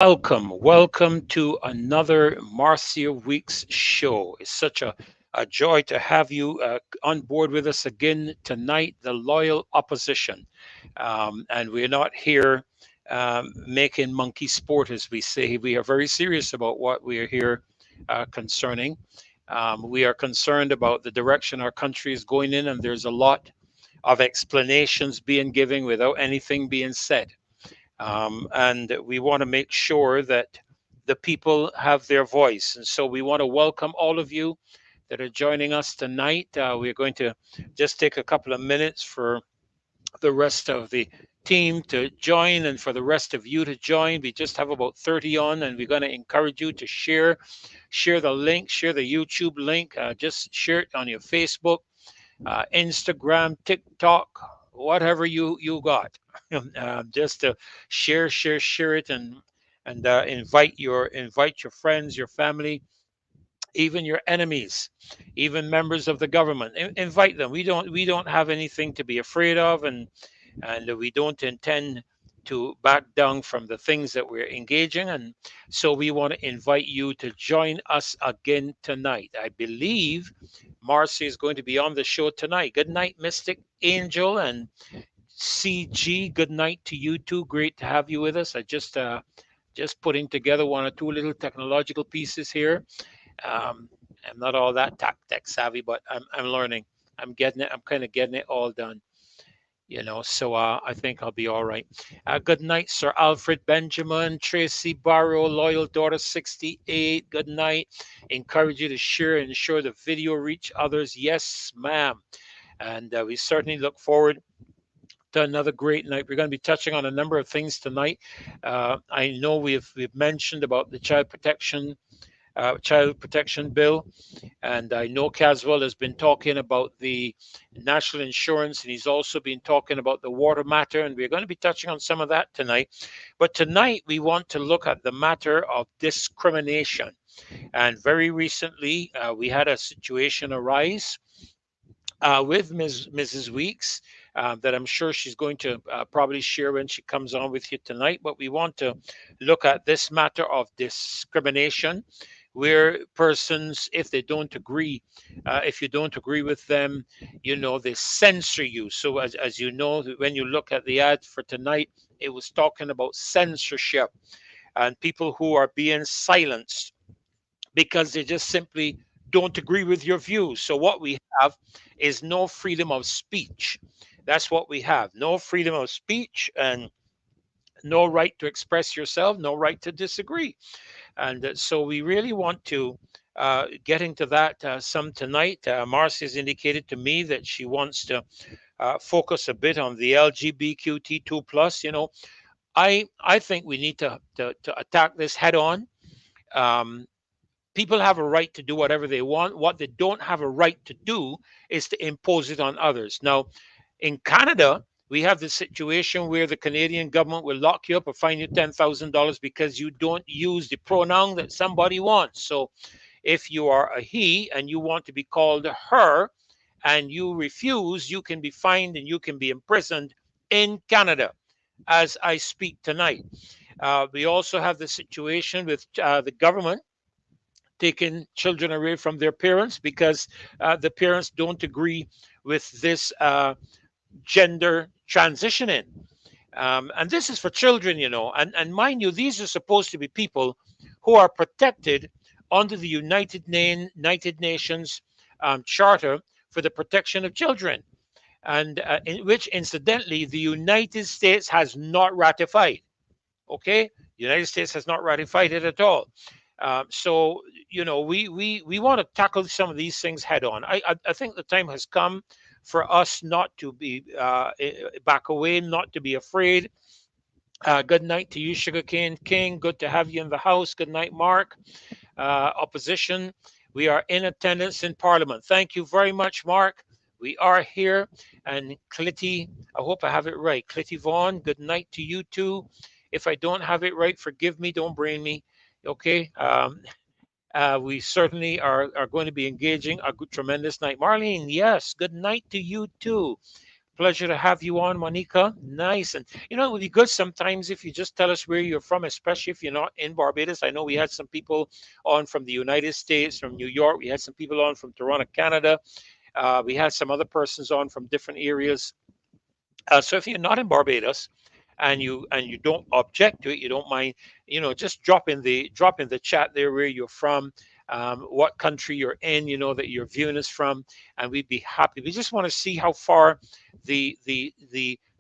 Welcome to another Marcia Weeks show. It's such a joy to have you on board with us again tonight, the loyal opposition. And we're not here making monkey sport, as we say. We are very serious about what we are here concerning. We are concerned about the direction our country is going in, and there's a lot of explanations being given without anything being said. And we want to make sure that the people have their voice. And so we want to welcome all of you that are joining us tonight. We're going to just take a couple of minutes for the rest of the team to join and for the rest of you to join. We just have about 30 on, and we're going to encourage you to share the link, share the YouTube link, just share it on your Facebook, Instagram, TikTok, whatever you got. Just to share it, and invite your friends, your family, even your enemies, even members of the government. Invite them. We don't have anything to be afraid of, and we don't intend to back down from the things that we're engaging. And so we want to invite you to join us again tonight. I believe Marcy is going to be on the show tonight. Good night, Mystic Angel and CG. Good night to you too. Great to have you with us. I just putting together one or two little technological pieces here. um, I'm not all that tech savvy, but I'm learning. I'm getting it. I'm kind of getting it all done. So I think I'll be all right. Good night, Sir Alfred Benjamin, Tracy Barrow, Loyal Daughter 68. Good night. Encourage you to share and ensure the video reach others. Yes, ma'am. And we certainly look forward to another great night. We're going to be touching on a number of things tonight. I know we've mentioned about the child protection bill, and I know Caswell has been talking about the national insurance, and he's also been talking about the water matter, and we're going to be touching on some of that tonight. But tonight we want to look at the matter of discrimination. And very recently, we had a situation arise with Mrs. Weeks that I'm sure she's going to probably share when she comes on with you tonight. But we want to look at this matter of discrimination, where persons, if they don't agree, if you don't agree with them, they censor you. So as you know, when you look at the ad for tonight, it was talking about censorship and people who are being silenced because they just simply don't agree with your views. So what we have is no freedom of speech. That's what we have. No freedom of speech and no right to express yourself, no right to disagree. And so we really want to get into that some tonight. Marcy has indicated to me that she wants to focus a bit on the LGBTQ plus. I think we need to attack this head on. Um, People have a right to do whatever they want. What they don't have a right to do is to impose it on others. Now, in Canada, we have the situation where the Canadian government will lock you up or fine you $10,000 because you don't use the pronoun that somebody wants. So if you are a he and you want to be called her and you refuse, you can be fined and you can be imprisoned in Canada as I speak tonight. We also have the situation with the government taking children away from their parents because the parents don't agree with this gender transitioning. And this is for children, and mind you, these are supposed to be people who are protected under the United Nations Charter for the Protection of Children, and in which, incidentally, the United States has not ratified. Okay, the United States has not ratified it at all. So we want to tackle some of these things head on. I think the time has come for us not to be back away, not to be afraid. Good night to you, Sugarcane King. Good to have you in the house. Good night, Mark. Opposition, we are in attendance in Parliament. Thank you very much, Mark. We are here. And Clitty, I hope I have it right. Clitty Vaughn, good night to you too. If I don't have it right, forgive me, don't brain me. Okay. We certainly are going to be engaging a good, tremendous night. Marlene, yes, good night to you too. Pleasure to have you on, Monica. Nice. And it would be good sometimes if you just tell us where you're from, especially if you're not in Barbados. I know we had some people on from the United States, from New York. We had some people on from Toronto, Canada. We had some other persons on from different areas. So if you're not in Barbados and you don't object to it, you don't mind, just drop in the chat there where you're from, what country you're in, that you're viewing us from, and we'd be happy. We just want to see how far the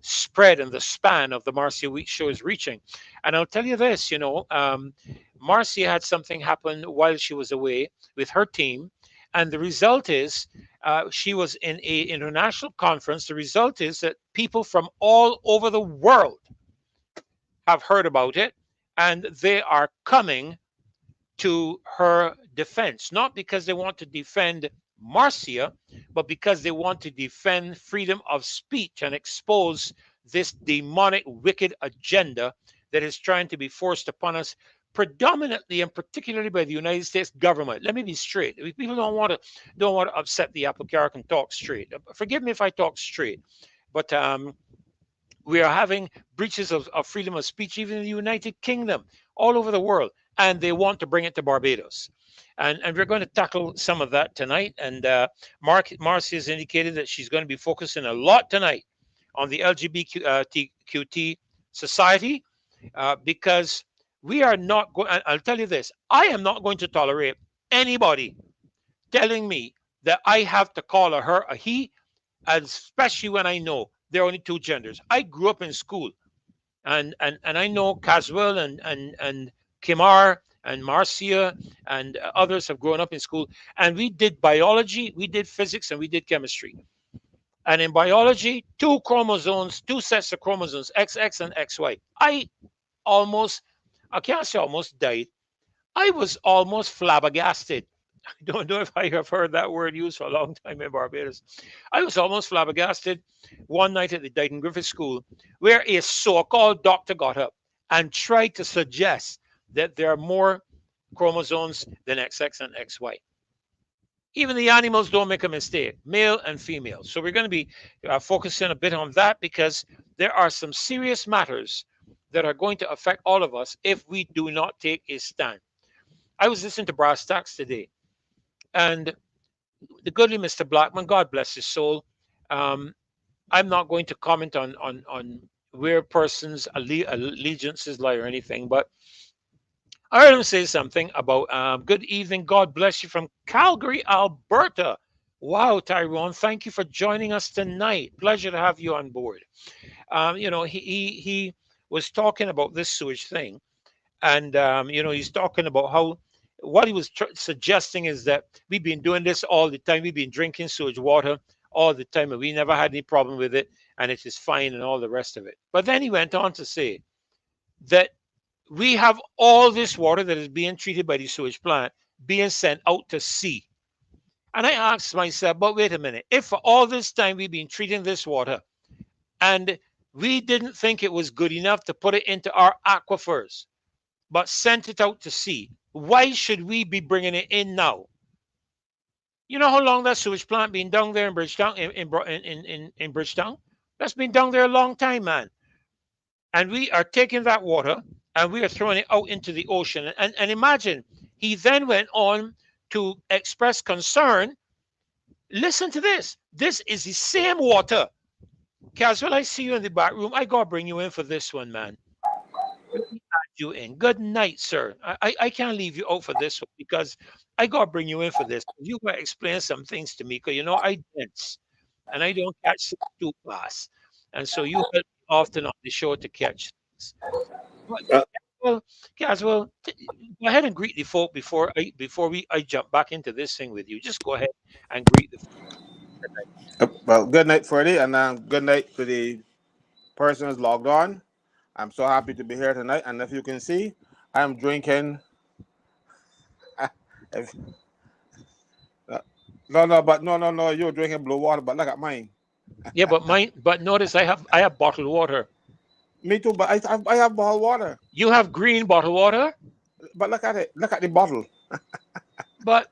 spread and the span of the Marcia Week show is reaching. And I'll tell you this, Marcia had something happen while she was away with her team, and the result is she was in a international conference. The result is that people from all over the world have heard about it, and they are coming to her defense, not because they want to defend Marcia, but because they want to defend freedom of speech and expose this demonic, wicked agenda that is trying to be forced upon us, predominantly and particularly by the United States government. Let me be straight. People don't want to upset the apple cart and talk straight. Forgive me if I talk straight, but we are having breaches of freedom of speech even in the United Kingdom, all over the world, and they want to bring it to Barbados. And we're going to tackle some of that tonight. And Marcy has indicated that she's going to be focusing a lot tonight on the LGBTQ society, because we are not going. I'll tell you this: I am not going to tolerate anybody telling me that I have to call a her a he, especially when I know there are only two genders. I grew up in school, and I know Caswell and Kimar and Marcia and others have grown up in school, and we did biology, we did physics, and we did chemistry. And in biology, two sets of chromosomes, XX and XY. I can't say almost died. I was almost flabbergasted. I don't know if I have heard that word used for a long time in Barbados. I was almost flabbergasted one night at the Dighton Griffith School, where a so-called doctor got up and tried to suggest that there are more chromosomes than XX and XY. Even the animals don't make a mistake, male and female. So we're going to be focusing a bit on that, because there are some serious matters that are going to affect all of us if we do not take a stand. I was listening to Brass Tacks today, and the goodly Mr. Blackman, God bless his soul. I'm not going to comment on where persons' allegiances lie or anything, but I heard him say something about good evening, God bless you from Calgary, Alberta. Wow, Tyrone, thank you for joining us tonight. Pleasure to have you on board. He was talking about this sewage thing, and he's talking about how what he was suggesting is that we've been doing this all the time. We've been drinking sewage water all the time, and we never had any problem with it, and it is fine and all the rest of it. But then he went on to say that we have all this water that is being treated by the sewage plant being sent out to sea. And I asked myself, but wait a minute, if for all this time we've been treating this water and we didn't think it was good enough to put it into our aquifers, but sent it out to sea, why should we be bringing it in now? You know how long that sewage plant been down there in Bridgetown, in Bridgetown? That's been down there a long time, man. And we are taking that water and we are throwing it out into the ocean. And imagine, he then went on to express concern. Listen to this. This is the same water. Caswell, I see you in the back room. I got to bring you in for this one, man. Let me add you in. Good night, sir. I can't leave you out for this one, because I got to bring you in for this. You got to explain some things to me, because, I dance and I don't catch too fast. And so you help me often on the show to catch things. Well, Caswell, go ahead and greet the folk before I jump back into this thing with you. Just go ahead and greet the folk. Well, good night, Freddie, and good night to the person who's logged on. I'm so happy to be here tonight, and if you can see, I'm drinking. No, you're drinking blue water, but look at mine. Yeah, but notice I have bottled water. Me too, but I have bottled water. You have green bottled water? But look at it. Look at the bottle. but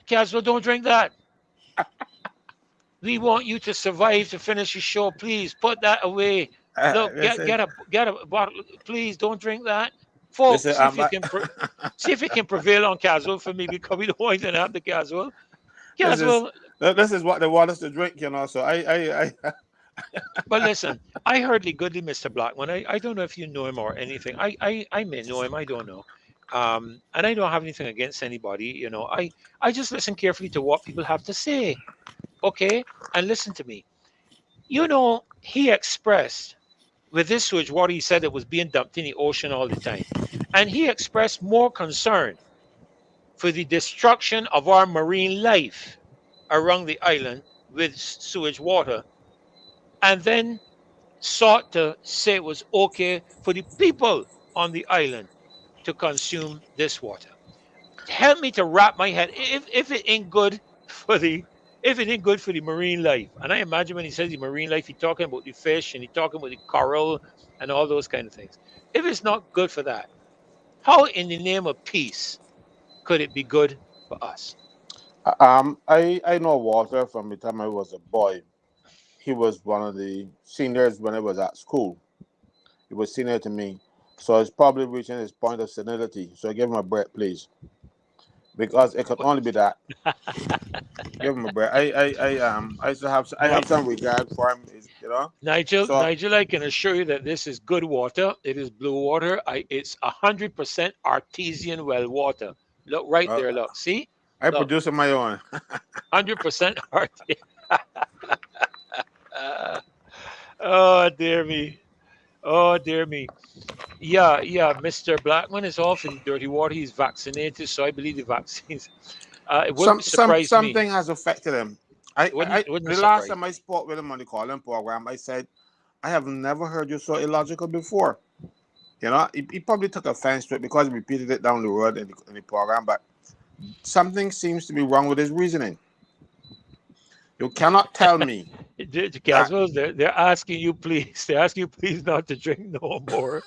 Caswell, don't drink that. We want you to survive to finish your show. Please put that away. Look, Listen, get a bottle. Please don't drink that, folks. listen. See if you can see if you can prevail on casual for me because we don't want to have the casual. this is Casual. this is what they want us to drink, you know. So I But listen, I hardly goodly Mr. Blackman. I don't know if you know him or anything. I may know him. I don't know. And I don't have anything against anybody. You know, I just listen carefully to what people have to say. Okay, and listen to me. You know, he expressed with this sewage water, he said it was being dumped in the ocean all the time. And he expressed more concern for the destruction of our marine life around the island with sewage water, and then sought to say it was okay for the people on the island to consume this water. Help me to wrap my head. If it ain't good for the if it ain't good for the marine life, and I imagine when he says the marine life, he's talking about the fish and he's talking about the coral and all those kind of things. If it's not good for that, how in the name of peace could it be good for us? I know Walter from the time I was a boy. He was one of the seniors when I was at school. He was senior to me, so he's probably reaching his point of senility. So give him a break, please, because it could only be that. Give him a break. I still have I have some regard for him, you know. So Nigel, I can assure you that this is good water. It is blue water. It's 100% artesian well water. Look right uh, there. Look, see, I look, produce my own. 100% art. Oh dear me. Oh dear me. Yeah, yeah. Mr. Blackman is off in dirty water. He's vaccinated, so I believe the vaccines. It wouldn't surprise me. Something has affected him. It wouldn't The last surprise time I me. spoke with him on the calling program, I said, I have never heard you so illogical before. You know, he probably took offense to it because he repeated it down the road in the program, but something seems to be wrong with his reasoning. You cannot tell me The that casuals, they're asking you please. They're asking you please not to drink no more,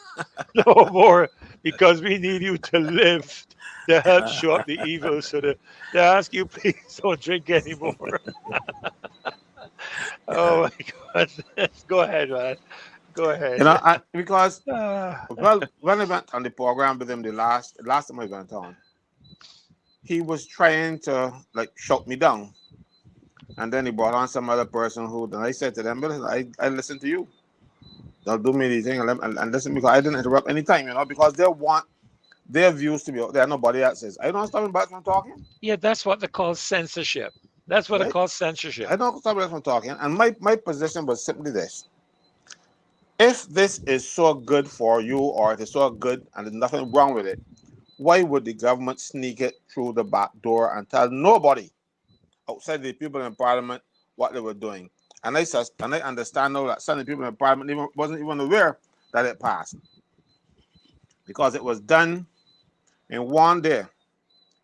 no more, because we need you to live to help show up the evil. So they ask you please don't drink anymore. Oh my goodness. Go ahead, man. Go you know ahead. because Ah, well when I went on the program with him the last time I went on, he was trying to like shut me down, and then he brought on some other person who then I said to them, "Listen, I listen to you. Don't do me anything and listen because I didn't interrupt any time, you know, because they want their views to be out there, nobody else's. I don't stop him back from talking, yeah, that's what they call censorship. That's what they right? call censorship. I don't stop him from talking. And my position was simply this. If this is so good for you or it is so good and there's nothing wrong with it, why would the government sneak it through the back door and tell nobody outside the people in parliament what they were doing? And I understand now that some of the people in parliament wasn't even aware that it passed because it was done in one day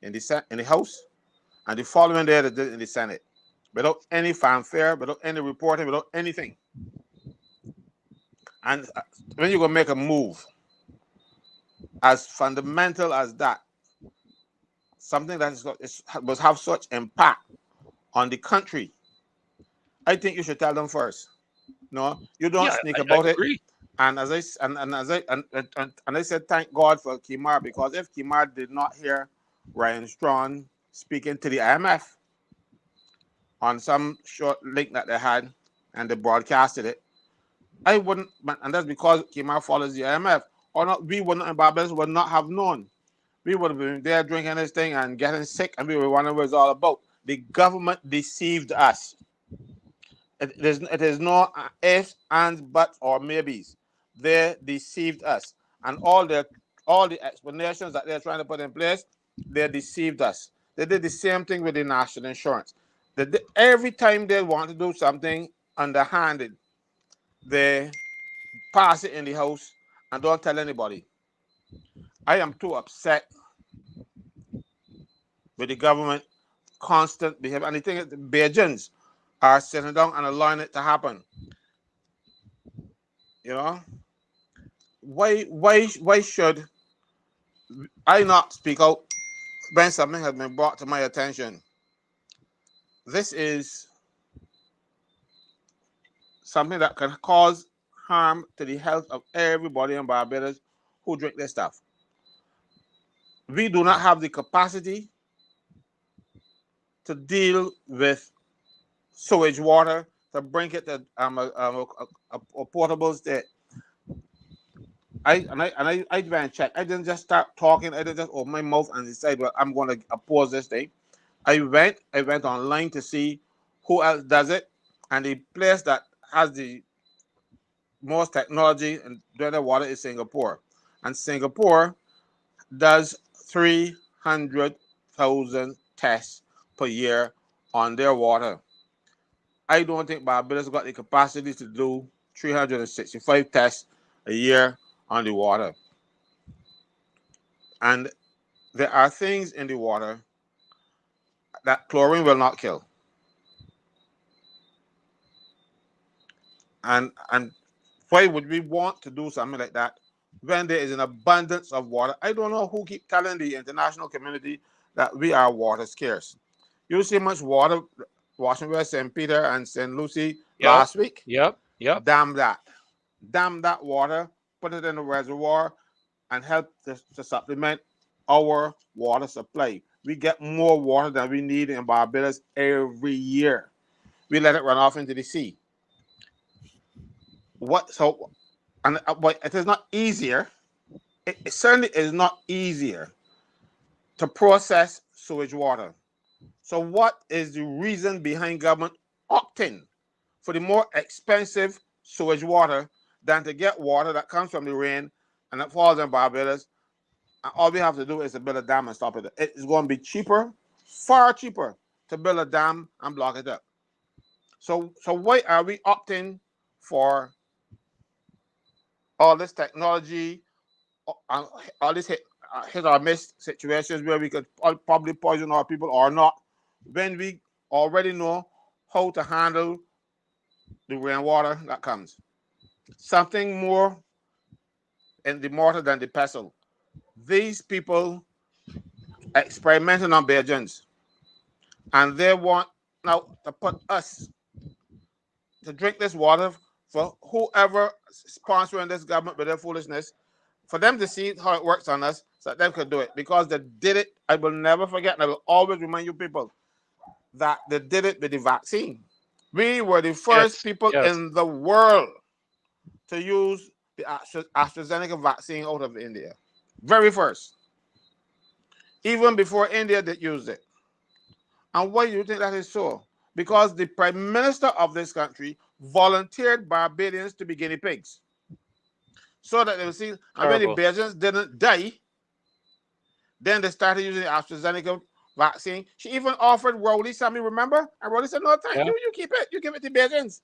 in the House, and the following day they did it in the Senate, without any fanfare, without any reporting, without anything. And when you're gonna make a move as fundamental as that, something that was have such impact on the country, I think you should tell them first. No, you don't Yeah, sneak I about it. agree. And as I and as I and I said, thank God for Kimar because if Kimar did not hear Ryan Strawn speaking to the IMF on some short link that they had and they broadcasted it, I wouldn't, and that's because Kimar follows the IMF. Or not, we would not in Barbados would not have known. We would have been there drinking this thing and getting sick, and we were wondering what it's all about. The government deceived us. It is no ifs, ands, buts, or maybes. They deceived us, and all the explanations that they're trying to put in place, they deceived us. They did the same thing with the national insurance. Every time they want to do something underhanded, they pass it in the house and don't tell anybody. I am too upset with the government constant behavior. And the thing is, the Bajans are sitting down and allowing it to happen. You know, why should I not speak out when something has been brought to my attention? This is something that can cause harm to the health of everybody in Barbados who drink this stuff. We do not have the capacity to deal with sewage water to bring it to a portable state. I went and checked. I didn't just start talking. I didn't just open my mouth and decide, well, I'm going to oppose this thing. I went online to see who else does it, and the place that has the most technology in drinking water is Singapore, and Singapore does 300,000 tests per year on their water. I don't think Barbados got the capacity to do 365 tests a year on the water. And there are things in the water that chlorine will not kill. And why would we want to do something like that when there is an abundance of water? I don't know who keep telling the international community that we are water scarce. You see much water washing with St. Peter and St. Lucie Yep. last week? Yep. Yep. Dam that. Dam that water, put it in the reservoir, and help to supplement our water supply. We get more water than we need in Barbados every year. We let it run off into the sea. But it is not easier. It certainly is not easier to process sewage water. So what is the reason behind government opting for the more expensive sewage water than to get water that comes from the rain and that falls in Barbados? And all we have to do is to build a dam and stop it. It is going to be cheaper, far cheaper, to build a dam and block it up. So why are we opting for all this technology, all this hit or miss situations where we could probably poison our people or not, when we already know how to handle the rainwater that comes? Something more in the mortar than the pestle. These people experimenting on Bajans, and they want now to put us to drink this water for whoever sponsoring this government with their foolishness, for them to see how it works on us, so that they could do it. Because they did it, I will never forget, and I will always remind you people that they did it with the vaccine. We were the first people in the world to use the AstraZeneca vaccine out of India. Very first. Even before India did use it. And why do you think that is so? Because the prime minister of this country volunteered Barbadians to be guinea pigs, so that they would see, and when the Bajans didn't die, then they started using the AstraZeneca vaccine. She even offered Rowley some, remember? And Rowley said, no, thank you, you keep it. You give it to Bajans.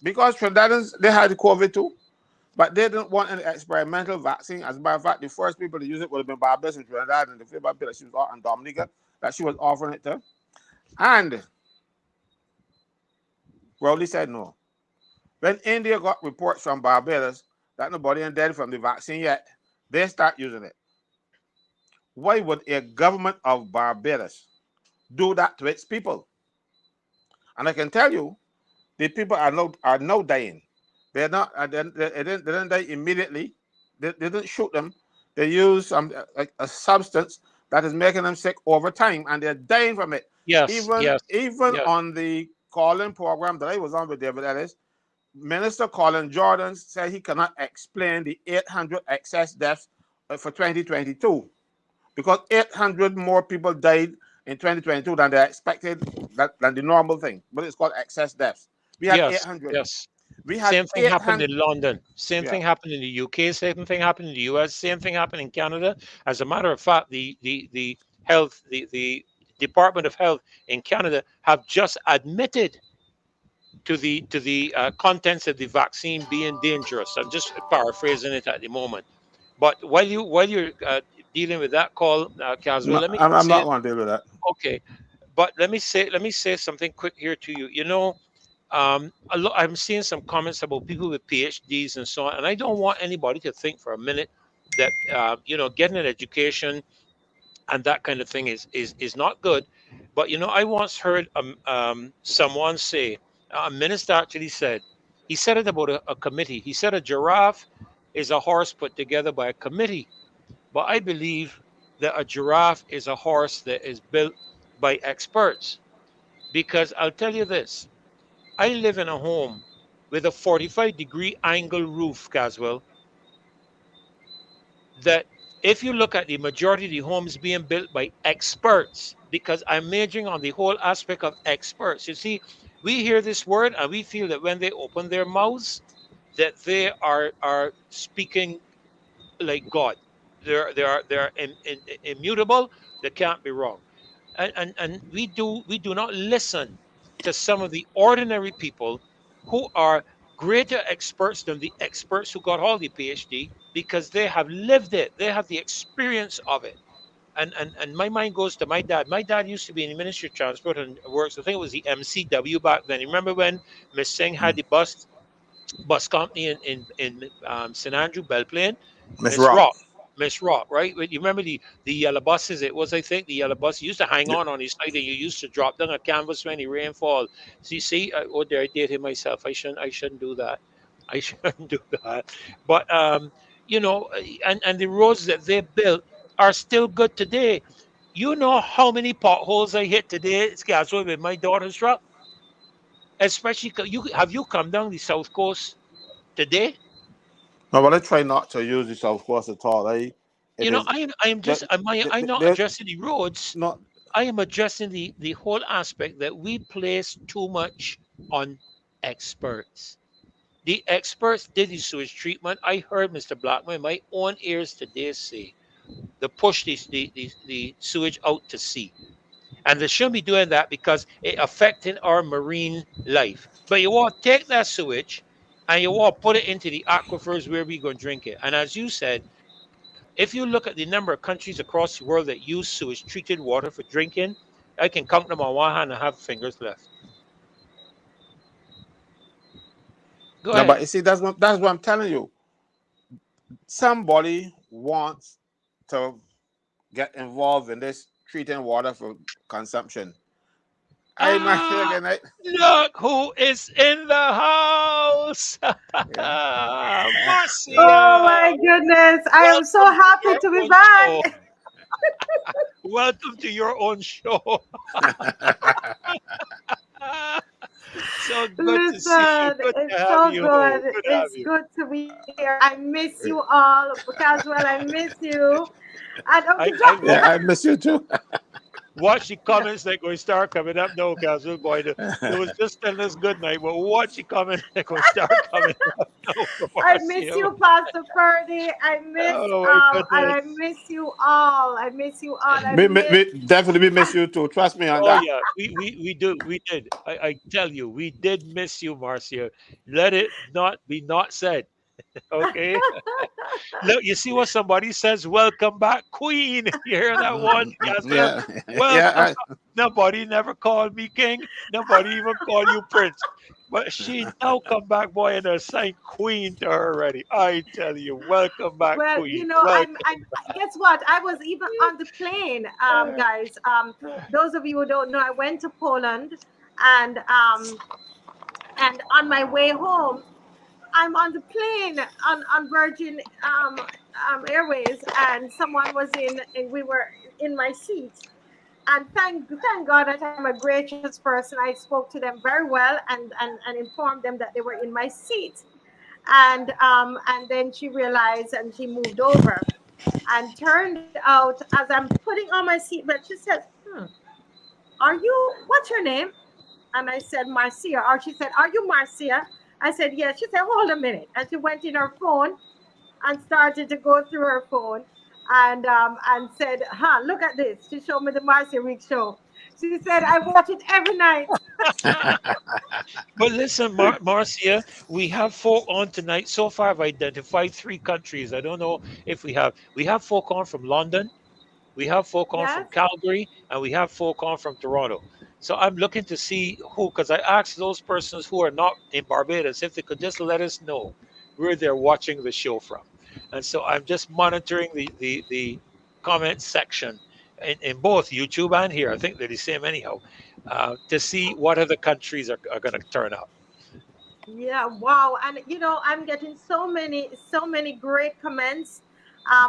Because Trinidadians, they had the COVID too, but they didn't want any experimental vaccine. As a matter of fact, the first people to use it would have been Barbados and Trinidad, and the people that she was and Dominica that she was offering it to. And Rowley said no. When India got reports from Barbados that nobody ain't dead from the vaccine yet, they start using it. Why would a government of Barbados do that to its people? And I can tell you, the people are now dying. They're not. They didn't die immediately. They didn't shoot them. They use a substance that is making them sick over time, and they're dying from it. Even on the calling program that I was on with David Ellis, Minister Colin Jordan said he cannot explain the 800 excess deaths for 2022 because 800 more people died in 2022 than they expected, than the normal thing. But it's called excess deaths. We had 800. Yes. We had same thing happened in London. Same thing happened in the UK. Same thing happened in the US. Same thing happened in Canada. As a matter of fact, the Department of Health in Canada have just admitted to the contents of the vaccine being dangerous. I'm just paraphrasing it at the moment. But while you're dealing with that call, Caswell, I'm not going to deal with that. Okay, but let me say something quick here to you. You know, I'm seeing some comments about people with PhDs and so on, and I don't want anybody to think for a minute that getting an education and that kind of thing is not good. But I once heard someone say, A minister actually said, he said it about a committee. He said a giraffe is a horse put together by a committee. But I believe that a giraffe is a horse that is built by experts. Because I'll tell you this, I live in a home with a 45-degree angle roof, Caswell, that if you look at the majority of the homes being built by experts, because I'm majoring on the whole aspect of experts. You see, we hear this word and we feel that when they open their mouths, that they are speaking like God. They're immutable. They can't be wrong. And we do not listen to some of the ordinary people who are greater experts than the experts who got all the PhD because they have lived it. They have the experience of it. And my mind goes to my dad. My dad used to be in the Ministry of Transport and works. I think it was the MCW back then. You remember when Miss Singh had the bus company in St Andrew Bellplain? Miss Miss Rock. Rock, Miss Rock, right? You remember the yellow buses? It was, I think, the yellow bus. You used to hang Yeah. on his side, and you used to drop down a canvas when the rainfall. See, oh, there I did it myself. I shouldn't do that. I shouldn't do that. But and the roads that they built are still good today. You know how many potholes I hit today, Scaswell, with my daughter's truck? Especially, have you come down the south coast today? No, but I try not to use this, of course, at all. It is I am that just I'm not there's addressing the roads. not. I am addressing the whole aspect that we place too much on experts. The experts did the sewage treatment. I heard Mr. Blackman, my own ears today say, they push the sewage out to sea. And they shouldn't be doing that because it affecting our marine life. But you want to take that sewage and you want to put it into the aquifers where we going to drink it. And as you said, if you look at the number of countries across the world that use sewage treated water for drinking, I can count them on one hand and have fingers left. Go No, ahead. but you see, that's what I'm telling you. Somebody wants to get involved in this treating water for consumption. I must say Ah, again, look who is in the house. yeah. Oh Marcia, my goodness. I am so welcome to happy your to be own show. back. Welcome to your own show. So good to see you. Listen, Good to it's have so you home. good. Good to have It's you. good to be here. I miss you all. Caswell, I miss you. And I, drop I me. Yeah, I miss you too. watch the comments that going to start coming up now, Castle. Boy, it was just telling us good night, but watch the comments that going to start coming up now from I miss Marcia. you, Pastor Purdy. I miss Oh my and goodness. I miss you all. I miss you all. I miss We definitely we miss you too. Trust me on Oh that. yeah, we did. I tell you, we did miss you, Marcia. Let it not be not said. Okay. Look, you see what somebody says? Welcome back, Queen. You hear that one, Caswell? Yeah, Welcome. yeah. Nobody never called me king. Nobody even called you prince. But she now come back, boy, and assigned queen to her already. I tell you, welcome back, well, queen. I'm guess what? I was even on the plane, guys. Those of you who don't know, I went to Poland and on my way home, I'm on the plane on Virgin Airways, and someone was and we were in my seat. And thank God that I'm a gracious person. I spoke to them very well and informed them that they were in my seat. And then she realized and she moved over. And turned out, as I'm putting on my seatbelt, she says, "Are you? What's your name?" And I said, Marcia. Or she said, "Are you Marcia?" I said, "Yes." She said, "Hold a minute." And she went in her phone and started to go through her phone and said, look at this. She showed me the Marcia Week show. She said, "I watch it every night." But listen, Marcia, we have folk on tonight. So far, I've identified three countries. I don't know if we have folk on from London, we have folk on from Yes. Calgary, and we have folk on from Toronto. So I'm looking to see who, because I asked those persons who are not in Barbados if they could just let us know where they're watching the show from. And so I'm just monitoring the comment section in both YouTube and here. I think they're the same anyhow. to see what other countries are going to turn up. Yeah, wow. And I'm getting so many great comments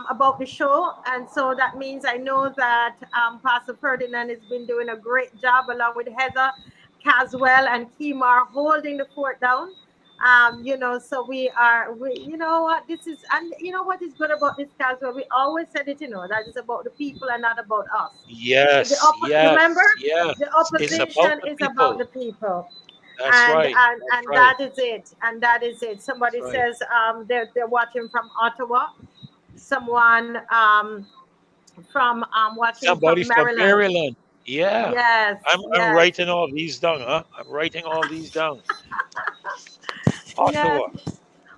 about the show. And so that means I know that Pastor Ferdinand has been doing a great job along with Heather, Caswell, and Kimar holding the fort down. So you know what, this is, and you know what is good about this, Caswell? We always said it, that it's about the people and not about us. Yes, Remember, yes, yes. the It's about opposition the is about people. the people. That's and right. and That's and right. that is it, That's somebody right. says they're watching from Ottawa, someone from watching Somebody from from Maryland. Maryland. Yeah. Yes, I'm yes, writing all these down, huh? I'm writing all these down. yes. Ottawa.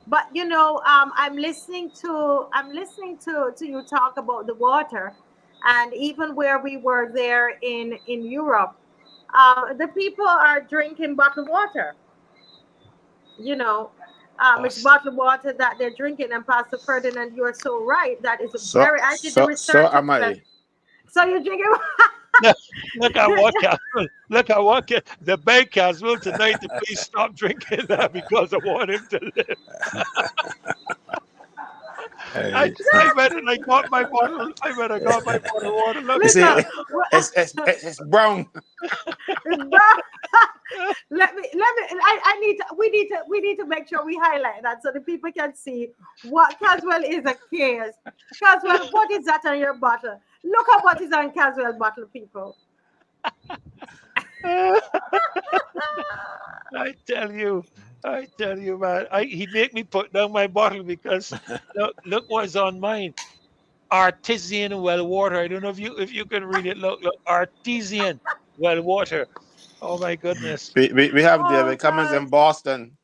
But I'm listening to you talk about the water, and even where we were there in Europe, the people are drinking bottled water. you know it's Boston. bottled water that they're drinking. And Pastor Ferdinand, you are so right, that is a So very, I did the so research as am well. I. So you're drinking. Look, look at what Caswell. Look at what the bank Caswell tonight to please stop drinking that because I want him to live. I Hey, I went and I got my bottle. I went and got my bottle of water. Look you at Look see, up. that. it's brown. I need to, we need to make sure we highlight that so the people can see what Caswell is a case. Caswell, what is that on your bottle? Look at what is on Caswell bottle, people. I tell you, man. He make me put down my bottle because look what's on mine. Artesian well water. I don't know if you can read it. Look, artesian well water. Oh my goodness. We have Oh David Cummins God. in Boston.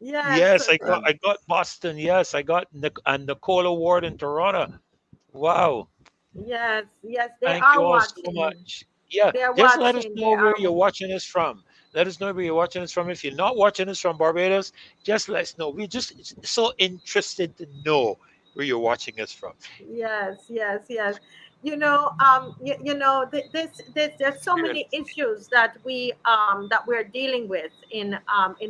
Yes. Yes, And I got Boston. Yes, I got and Nicola Ward in Toronto. Wow. Yes, yes, they Thank you are all so watching. much. Yeah, They're just let us watching. They know where are. you're watching us from. Let us know where you're watching us from. If you're not watching us from Barbados, just let us know. We're just so interested to know where you're watching us from. Yes, yes, yes. There's so Really. many issues that we're dealing with in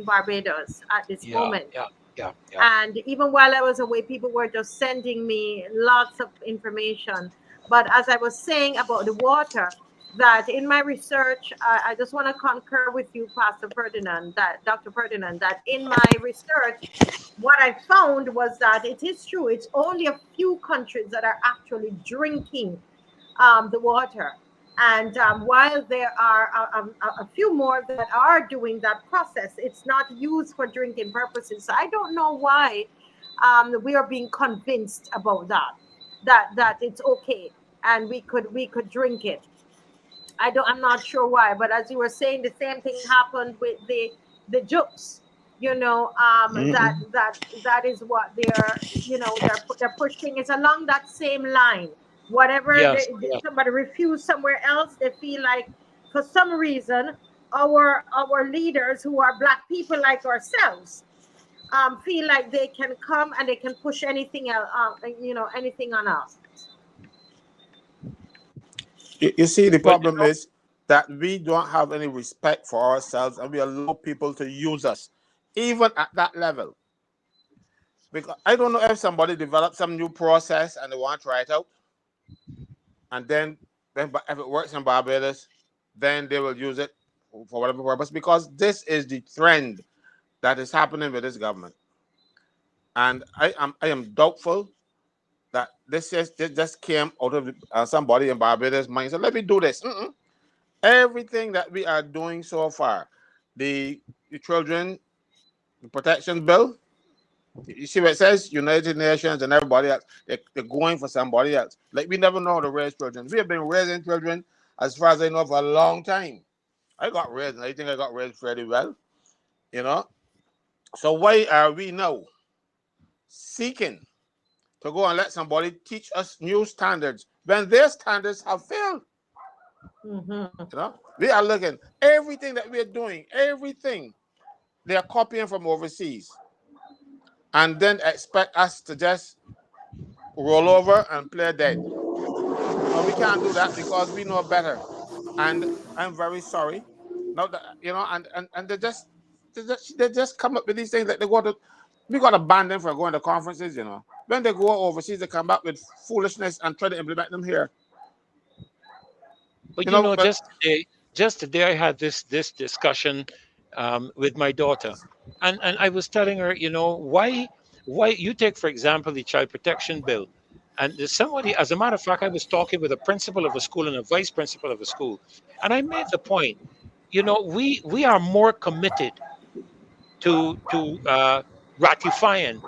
Barbados at this Yeah, moment. yeah, yeah, yeah. And even while I was away, people were just sending me lots of information. But as I was saying about the water, that in my research, I just want to concur with you, Pastor Ferdinand, that Dr. Ferdinand, that in my research, what I found was that it is true. It's only a few countries that are actually drinking the water. And while there are a few more that are doing that process, it's not used for drinking purposes. So I don't know why we are being convinced about that it's okay and we could drink it. I'm not sure why, but as you were saying, the same thing happened with the jokes. mm-mm. That is what they're pushing. It's along that same line. Whatever Yes, yeah. somebody refused somewhere else, they feel like for some reason our leaders who are black people like ourselves feel like they can come and they can push anything else, anything on us. You see, the But problem is that we don't have any respect for ourselves, and we allow people to use us, even at that level. Because I don't know if somebody developed some new process and they want to try it out, and then if it works in Barbados, then they will use it for whatever purpose. Because this is the trend that is happening with this government, and I am doubtful that this just came out of somebody in Barbados' mind. So let me do this. Mm-mm. Everything that we are doing so far, the children protection bill. You see what it says? United Nations and everybody else. They're going for somebody else. Like we never know how to raise children. We have been raising children, as far as I know, for a long time. I got raised, and I think I got raised fairly well. You know. So why are we now seeking to go and let somebody teach us new standards when their standards have failed? Mm-hmm. You know, we are looking everything that we are doing, everything they are copying from overseas, and then expect us to just roll over and play dead. No, we can't do that because we know better. And I'm very sorry. No, and they just come up with these things like we got to ban them from going to conferences. When they go overseas, they come back with foolishness and try to implement them here. But But just today, I had this discussion with my daughter, and I was telling her, why you take, for example, the child protection bill, and there's somebody, as a matter of fact, I was talking with a principal of a school and a vice principal of a school, and I made the point, we are more committed to ratifying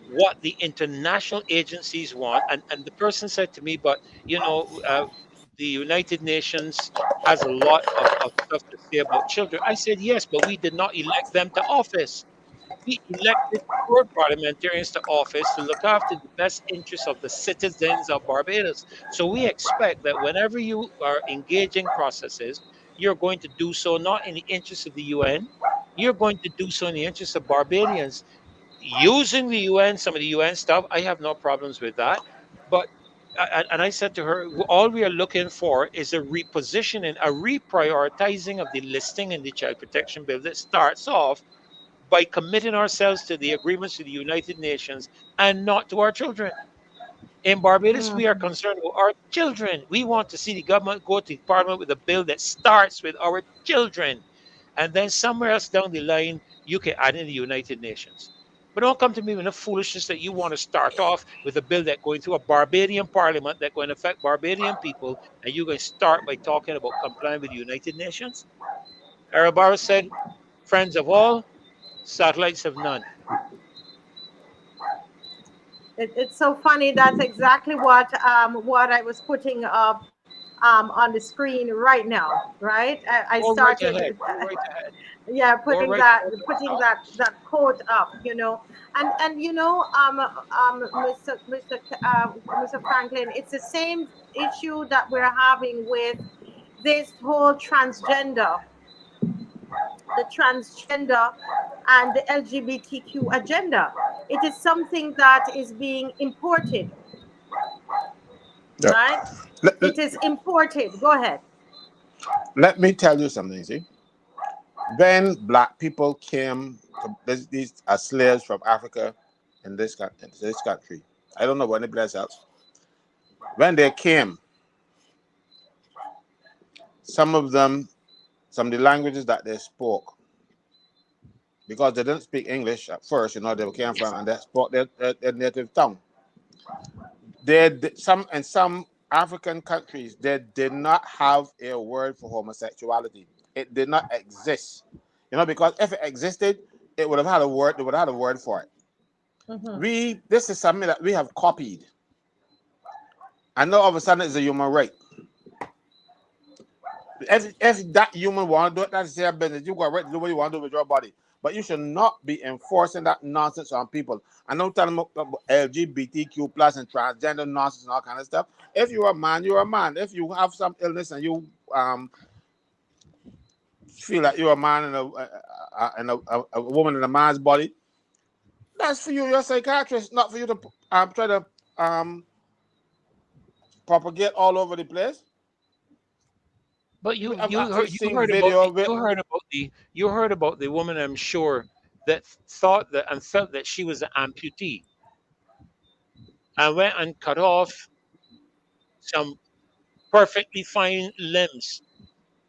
what the international agencies want. And the person said to me, but the United Nations has a lot of stuff to say about children. I said, yes, but we did not elect them to office. We elected your parliamentarians to office to look after the best interests of the citizens of Barbados. So we expect that whenever you are engaging processes, you're going to do so not in the interest of the UN, you're going to do so in the interest of Barbadians. Using the UN, some of the UN stuff, I have no problems with that. But and I said to her, all we are looking for is a repositioning, a reprioritizing of the listing in the Child Protection Bill that starts off by committing ourselves to the agreements of the United Nations and not to our children. In Barbados, we are Mhm. concerned about our children. We want to see the government go to Parliament with a bill that starts with our children. And then somewhere else down the line, you can add in the United Nations. But don't come to me with the foolishness that you want to start off with a bill that going through a Barbadian parliament that going to affect Barbadian people, and you're going to start by talking about complying with the United Nations. Arabara said, friends of all, satellites of none. It's so funny. That's exactly what I was putting up on the screen right now. Right, I Go right started. ahead. Go right ahead. Yeah, Go putting right that ahead. putting that that quote up. And Mr. Franklin, it's the same issue that we're having with this whole transgender and the LGBTQ agenda. It is something that is being imported, yeah. right? let, It is imported. Go ahead. let me tell you something. See, when black people came to these as slaves from Africa in this country, I don't know what anybody else. When they came, some of them, some of the languages that they spoke, because they didn't speak English at first, they came from and they spoke their native tongue. Some African countries, they did not have a word for homosexuality. It did not exist. Because if it existed, it would have had a word. They would have had a word for it. Hmm. This is something that we have copied, and now all of a sudden it's a human right. If that human want to do it, that's their business. You got a right to do what you want to do with your body, but you should not be enforcing that nonsense on people. I don't tell them about LGBTQ plus and transgender nonsense and all kind of stuff. If you're a man, you're a man. If you have some illness and you feel like you're a man and a woman in a man's body, that's for you. You're a psychiatrist, not for you to try to propagate all over the place. But you I've you actually heard you seen heard about video the of it. you heard about the woman, I'm sure, that thought that and felt that she was an amputee and went and cut off some perfectly fine limbs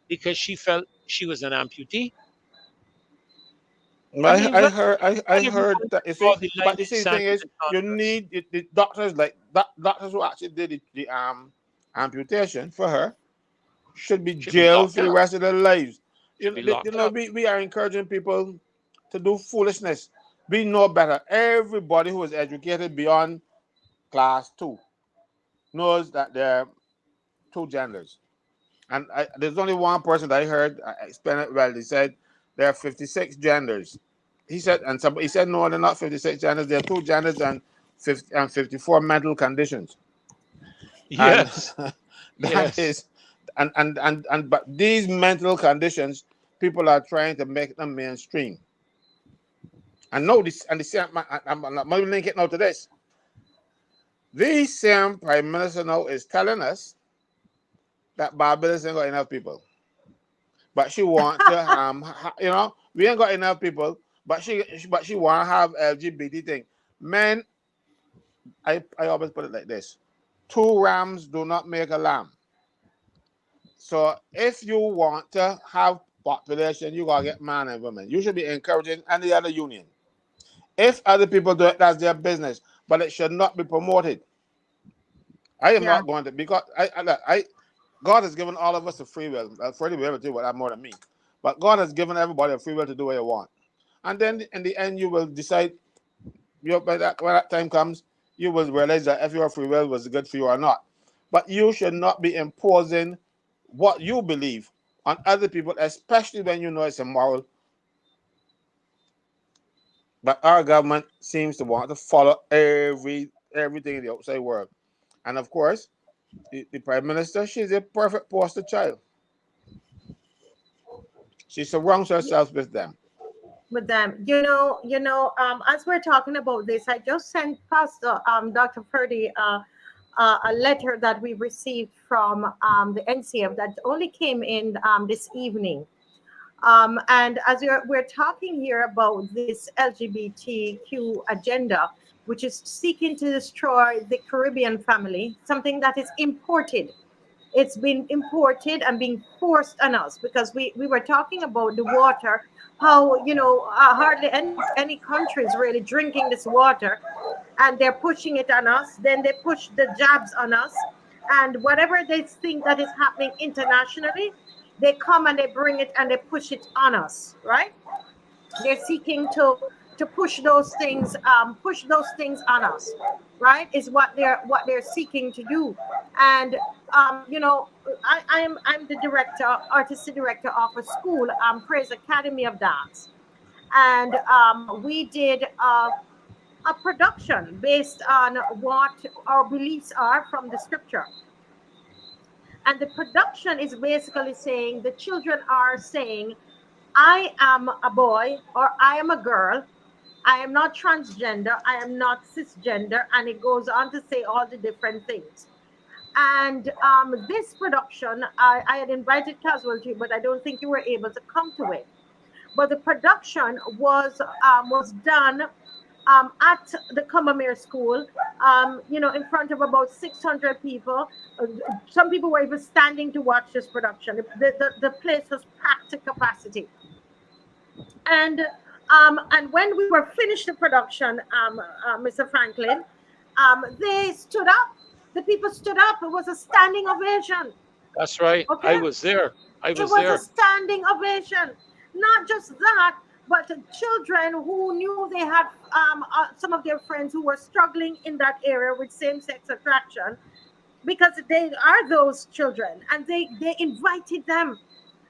because she felt she was an amputee. I mean, I when are we heard going to that, you see, draw the line but you in see, the the sand thing with is, the you converse? need the doctors like that. Doctors who actually did the amputation for her should be Should be jailed locked for the up. rest of their lives. Should be locked up. We are encouraging people to do foolishness. We know better. Everybody who is educated beyond class 2 knows that there are two genders. And there's only one person that I heard explain it well. He said there are 56 genders. He said no, they're not 56 genders. There are two genders and 54 mental conditions. And Yes. that Yes. is, but these mental conditions, people are trying to make them mainstream. And know this, and the same, I'm link it now to this. The same prime minister now is telling us that Barbados ain't got enough people. but she want to we ain't got enough people, but she want to have LGBT thing. Men, I always put it like this: two rams do not make a lamb. So if you want to have population, you gotta get man and women. You should be encouraging any other union. If other people do it, that's their business, but it should not be promoted. I am Yeah. not going to, because God has given all of us a free will. Freddie will be able to do what more than me, but God has given everybody a free will to do what they want. And then in the end, you will decide. When that time comes, you will realize that if your free will was good for you or not. But you should not be imposing what you believe on other people, especially when you know it's immoral. But our government seems to want to follow everything in the outside world. And of course, the Prime Minister, she's a perfect poster child. She surrounds herself with them. With them, as we're talking about this, I just sent Pastor Dr. Purdy a letter that we received from the NCF that only came in this evening. And as we're talking here about this LGBTQ agenda, which is seeking to destroy the Caribbean family, something that is imported. It's been imported and being forced on us because we were talking about the water, how, hardly any countries really drinking this water, and they're pushing it on us. Then they push the jabs on us, and whatever they think that is happening internationally, they come and they bring it and they push it on us, right? They're seeking to push those things on us, right? Is what they're seeking to do. And I'm the artistic director of a school, Praise Academy of Dance, and we did a production based on what our beliefs are from the scripture. And the production is basically saying the children are saying, I am a boy or I am a girl. I am not transgender. I am not cisgender. And it goes on to say all the different things. And this production, I had invited Casualty, but I don't think you were able to come to it. But the production was done at the Combermere School, in front of about 600 people. Some people were even standing to watch this production. The place was packed to capacity. And when we were finished the production, Mr. Franklin, they stood up. The people stood up. It was a standing ovation. That's right. I Okay, was there. I it was was a there. standing ovation. Not just that, but the children who knew they had some of their friends who were struggling in that area with same-sex attraction, because they are those children, and they invited them.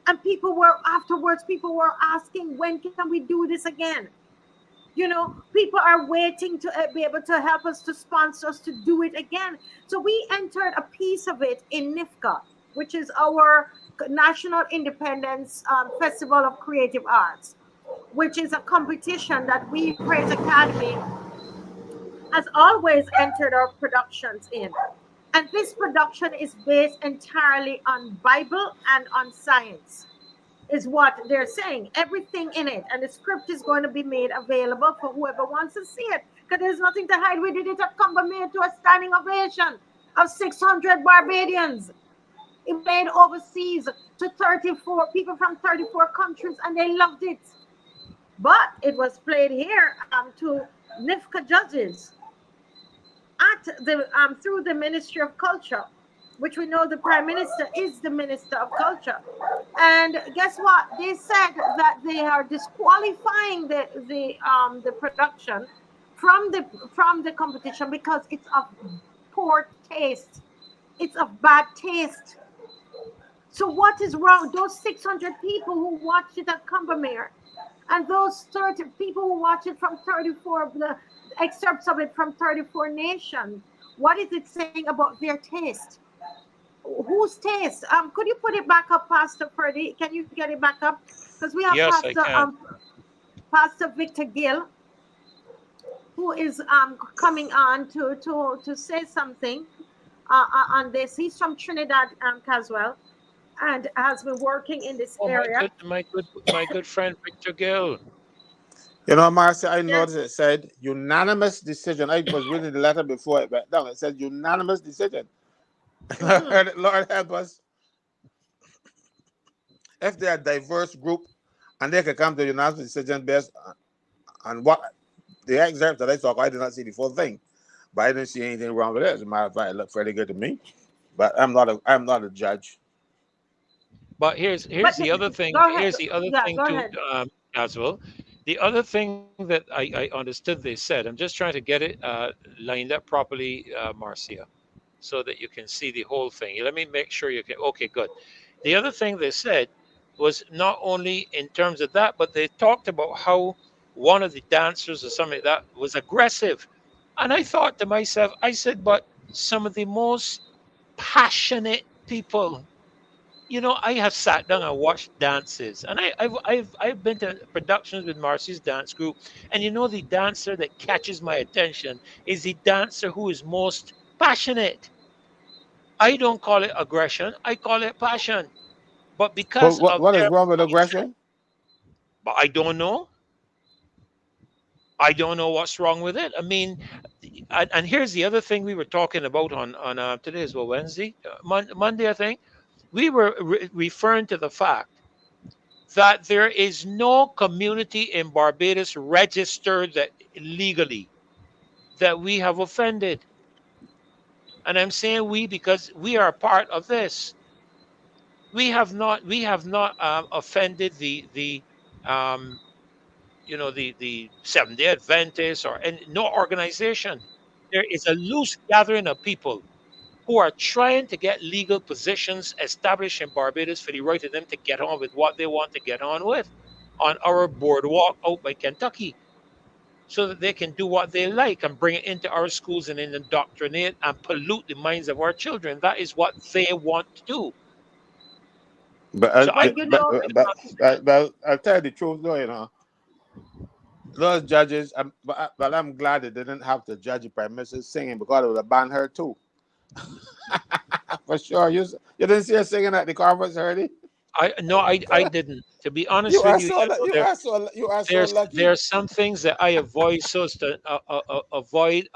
And people were asking, when can we do this again? People are waiting to be able to help us, to sponsor us to do it again. So we entered a piece of it in NIFCA, which is our National Independence Festival of Creative Arts, which is a competition that we, Praise Academy, has always entered our productions in. And this production is based entirely on Bible and on science, is what they're saying. Everything in it. And the script is going to be made available for whoever wants to see it. Because there's nothing to hide. We did it at Combermere to a standing ovation of 600 Barbadians. It made overseas to 34 people from 34 countries, and they loved it. But it was played here to NIFCA judges at the through the Ministry of Culture, which we know the Prime Minister is the Minister of Culture. And guess what? They said that they are disqualifying the production from the competition because it's of poor taste. It's of bad taste. So what is wrong? Those 600 people who watched it at Combermere, and those 30 people who watched it from 34, the excerpts of it from 34 nations, what is it saying about their taste? Whose taste? Could you put it back up, Pastor Purdy? Can you get it back up? Because we have Yes, I can. Pastor Victor Gill, who is coming on to say something on this. He's from Trinidad, Caswell. and has been working in this Oh, area. my good friend Victor Gill. You know, Marcia, I Yes. noticed it said unanimous decision. I was reading the letter before it went down. It said unanimous decision. Hmm. Lord help us. If they're a diverse group and they can come to unanimous decision based on what the excerpt that I saw, I did not see the full thing. But I didn't see anything wrong with it. As a matter of fact, it looked fairly good to me. But I'm not a judge. But But here's the other thing. go ahead. Here's the other Yeah, thing go too, ahead. as well. The other thing that I understood they said. I'm just trying to get it lined up properly, Marcia, so that you can see the whole thing. Let me make sure you can. Okay, good. The other thing they said was not only in terms of that, but they talked about how one of the dancers or something like that was aggressive, and I thought to myself, I said, but some of the most passionate people, I have sat down and watched dances, and I've been to productions with Marcy's dance group, and the dancer that catches my attention is the dancer who is most passionate. I don't call it aggression; I call it passion. But But because what, of what is their, wrong with aggression? but I don't know. I don't know what's wrong with it. I mean, and here's the other thing we were talking about on today is well Wednesday, Monday, I think. We were referring to the fact that there is no community in Barbados registered that legally that we have offended. And I'm saying we because we are a part of this. We have not offended the um, the 7 Day Adventists or and no organization. There is a loose gathering of people who are trying to get legal positions established in Barbados for the right of them to get on with what they want to get on with on our boardwalk out by Kentucky, so that they can do what they like and bring it into our schools and indoctrinate and pollute the minds of our children. That is what they want to do. But So I Well, don't but I'll tell you the truth, though. Those judges. But I'm glad they didn't have to judge the Prime Minister singing because it would have banned her too. For sure. You didn't see her singing at the conference, already. I no, I didn't. To be honest You with are you, so you are so lucky. there's some things that I avoid so as to avoid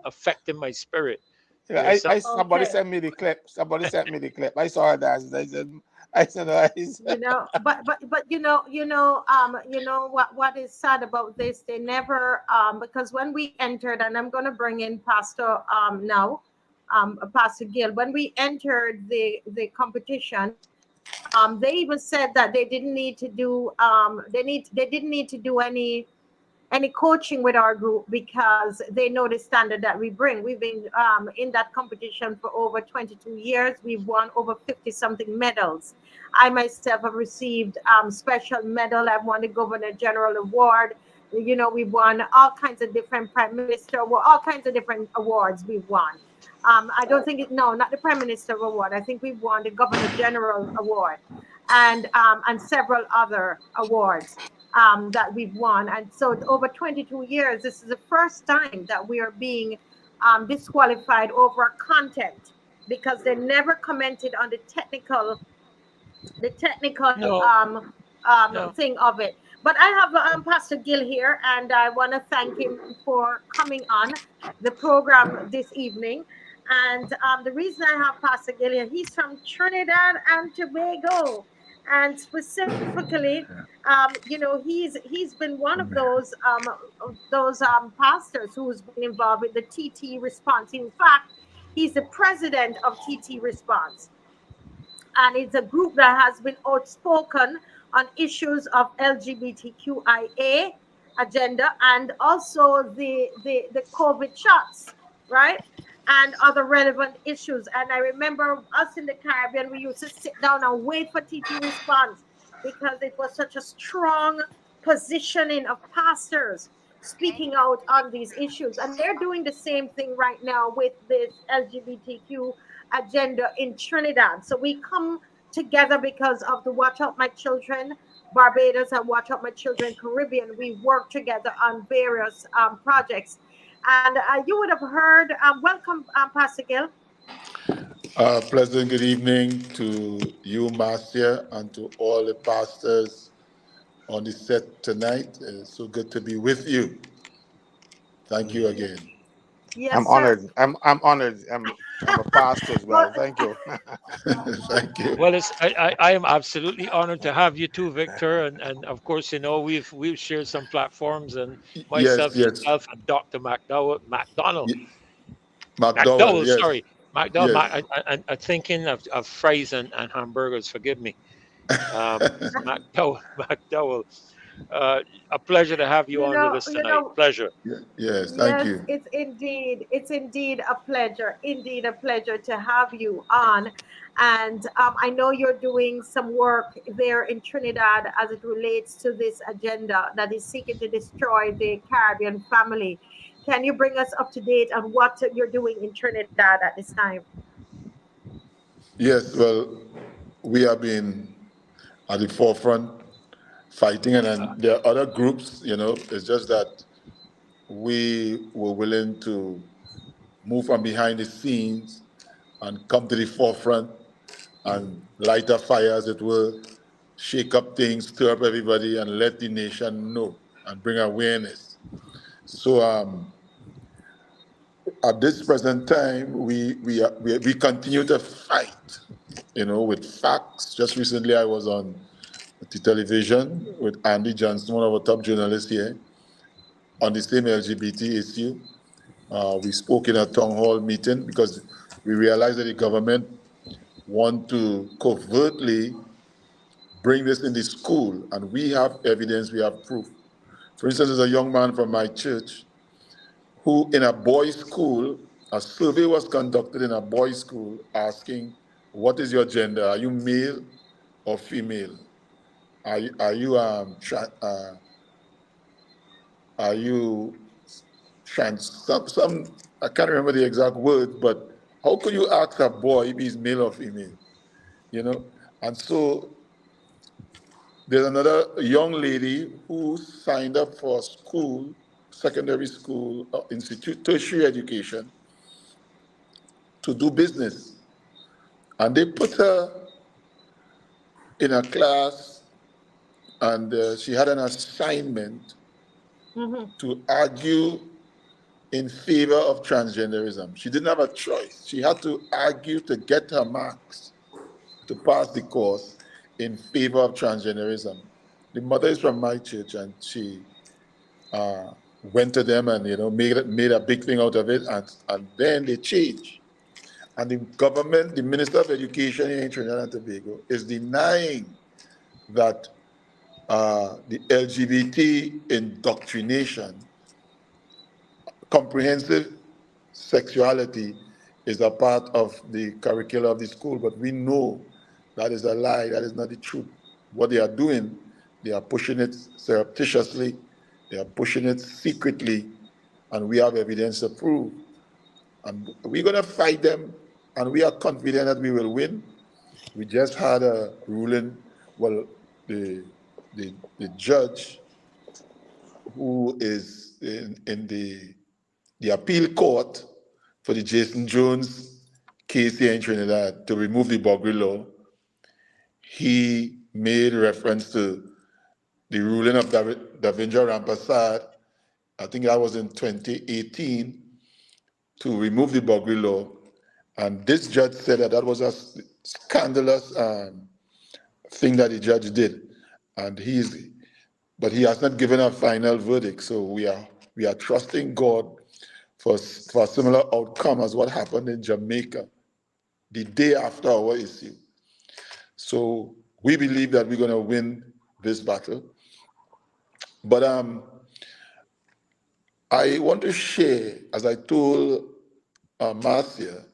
affecting my spirit. There's some. Somebody okay. sent me the clip. Somebody sent me the clip. I saw her dance. I said, no, What is sad about this, they never because when we entered, and I'm going to bring in Pastor now, Pastor Gill, when we entered the competition, they even said that they didn't need to do they didn't need to do any coaching with our group because they know the standard that we bring. We've been in that competition for over 22 years. We've won over 50 something medals. I myself have received special medal. I've won the Governor General Award. We've won all kinds of different Prime Minister, well, all kinds of different awards we've won. I don't think no, not the Prime Minister Award. I think we've won the Governor General Award and several other awards that we've won. And so over 22 years, this is the first time that we are being disqualified over content because they never commented on the technical No, no. thing of it. But I have Pastor Gill here, and I want to thank him for coming on the program this evening. And the reason I have Pastor Gill here, he's from Trinidad and Tobago, and specifically, he's been one of those pastors who's been involved with the TT response. In fact, he's the president of TT response, and it's a group that has been outspoken on issues of LGBTQIA agenda and also the COVID shots, right? And other relevant issues. And I remember us in the Caribbean, we used to sit down and wait for TT response because it was such a strong positioning of pastors speaking out on these issues. And they're doing the same thing right now with this LGBTQ agenda in Trinidad. So we come together because of the Watch Out My Children Barbados and Watch Out My Children Caribbean. We work together on various projects. And you would have heard, welcome, Pastor Gill. Pleasant good evening to you, Marcia, and to all the pastors on the set tonight. It's so good to be with you. Thank you again. Yes, I'm sir. honored. I'm honored. I'm a pastor as Well, well. Thank you. Thank you. Well, I am absolutely honored to have you too, Victor, and of course, we've shared some platforms, and Yes, myself, yes. yourself, and Dr. McDonald, Y- McDowell, McDowell, yes, sorry, McDowell. yes. I'm thinking of fries and hamburgers. Forgive me, McDowell. McDowell. Uh, a pleasure to have you you on with know, us you tonight. know, Pleasure. Yes, thank yes, you. it's indeed a pleasure to have you on. And I know you're doing some work there in Trinidad as it relates to this agenda that is seeking to destroy the Caribbean family. Can you bring us up to date on what you're doing in Trinidad at this time? Yes, well, we have been at the forefront fighting, and then there are other groups, it's just that we were willing to move from behind the scenes and come to the forefront and light a fire, as it were, shake up things, stir up everybody, and let the nation know and bring awareness. So at this present time, we continue to fight, with facts. Just recently, I was on the television with Andy Johnson, one of our top journalists here, on the same LGBT issue. We spoke in a town hall meeting because we realized that the government want to covertly bring this in the school, and we have evidence, we have proof. For instance, there's a young man from my church who, in a boys' school, a survey was conducted in a boys' school asking, "What is your gender? Are you male or female? Are you trans?" Some I can't remember the exact words, but how could you ask a boy if he's male or female? You know, and so there's another young lady who signed up for school, secondary school, institute, tertiary education to do business. And they put her in a class, and she had an assignment Hmm. to argue in favor of transgenderism. She didn't have a choice. She had to argue to get her marks to pass the course in favor of transgenderism. The mother is from my church, and she uh, went to them and made a big thing out of it, and then they changed. And the government, the Minister of Education in Trinidad and Tobago, is denying that the LGBT indoctrination, comprehensive sexuality, is a part of the curricula of the school. But we know that is a lie. That is not the truth. What they are doing, they are pushing it surreptitiously, they are pushing it secretly, and we have evidence to prove. And we're going to fight them, and we are confident that we will win. We just had a ruling. Well, the judge who is in the appeal court for the Jason Jones case here in Trinidad to remove the Bogri law, he made reference to the ruling of Davendra Rampasad. I think that was in 2018, to remove the Bogri law. And this judge said that that was a scandalous thing that the judge did. And but he has not given a final verdict. So we are trusting God for a similar outcome as what happened in Jamaica the day after our issue. So we believe that we're going to win this battle. But I want to share, as I told Marcia,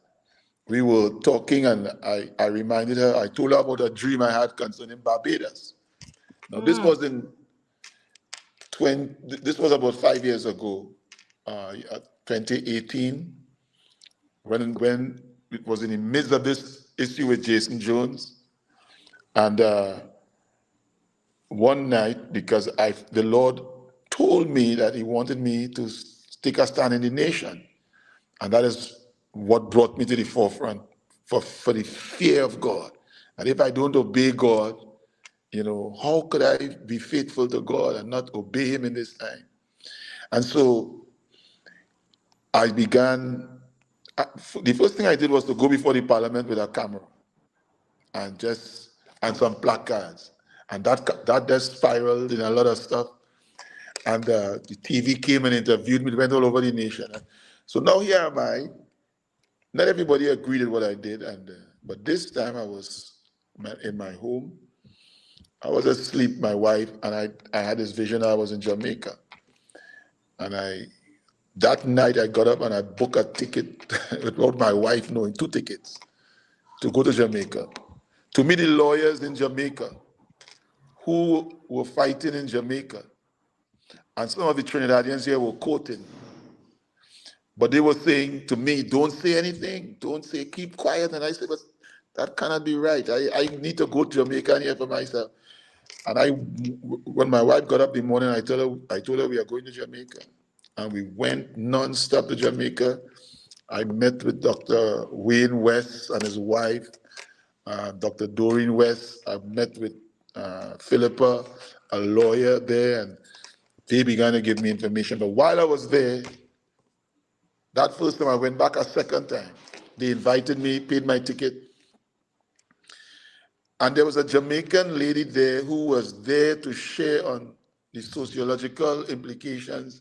we were talking, and I reminded her, I told her about a dream I had concerning Barbados. Now, Mm. this was about 5 years ago, 2018, when it was in the midst of this issue with Jason Jones. And one night, because the Lord told me that He wanted me to take a stand in the nation, and that is what brought me to the forefront for the fear of God. And if I don't obey God, how could I be faithful to God and not obey him in this time? And so I began, the first thing I did was to go before the parliament with a camera and some placards. And that just spiraled in a lot of stuff. And the TV came and interviewed me, it went all over the nation. So now here am I. Not everybody agreed with what I did, but this time I was in my home. I was asleep, my wife, and I had this vision. I was in Jamaica. And that night I got up and I booked a ticket without my wife knowing, 2 tickets to go to Jamaica, to meet the lawyers in Jamaica who were fighting in Jamaica. And some of the Trinidadians here were quoting. But they were saying to me, don't say anything. Don't say, keep quiet. And I said, but that cannot be right. I need to go to Jamaica and hear for myself. And when my wife got up in the morning, I told her we are going to Jamaica. And we went non-stop to Jamaica. I met with Dr. Wayne West and his wife, Dr. Doreen West. I met with Philippa, a lawyer there, and they began to give me information. But while I was there, that first time I went back a second time. They invited me, paid my ticket. And there was a Jamaican lady there who was there to share on the sociological implications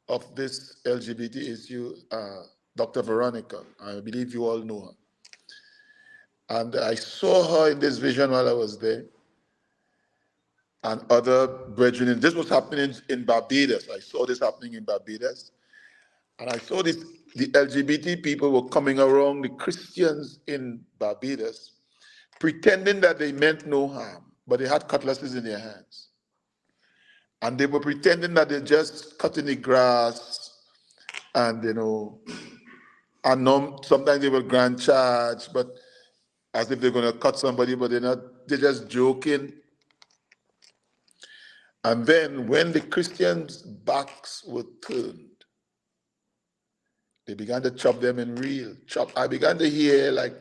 of this LGBT issue, Dr. Veronica. I believe you all know her. And I saw her in this vision while I was there. And other brethren, this was happening in Barbados. I saw this happening in Barbados. And I saw the LGBT people were coming around the Christians in Barbados, pretending that they meant no harm, but they had cutlasses in their hands. And they were pretending that they're just cutting the grass, and sometimes they were grand charge, but as if they're going to cut somebody, but they're just joking. And then when the Christians' backs were turned, they began to chop them in real. I began to hear like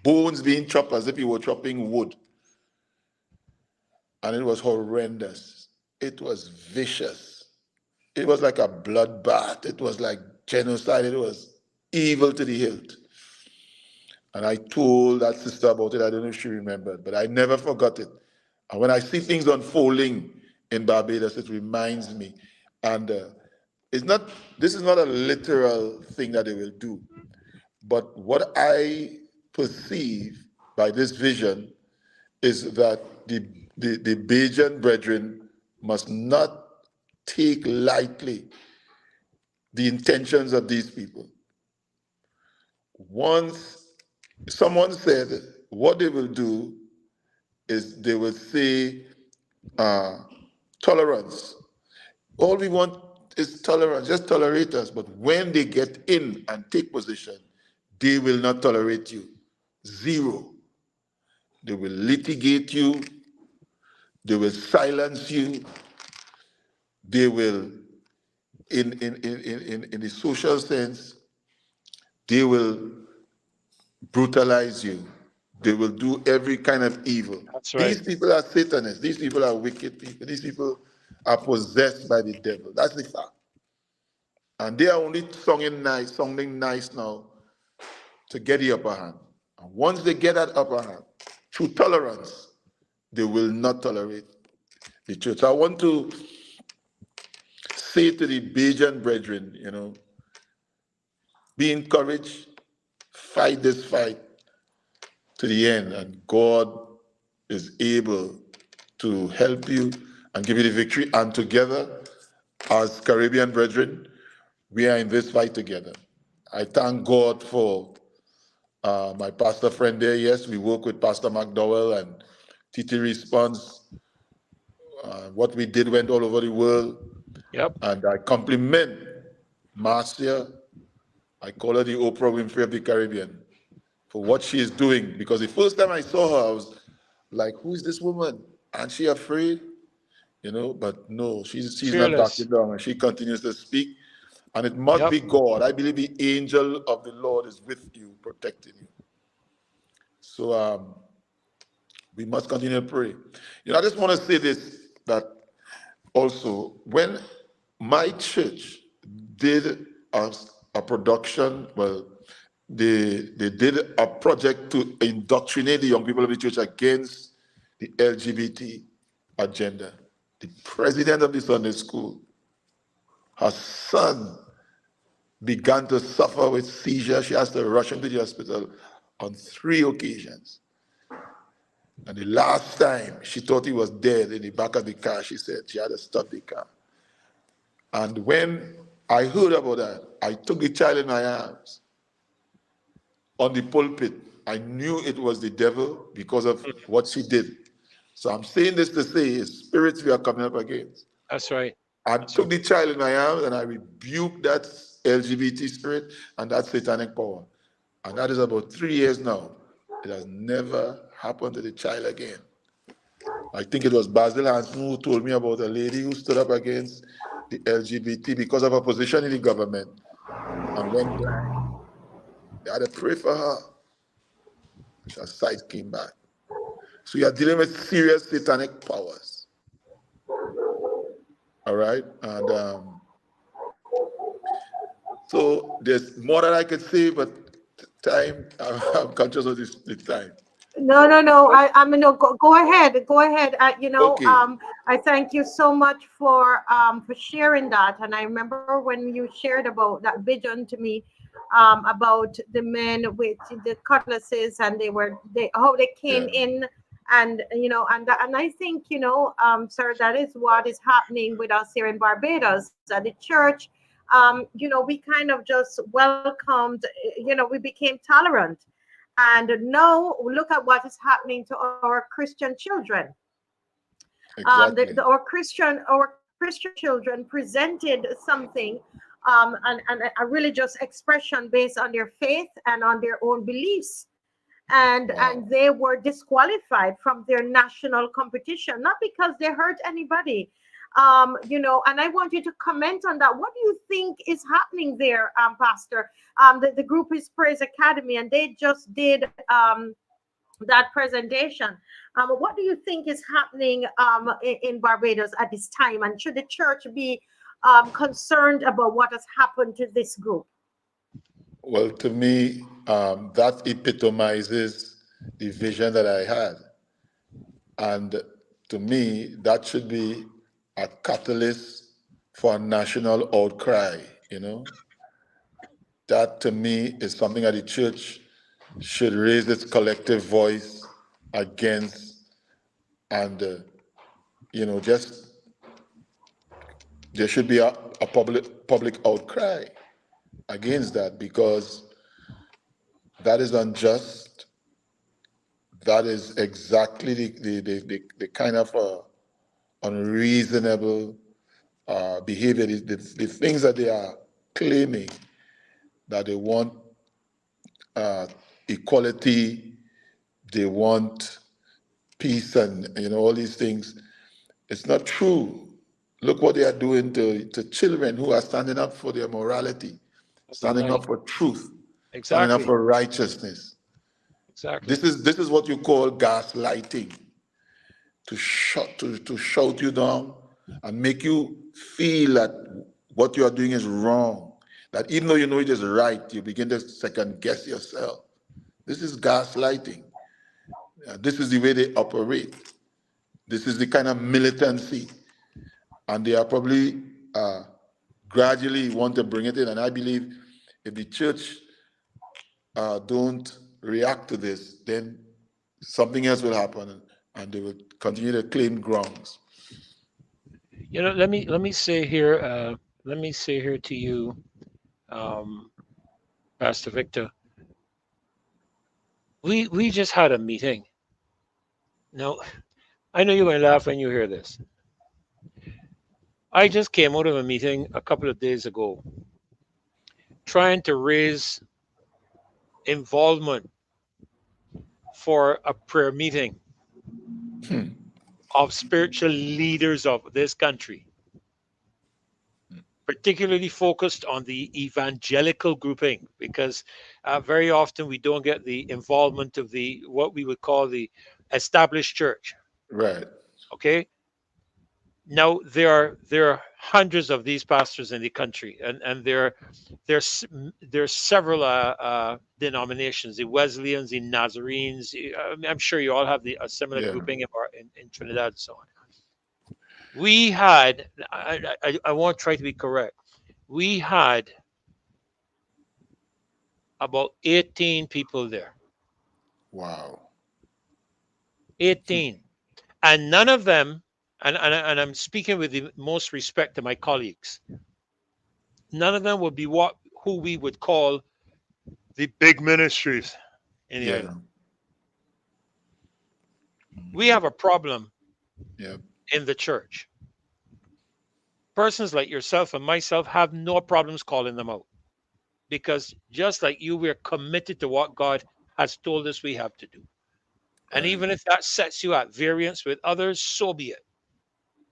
bones being chopped as if you were chopping wood. And it was horrendous. It was vicious. It was like a bloodbath. It was like genocide. It was evil to the hilt. And I told that sister about it. I don't know if she remembered, but I never forgot it. And when I see things unfolding in Barbados, it reminds me. And this is not a literal thing that they will do. But what I perceive by this vision is that the Bajan brethren must not take lightly the intentions of these people. Once someone said what they will do is they will say tolerance. All we want is tolerance, just tolerate us. But when they get in and take position, they will not tolerate you. Zero. They will litigate you. They will silence you. They will, in the social sense, they will brutalize you. They will do every kind of evil. That's right. These people are Satanists. These people are wicked people. These people are possessed by the devil. That's the fact. And they are only sounding nice now to get the upper hand. And once they get that upper hand, through tolerance, they will not tolerate the church. So I want to say to the Bajan brethren, be encouraged, fight this fight to the end, and God is able to help you and give you the victory. And together, as Caribbean brethren, we are in this fight together. I thank God for my pastor friend there. Yes, we work with Pastor McDowell and TT Response. What we did went all over the world. Yep. And I compliment Marcia. I call her the Oprah Winfrey of the Caribbean for what she is doing. Because the first time I saw her, I was like, who is this woman? Aren't she afraid? But no, she's not Fearless. backing down, and she continues to speak. And it must be God. I believe the angel of the Lord is with you, protecting you. So we must continue to pray. I just want to say this, that also when my church did a production, well, they did a project to indoctrinate the young people of the church against the LGBT agenda. The president of the Sunday school, her son began to suffer with seizure. She has to rush into the hospital on 3 occasions. And the last time she thought he was dead in the back of the car, she said she had to stop the car. And when I heard about that, I took the child in my arms on the pulpit. I knew it was the devil because of what she did. So I'm saying this to say is spirits we are coming up against. That's right. I That's took right. the child in my arms and I rebuked that LGBT spirit and that satanic power. And that is about 3 years now. It has never happened to the child again. I think it was Basil Hanson who told me about a lady who stood up against the LGBT because of her position in the government and went blind. They had to pray for her. Her sight came back. So you are dealing with serious satanic powers. All right? And so there's more that I could say, but time, I'm conscious of the time. No, no, no. I mean, no. Go ahead. Go ahead. Okay. I thank you so much for sharing that. And I remember when you shared about that vision to me, about the men with the cutlasses, and how they came Yeah. in, and and I think sir, that is what is happening with us here in Barbados. At the church, we kind of just welcomed. We became tolerant, and now look at what is happening to our Christian children. Exactly. Our Christian children presented something, and a religious expression based on their faith and on their own beliefs, and Wow. they were disqualified from their national competition, not because they hurt anybody. And I want you to comment on that. What do you think is happening there, Pastor? The group is Praise Academy, and they just did that presentation. What do you think is happening in Barbados at this time? And should the church be concerned about what has happened to this group? Well, to me, that epitomizes the vision that I had. And to me, that should be a catalyst for a national outcry. That to me is something that the church should raise its collective voice against, and just there should be a public outcry against that, because that is unjust. That is exactly the kind of unreasonable behavior, the things that they are claiming, that they want equality, they want peace, and all these things. It's not true. Look what they are doing to children who are standing up for their morality, standing Right. up for truth, standing up Exactly. for righteousness. Exactly. This is what you call gaslighting, to shout you down and make you feel that what you are doing is wrong. That even though you know it is right, you begin to second guess yourself. This is gaslighting. This is the way they operate. This is the kind of militancy, and they are probably gradually want to bring it in. And I believe if the church don't react to this, then something else will happen, and they will continue to claim grounds. Let me say here. Let me say here to you, um, Pastor Victor. We just had a meeting. Now, I know you're going to laugh when you hear this. I just came out of a meeting a couple of days ago, trying to raise involvement for a prayer meeting of spiritual leaders of this country. particularly focused on the evangelical grouping, because very often we don't get the involvement of the what we would call the established church. Right. Okay, now there are hundreds of these pastors in the country, and there's several denominations: the Wesleyans, the Nazarenes. I'm sure you all have a similar Yeah. grouping in Trinidad and so on. We had, I won't try to be correct. We had about 18 people there. Wow. 18. And none of them, and I'm speaking with the most respect to my colleagues, none of them would be who we would call the big ministries in the Yeah. island. We have a problem Yeah. in the church. Persons like yourself and myself have no problems calling them out, because just like you, we're committed to what God has told us we have to do. And Right. even if that sets you at variance with others, so be it.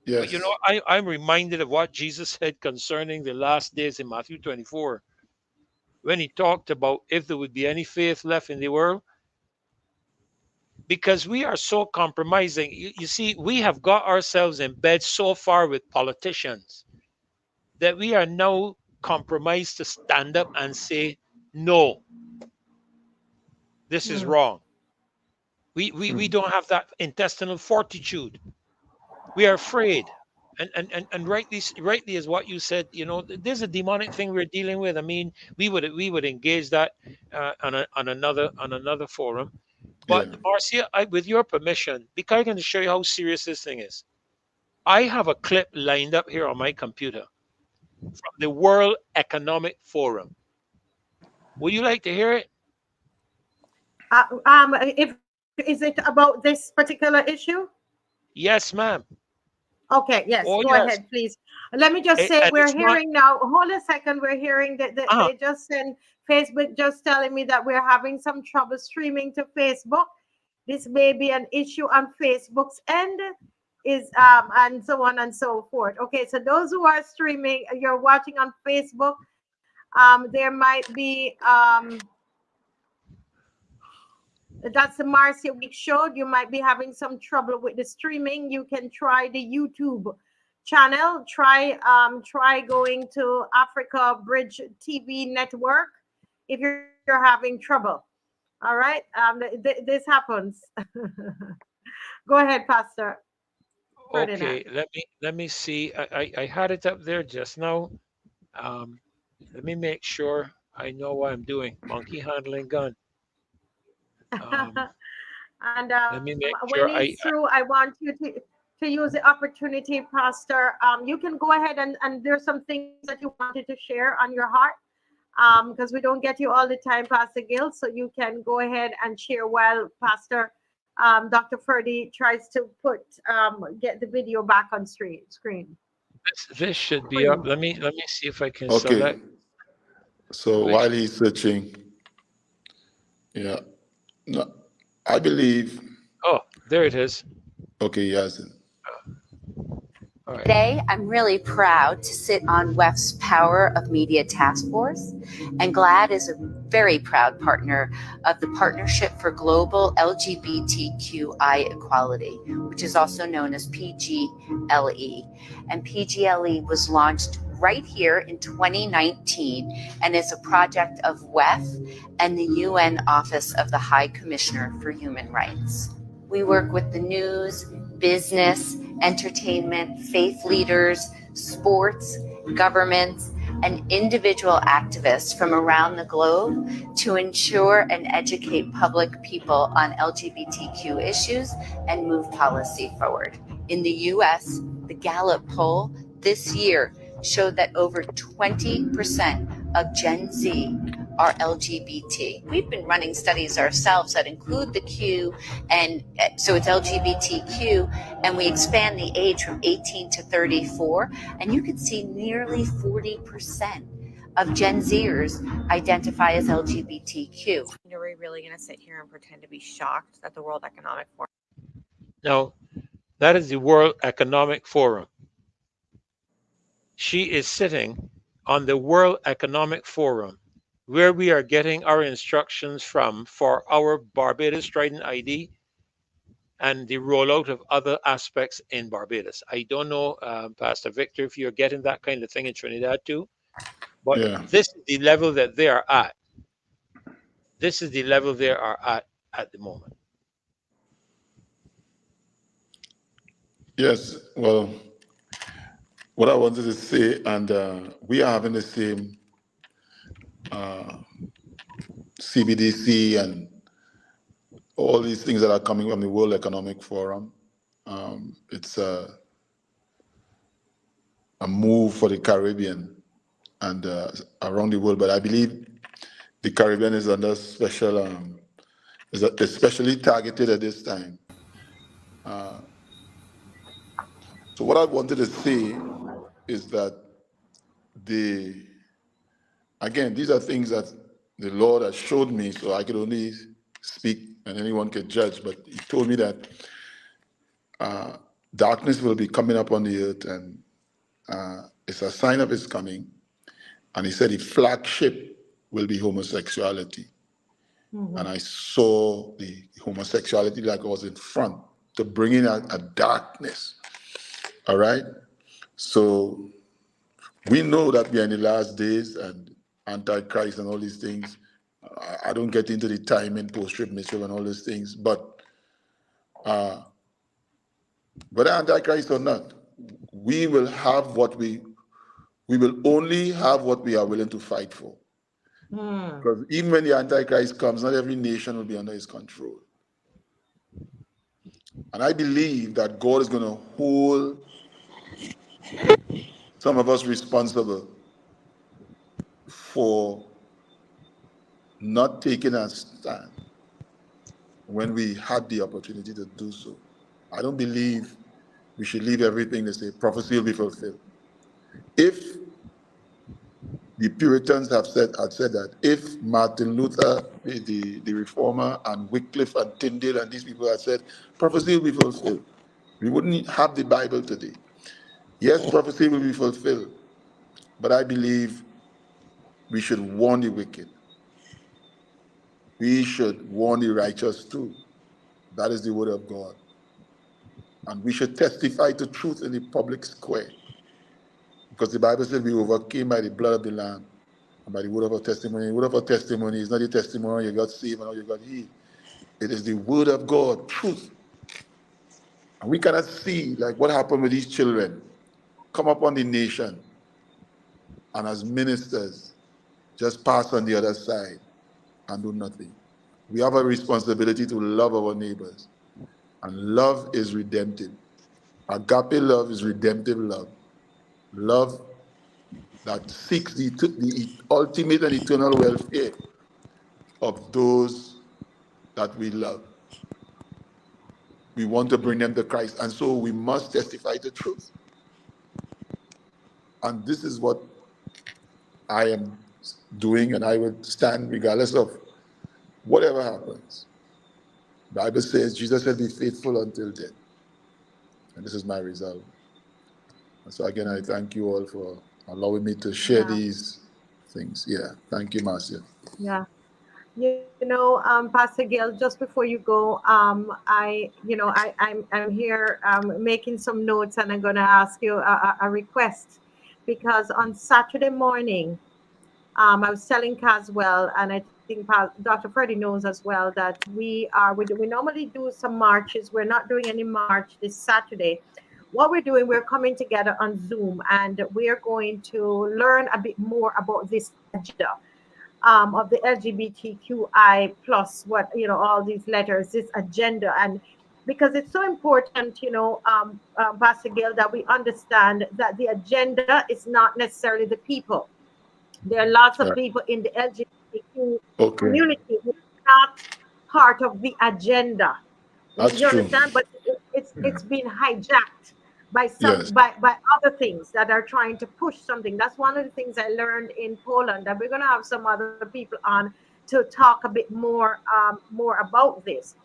But Yes. I'm reminded of what Jesus said concerning the last days in Matthew 24, when he talked about if there would be any faith left in the world, because we are so compromising. You see, we have got ourselves in bed so far with politicians that we are now compromised to stand up and say, no, this is Hmm. wrong. We Hmm. don't have that intestinal fortitude. We are afraid. And rightly is what you said. There's a demonic thing we're dealing with. I mean, we would engage that on another forum. Yeah. But Marcia, with your permission, because I'm going to show you how serious this thing is, I have a clip lined up here on my computer from the World Economic Forum. Would you like to hear it? If is it about this particular issue? Yes, ma'am. Okay, yes, Oh, go yes. ahead, please. Let me just say And we're it's not. hearing now. Hold a second. We're hearing that Uh, they just sent Facebook just telling me that we're having some trouble streaming to Facebook. This may be an issue on Facebook's end, is and so on and so forth. Okay, so those who are streaming, you're watching on Facebook. There might be that's the Marcia Week showed. You might be having some trouble with the streaming. You can try the YouTube channel. Try going to Africa Bridge TV network if you're having trouble. All right. This happens. Go ahead, Pastor Ferdinand. okay. Let me see. I had it up there just now. Um, Let me make sure I know what I'm doing. Monkey handling gun. Um, And Let me make when sure it's through, I want you to use the opportunity, Pastor. You can go ahead and there's some things that you wanted to share on your heart, because we don't get you all the time, Pastor Gill. So you can go ahead and share while Pastor Dr. Ferdy tries to get the video back on screen. this should be up. Screen. Let me see if I can Okay. select So which. while he's searching, yeah. No, I believe. Oh, there it is. Okay, yes. All right. Today, I'm really proud to sit on WEF's Power of Media Task Force, and GLAD is a very proud partner of the Partnership for Global LGBTQI Equality, which is also known as PGLE. And PGLE was launched right here in 2019 and is a project of WEF and the UN Office of the High Commissioner for Human Rights. We work with the news, business, entertainment, faith leaders, sports, governments, and individual activists from around the globe to ensure and educate public people on LGBTQ issues and move policy forward. In the US, the Gallup poll this year showed that over 20% of Gen Z are LGBT. We've been running studies ourselves that include the Q, and so it's LGBTQ, and we expand the age from 18 to 34, and you can see nearly 40% of Gen Zers identify as LGBTQ. Are we really going to sit here and pretend to be shocked that the World Economic Forum? Now, that is the World Economic Forum. She is sitting on the World Economic Forum, where we are getting our instructions from for our Barbados Trident ID and the rollout of other aspects in Barbados. I don't know, Pastor Victor, if you're getting that kind of thing in Trinidad too, but Yeah. this is the level that they are at. This is the level they are at the moment. Yes. Well, what I wanted to say, and we are having the same CBDC and all these things that are coming from the World Economic Forum. It's a move for the Caribbean and around the world, but I believe the Caribbean is under special, is especially targeted at this time. So what I wanted to say is that the again, these are things that the Lord has showed me, so I could only speak and anyone can judge. But He told me that darkness will be coming up on the earth, and it's a sign of His coming. And He said the flagship will be homosexuality. And I saw the homosexuality like I was in front to bring in a darkness. All right? So we know that we are in the last days and Antichrist and all these things. I don't get into the timing, post-tribulation and all those things, but whether Antichrist or not, we will have we will only have what we are willing to fight for. Because even when the Antichrist comes, not every nation will be under his control. And I believe that God is going to hold some of us responsible for not taking a stand when we had the opportunity to do so. I don't believe we should leave everything to say prophecy will be fulfilled. If the Puritans had said that, if Martin Luther, the reformer, and Wycliffe and Tyndale and these people had said prophecy will be fulfilled, we wouldn't have the Bible today. Yes, prophecy will be fulfilled, but I believe we should warn the wicked. We should warn the righteous too. That is the word of God. And we should testify to truth in the public square. Because the Bible says we overcame by the blood of the Lamb and by the word of our testimony. The word of our testimony is not the testimony you got saved and you got healed. It is the word of God, truth. And we cannot see like what happened with these children come upon the nation and as ministers just pass on the other side and do nothing. We have a responsibility to love our neighbors. And love is redemptive. Agape love is redemptive love. Love that seeks the ultimate and eternal welfare of those that we love. We want to bring them to Christ, and so we must testify the truth. And this is what I am doing, and I would stand regardless of whatever happens. The Bible says, Jesus said, be faithful until death. And this is my resolve. And so again, I thank you all for allowing me to share these things. Yeah, thank you, Marcia. Yeah. Pastor Gail, just before you go, I'm here making some notes, and I'm going to ask you a request, because on Saturday morning, I was telling Caswell, and I think Dr. Freddie knows as well, that we normally do some marches. We're not doing any march this Saturday. What we're doing, we're coming together on Zoom, and we're going to learn a bit more about this agenda of the LGBTQI plus all these letters, this agenda. And because it's so important, Pastor Gail, that we understand that the agenda is not necessarily the people. There are lots of people in the LGBTQ community who are not part of the agenda. That's You true. understand? But it's been hijacked by by other things that are trying to push something. That's one of the things I learned in Poland, that we're going to have some other people on to talk a bit more about this.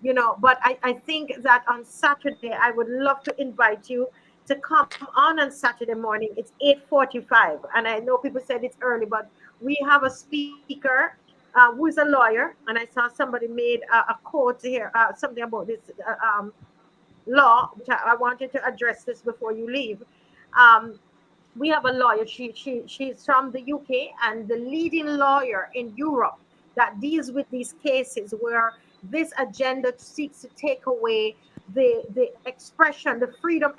But I think that on Saturday I would love to invite you to come on Saturday morning. It's 8:45, and I know people said it's early, but we have a speaker who is a lawyer, and I saw somebody made a quote here, something about this law, which I wanted to address this before you leave. Um, we have a lawyer. She's from the UK and the leading lawyer in Europe that deals with these cases where this agenda seeks to take away the expression, the freedom,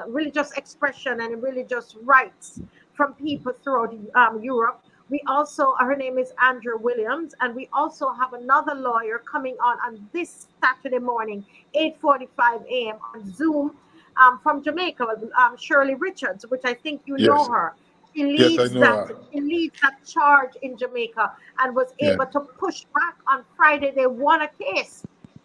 religious expression, and religious rights from people throughout Europe. We also, her name is Andrew Williams, and we also have another lawyer coming on this Saturday morning, 8:45 a.m. on Zoom from Jamaica, Shirley Richards, which I think you know Yes. her. She Yes, I leads know that. her. She leads that charge in Jamaica and was Yeah. able to push back on Friday. They won a case.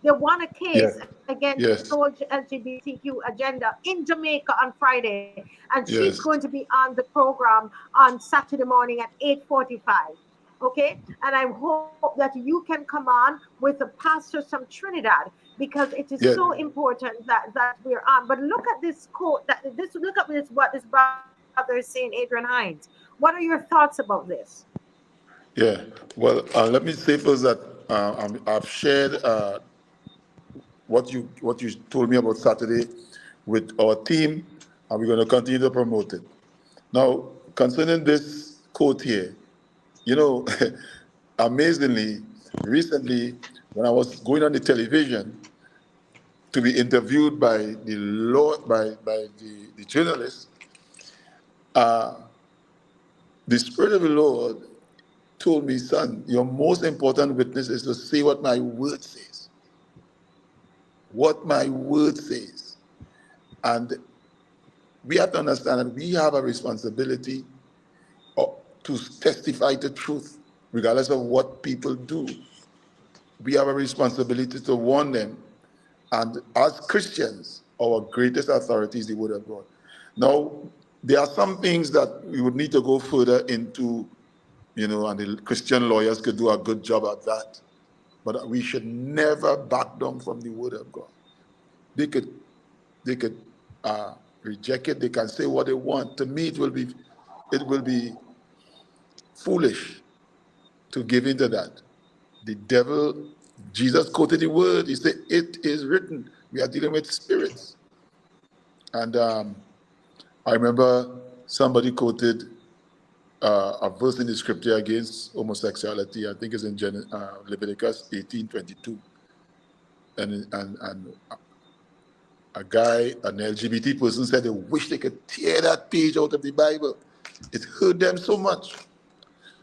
They won a Yeah. case against the Yes. whole LGBTQ agenda in Jamaica on Friday, and she's going to Yes. be on the program on Saturday morning at 8:45. Okay, and I hope that you can come on with the pastors from Trinidad because it is Yeah. so important that we're on. But look at this quote, look at this, what this brother is saying, Adrian Hines. What are your thoughts about this? Yeah. Well, let me say first that I've shared what you told me about Saturday with our team, and we're going to continue to promote it. Now, concerning this quote here, you know, amazingly, recently when I was going on the television to be interviewed by the law by the journalist, the Spirit of the Lord told me, son, your most important witness is to say what my word says. What my word says. And we have to understand that we have a responsibility to testify the truth, regardless of what people do. We have a responsibility to warn them. And as Christians, our greatest authority is the Word of God. Now, there are some things that we would need to go further into, and the Christian lawyers could do a good job at that. But we should never back down from the Word of God. They could reject it. They can say what they want. To me, it will be foolish to give into that. The devil, Jesus quoted the word. He said, "It is written." We are dealing with spirits, and I remember somebody quoted a verse in the scripture against homosexuality. I think it's in Leviticus 18:22, and a guy, an LGBT person, said they wish they could tear that page out of the Bible. It hurt them so much.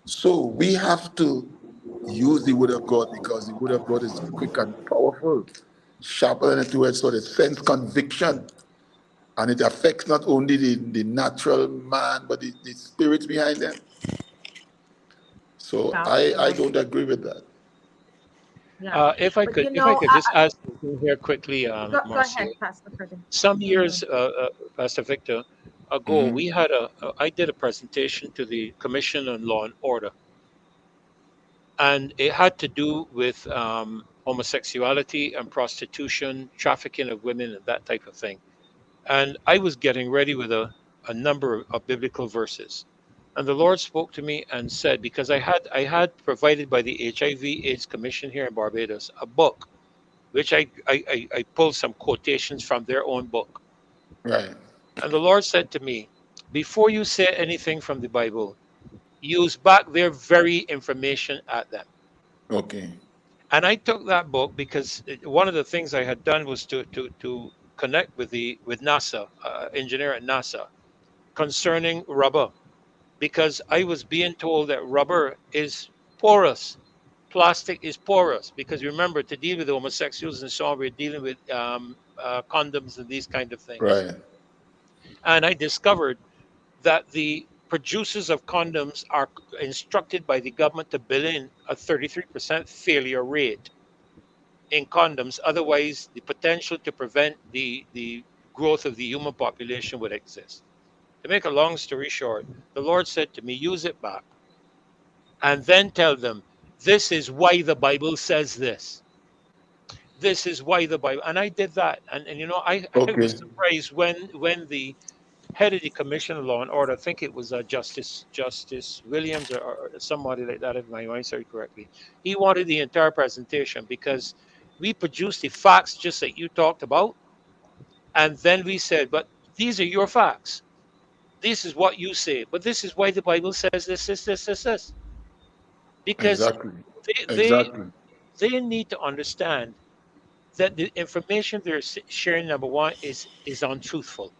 So we have to use the Word of God because the Word of God is quick and powerful, sharper than a two-edged sword. It sends conviction, and it affects not only the natural man, but the spirits behind them. So Yeah, I yeah, don't agree with that. yeah. If I But could, if I could just ask something here quickly, go Marcia. ahead, Pastor Freddy. Some Hmm. years, Pastor Victor, ago, Hmm. we had I did a presentation to the Commission on Law and Order, and it had to do with homosexuality and prostitution, trafficking of women, and that type of thing. And I was getting ready with a number of biblical verses. And the Lord spoke to me and said, because I had provided by the HIV/AIDS Commission here in Barbados a book, which I pulled some quotations from their own book. Right. And the Lord said to me, before you say anything from the Bible, use back their very information at them. Okay. And I took that book because one of the things I had done was to connect with NASA, engineer at NASA, concerning rubber, because I was being told that rubber is porous, plastic is porous. Because remember, to deal with homosexuals and so on, we're dealing with condoms and these kind of things. Right. And I discovered that the producers of condoms are instructed by the government to build in a 33% failure rate in condoms. Otherwise, the potential to prevent the growth of the human population would exist. To make a long story short, the Lord said to me, use it back and then tell them, this is why the Bible says this. This is why the Bible, and I did that, and you know, I was Okay. surprised when the head of the Commission of Law and Order, I think it was Justice Williams or somebody like that, if my mind serves correctly, he wanted the entire presentation because we produced the facts just like you talked about, and then we said, but these are your facts. This is what you say, but this is why the Bible says this, because Exactly. they they Exactly. they need to understand that the information they're sharing, number one, is untruthful,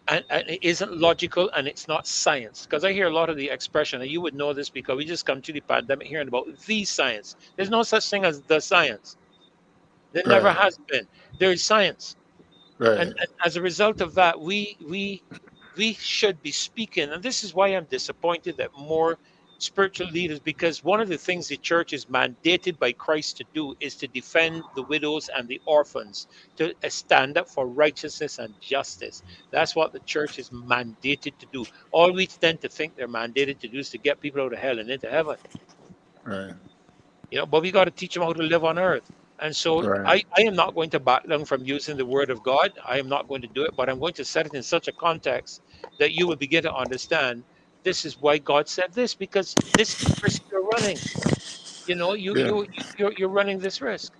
and it isn't logical, and it's not science. Because I hear a lot of the expression, and you would know this because we just come to the pandemic hearing about the science. There's no such thing as the science. There never Right. has been. There is science, Right. and as a result of that, we should be speaking. And this is why I'm disappointed that more spiritual leaders, because one of the things the church is mandated by Christ to do is to defend the widows and the orphans, to stand up for righteousness and justice. That's what the church is mandated to do. All we tend to think they're mandated to do is to get people out of hell and into heaven. Right. You know, but we got to teach them how to live on earth. And so Right. I am not going to back down from using the word of God. I am not going to do it, but I'm going to set it in such a context that you will begin to understand this is why God said this, because this is the risk you're running. You know, Yeah. you're running this risk.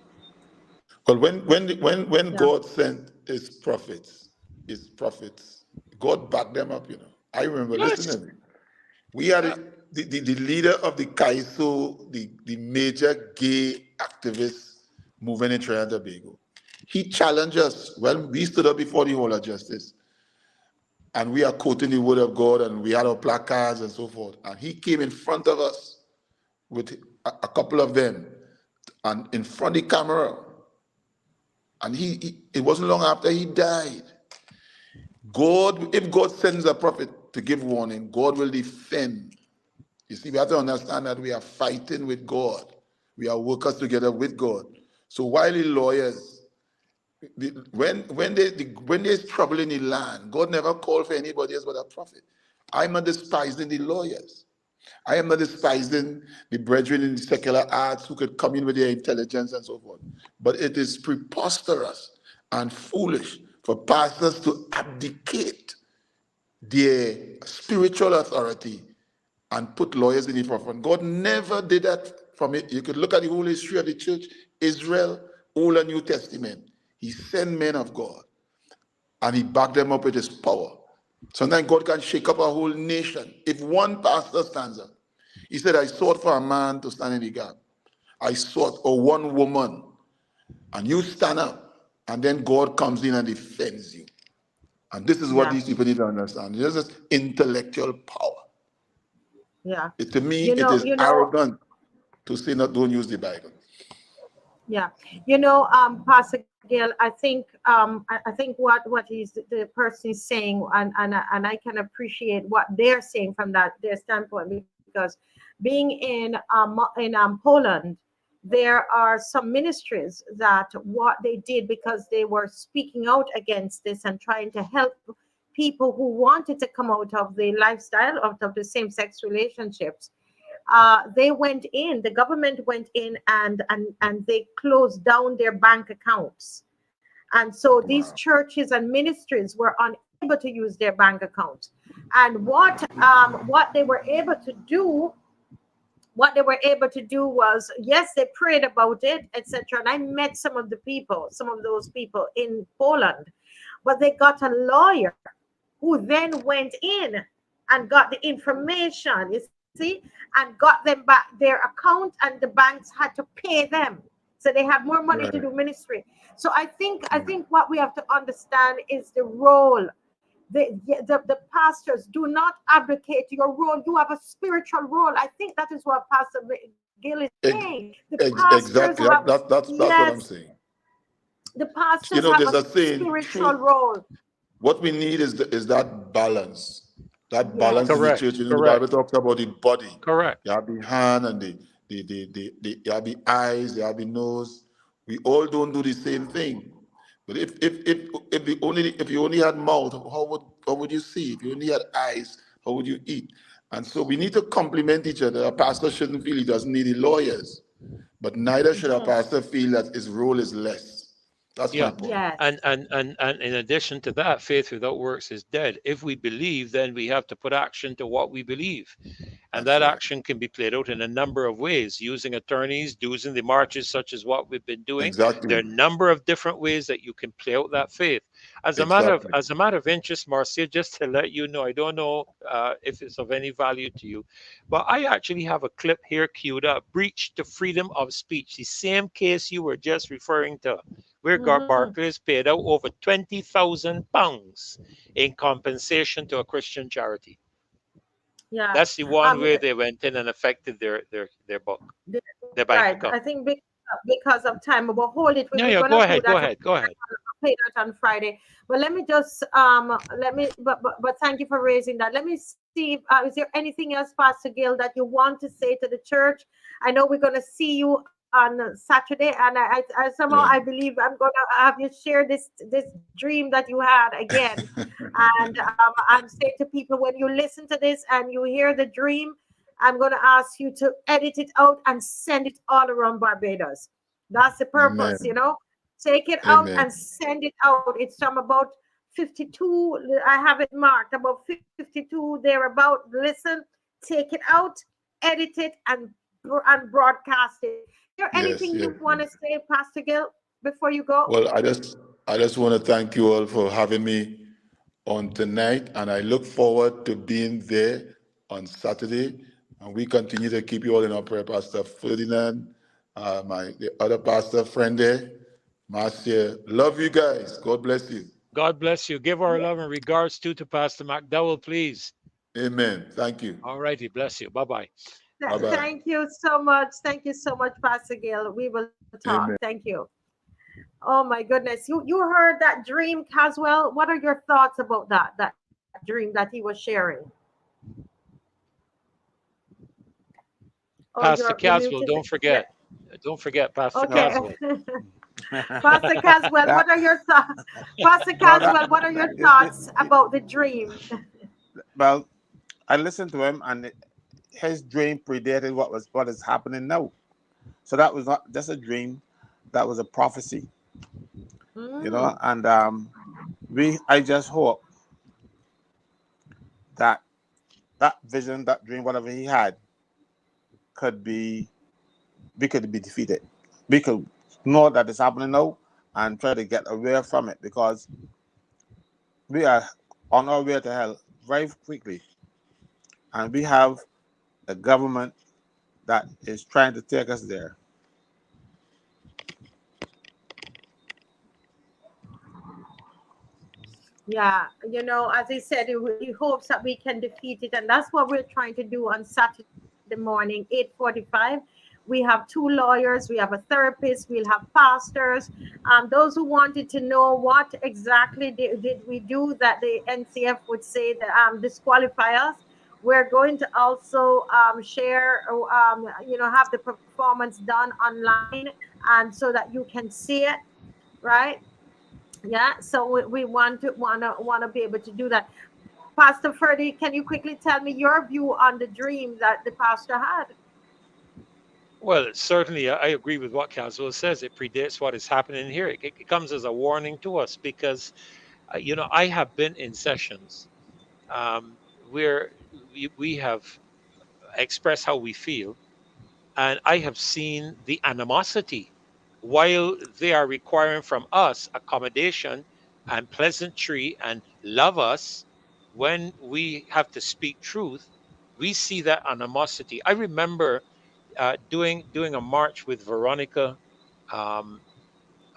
Well, when Yeah. God sent his prophets, God backed them up. I remember Yes. listening. We had Yeah. the leader of the KAISO, the major gay activist movement in Trinidad and Tobago. He challenged us. Well, we stood up before the Hall of Justice, and we are quoting the word of God, and we had our placards and so forth. And he came in front of us with a couple of them, and in front of the camera. And it wasn't long after he died. If God sends a prophet to give warning, God will defend. You see, we have to understand that we are fighting with God. We are workers together with God. So while the lawyers, when there's trouble in the land, God never called for anybody else but a prophet. I'm not despising the lawyers. I am not despising the brethren in the secular arts who could come in with their intelligence and so forth. But it is preposterous and foolish for pastors to abdicate their spiritual authority and put lawyers in the forefront. God never did that from it. You could look at the whole history of the church, Israel, Old and New Testament. He sent men of God and he backed them up with his power. Sometimes God can shake up a whole nation. If one pastor stands up, he said, I sought for a man to stand in the gap. I sought for one woman, and you stand up, and then God comes in and defends you. And this is what Yeah. these people need to understand. This is intellectual power. Yeah. To me, You it know, is arrogant to say, not, don't use the Bible. yeah. Pastor Gail, I think what the person is saying, and I can appreciate what they're saying from their standpoint, because being in Poland, there are some ministries that what they did, because they were speaking out against this and trying to help people who wanted to come out of the lifestyle of the same-sex relationships. The government went in and they closed down their bank accounts. And so these Wow. churches and ministries were unable to use their bank accounts. And what they were able to do, was, yes, they prayed about it, etc. And I met some of those people in Poland, but they got a lawyer who then went in and got the information, you see, and got them back their account, and the banks had to pay them. So they have more money to Right. do ministry. So I think what we have to understand is the role. The pastors do not abdicate your role. You have a spiritual role. I think that is what Pastor Gill is Ex- saying. The pastors exactly. have, That's what I'm yes, saying. the pastors have There's a a saying, spiritual truth. role. What we need is that balance. That balance in Yes. the Correct. church. The Correct. Bible talks about the body. Correct. You have the hand and you have the eyes, you have the nose. We all don't do the same thing. But if you only had mouth, how would you see? If you only had eyes, how would you eat? And so we need to complement each other. A pastor shouldn't feel he doesn't need the lawyers. but neither should a pastor feel that his role is less. That's my Yeah. point. Yes. And in addition to that, faith without works is dead. If we believe, then we have to put action to what we believe. And That's that right. action can be played out in a number of ways, using attorneys, using the marches, such as what we've been doing. There are Exactly. a number of different ways that you can play out that faith. Exactly. As a matter of interest, Marcia, just to let you know, I don't know if it's of any value to you, but I actually have a clip here queued up: breach to freedom of speech, the same case you were just referring to, where Mm-hmm. Barclays paid out over £20,000 in compensation to a Christian charity. Yeah. That's the one Um, where they went in and affected their book, the- their bank right. account. I think because of time, but we'll hold it. Yeah, We're yeah. gonna Go do ahead. Go that. ahead. Go ahead. Play that on Friday. But let me just let me but thank you for raising that. Let me see. Is there anything else, Pastor Gill, that you want to say to the church? I know we're gonna see you on Saturday, and I somehow Yeah. I believe I'm gonna have you share this dream that you had again. And I'm saying to people, when you listen to this and you hear the dream, I'm gonna ask you to edit it out and send it all around Barbados. That's the purpose, you Amen. know. Take it out Amen. and send it out. It's from about 52. I have it marked about 52 thereabout. Listen, take it out, edit it, and broadcast it. Is there Yes, anything yes, you want yes. to say, Pastor Gill, before you go? Well, I just want to thank you all for having me on tonight, and I look forward to being there on Saturday. And we continue to keep you all in our prayer, Pastor Ferdinand, the other pastor friend there, Marcia. Love you guys. God bless you. God bless you. Give our Yeah. love and regards to Pastor McDowell, please. Amen. Thank you. All righty. Bless you. Bye bye. Bye bye. Thank you so much. Thank you so much, Pastor Gill. We will talk. Amen. Thank you. Oh my goodness. You heard that dream, Caswell. What are your thoughts about that dream that he was sharing? Oh, you're Pastor muted. Caswell, don't Yeah. forget. Don't forget Pastor Okay. No, Caswell. Pastor Caswell, that what are your thoughts? Pastor no that Caswell, what are your it, thoughts about the dream? well, I listened to him, and his dream predated what is happening now. So that was not just a dream; that was a prophecy, Mm, And I just hope that that vision, that dream, whatever he had, could be we could be defeated. We could know that it's happening now and try to get away from it, because we are on our way to hell very quickly, and we have a government that is trying to take us there. yeah, as I said, he hopes that we can defeat it, and that's what we're trying to do on Saturday morning, 8:45. We have two lawyers, we have a therapist, we'll have pastors. Those who wanted to know what exactly did we do that the NCF would say that disqualify us, we're going to also share, have the performance done online, and so that you can see it, right? Yeah, so we want to be able to do that. Pastor Ferdy, can you quickly tell me your view on the dream that the pastor had? Well, certainly, I agree with what Caswell says. It predates what is happening here. It comes as a warning to us because, I have been in sessions where we have expressed how we feel, and I have seen the animosity while they are requiring from us accommodation and pleasantry and love us. When we have to speak truth, we see that animosity. I remember doing a march with Veronica um,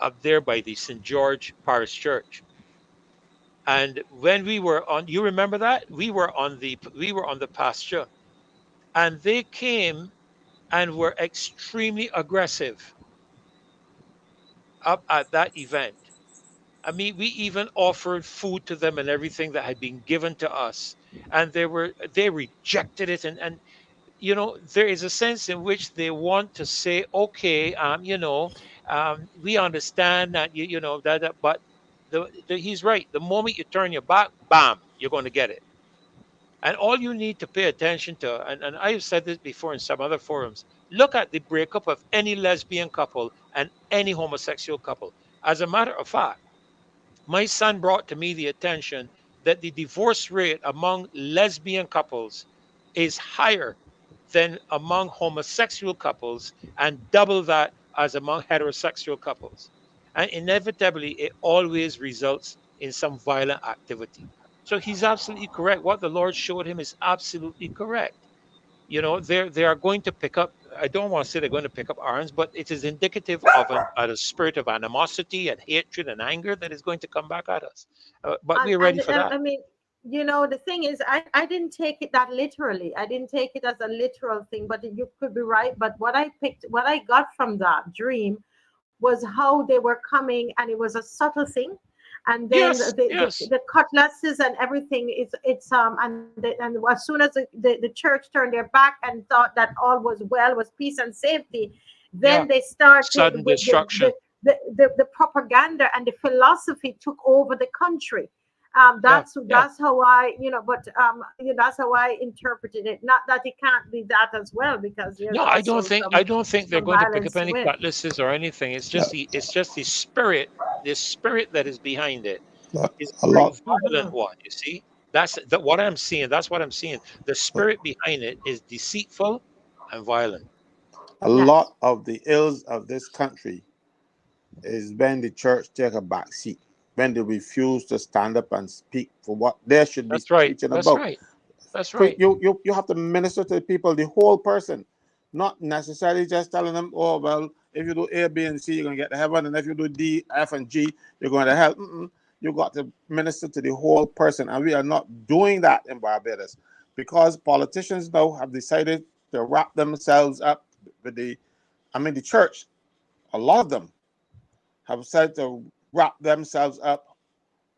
up there by the St. George Parish Church. And when we were on, you remember that we were on the pasture, and they came and were extremely aggressive up at that event. I mean, we even offered food to them and everything that had been given to us, and they rejected it. And there is a sense in which they want to say, okay, we understand that that, but he's right. The moment you turn your back, bam, you're going to get it. And all you need to pay attention to, and I've said this before in some other forums, Look at the breakup of any lesbian couple and any homosexual couple. As a matter of fact, my son brought to me the attention that the divorce rate among lesbian couples is higher than among homosexual couples and double that as among heterosexual couples. And inevitably, it always results in some violent activity. So he's absolutely correct. What the Lord showed him is absolutely correct. They are going to pick up, I don't want to say they're going to pick up arms, but it is indicative of a spirit of animosity and hatred and anger that is going to come back at us. But we're ready And for that. I mean, the thing is, I didn't take it that literally. I didn't take it as a literal thing, but you could be right. But what I got from that dream was how they were coming, and it was a subtle thing. And then Yes, yes. the cutlasses and everything, and as soon as the church turned their back and thought that all was well, was peace and safety, Yeah. then they started Sudden with destruction. the propaganda, and the philosophy took over the country. Yeah, That's yeah. how I, that's how I interpreted it. Not that it can't be that as well, because there's No, also I don't think they're some going to pick up violence to any it. cutlasses or anything. Yeah, It's just the spirit that is behind it lot- is a a very lot, violent Mhm. one. You see, what I'm seeing. That's what I'm seeing. The spirit behind it is deceitful and violent. A Yes. lot of the ills of this country is when the church take a back seat, when they refuse to stand up and speak for what they should be That's right. preaching That's about. right. That's right. You have to minister to the people, the whole person, not necessarily just telling them, oh well, if you do A, B, and C, you're gonna get to heaven, and if you do D, F, and G, you're going to hell. You got to minister to the whole person, and we are not doing that in Barbados because politicians now have decided to wrap themselves up with the church. A lot of them have said to wrap themselves up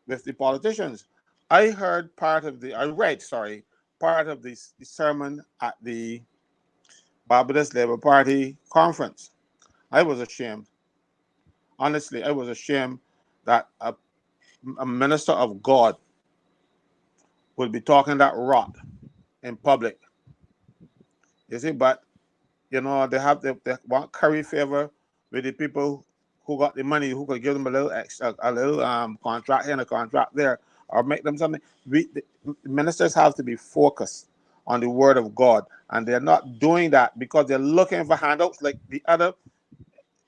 with the politicians. I read, sorry, part of the sermon at the Barbados Labour Party conference. I was ashamed. Honestly, I was ashamed that a minister of God would be talking that rot in public. You see, but they want curry favor with the people who got the money, who could give them a little extra, a little contract here and a contract there, or make them something. The ministers have to be focused on the word of God, and they're not doing that because they're looking for handouts like the other.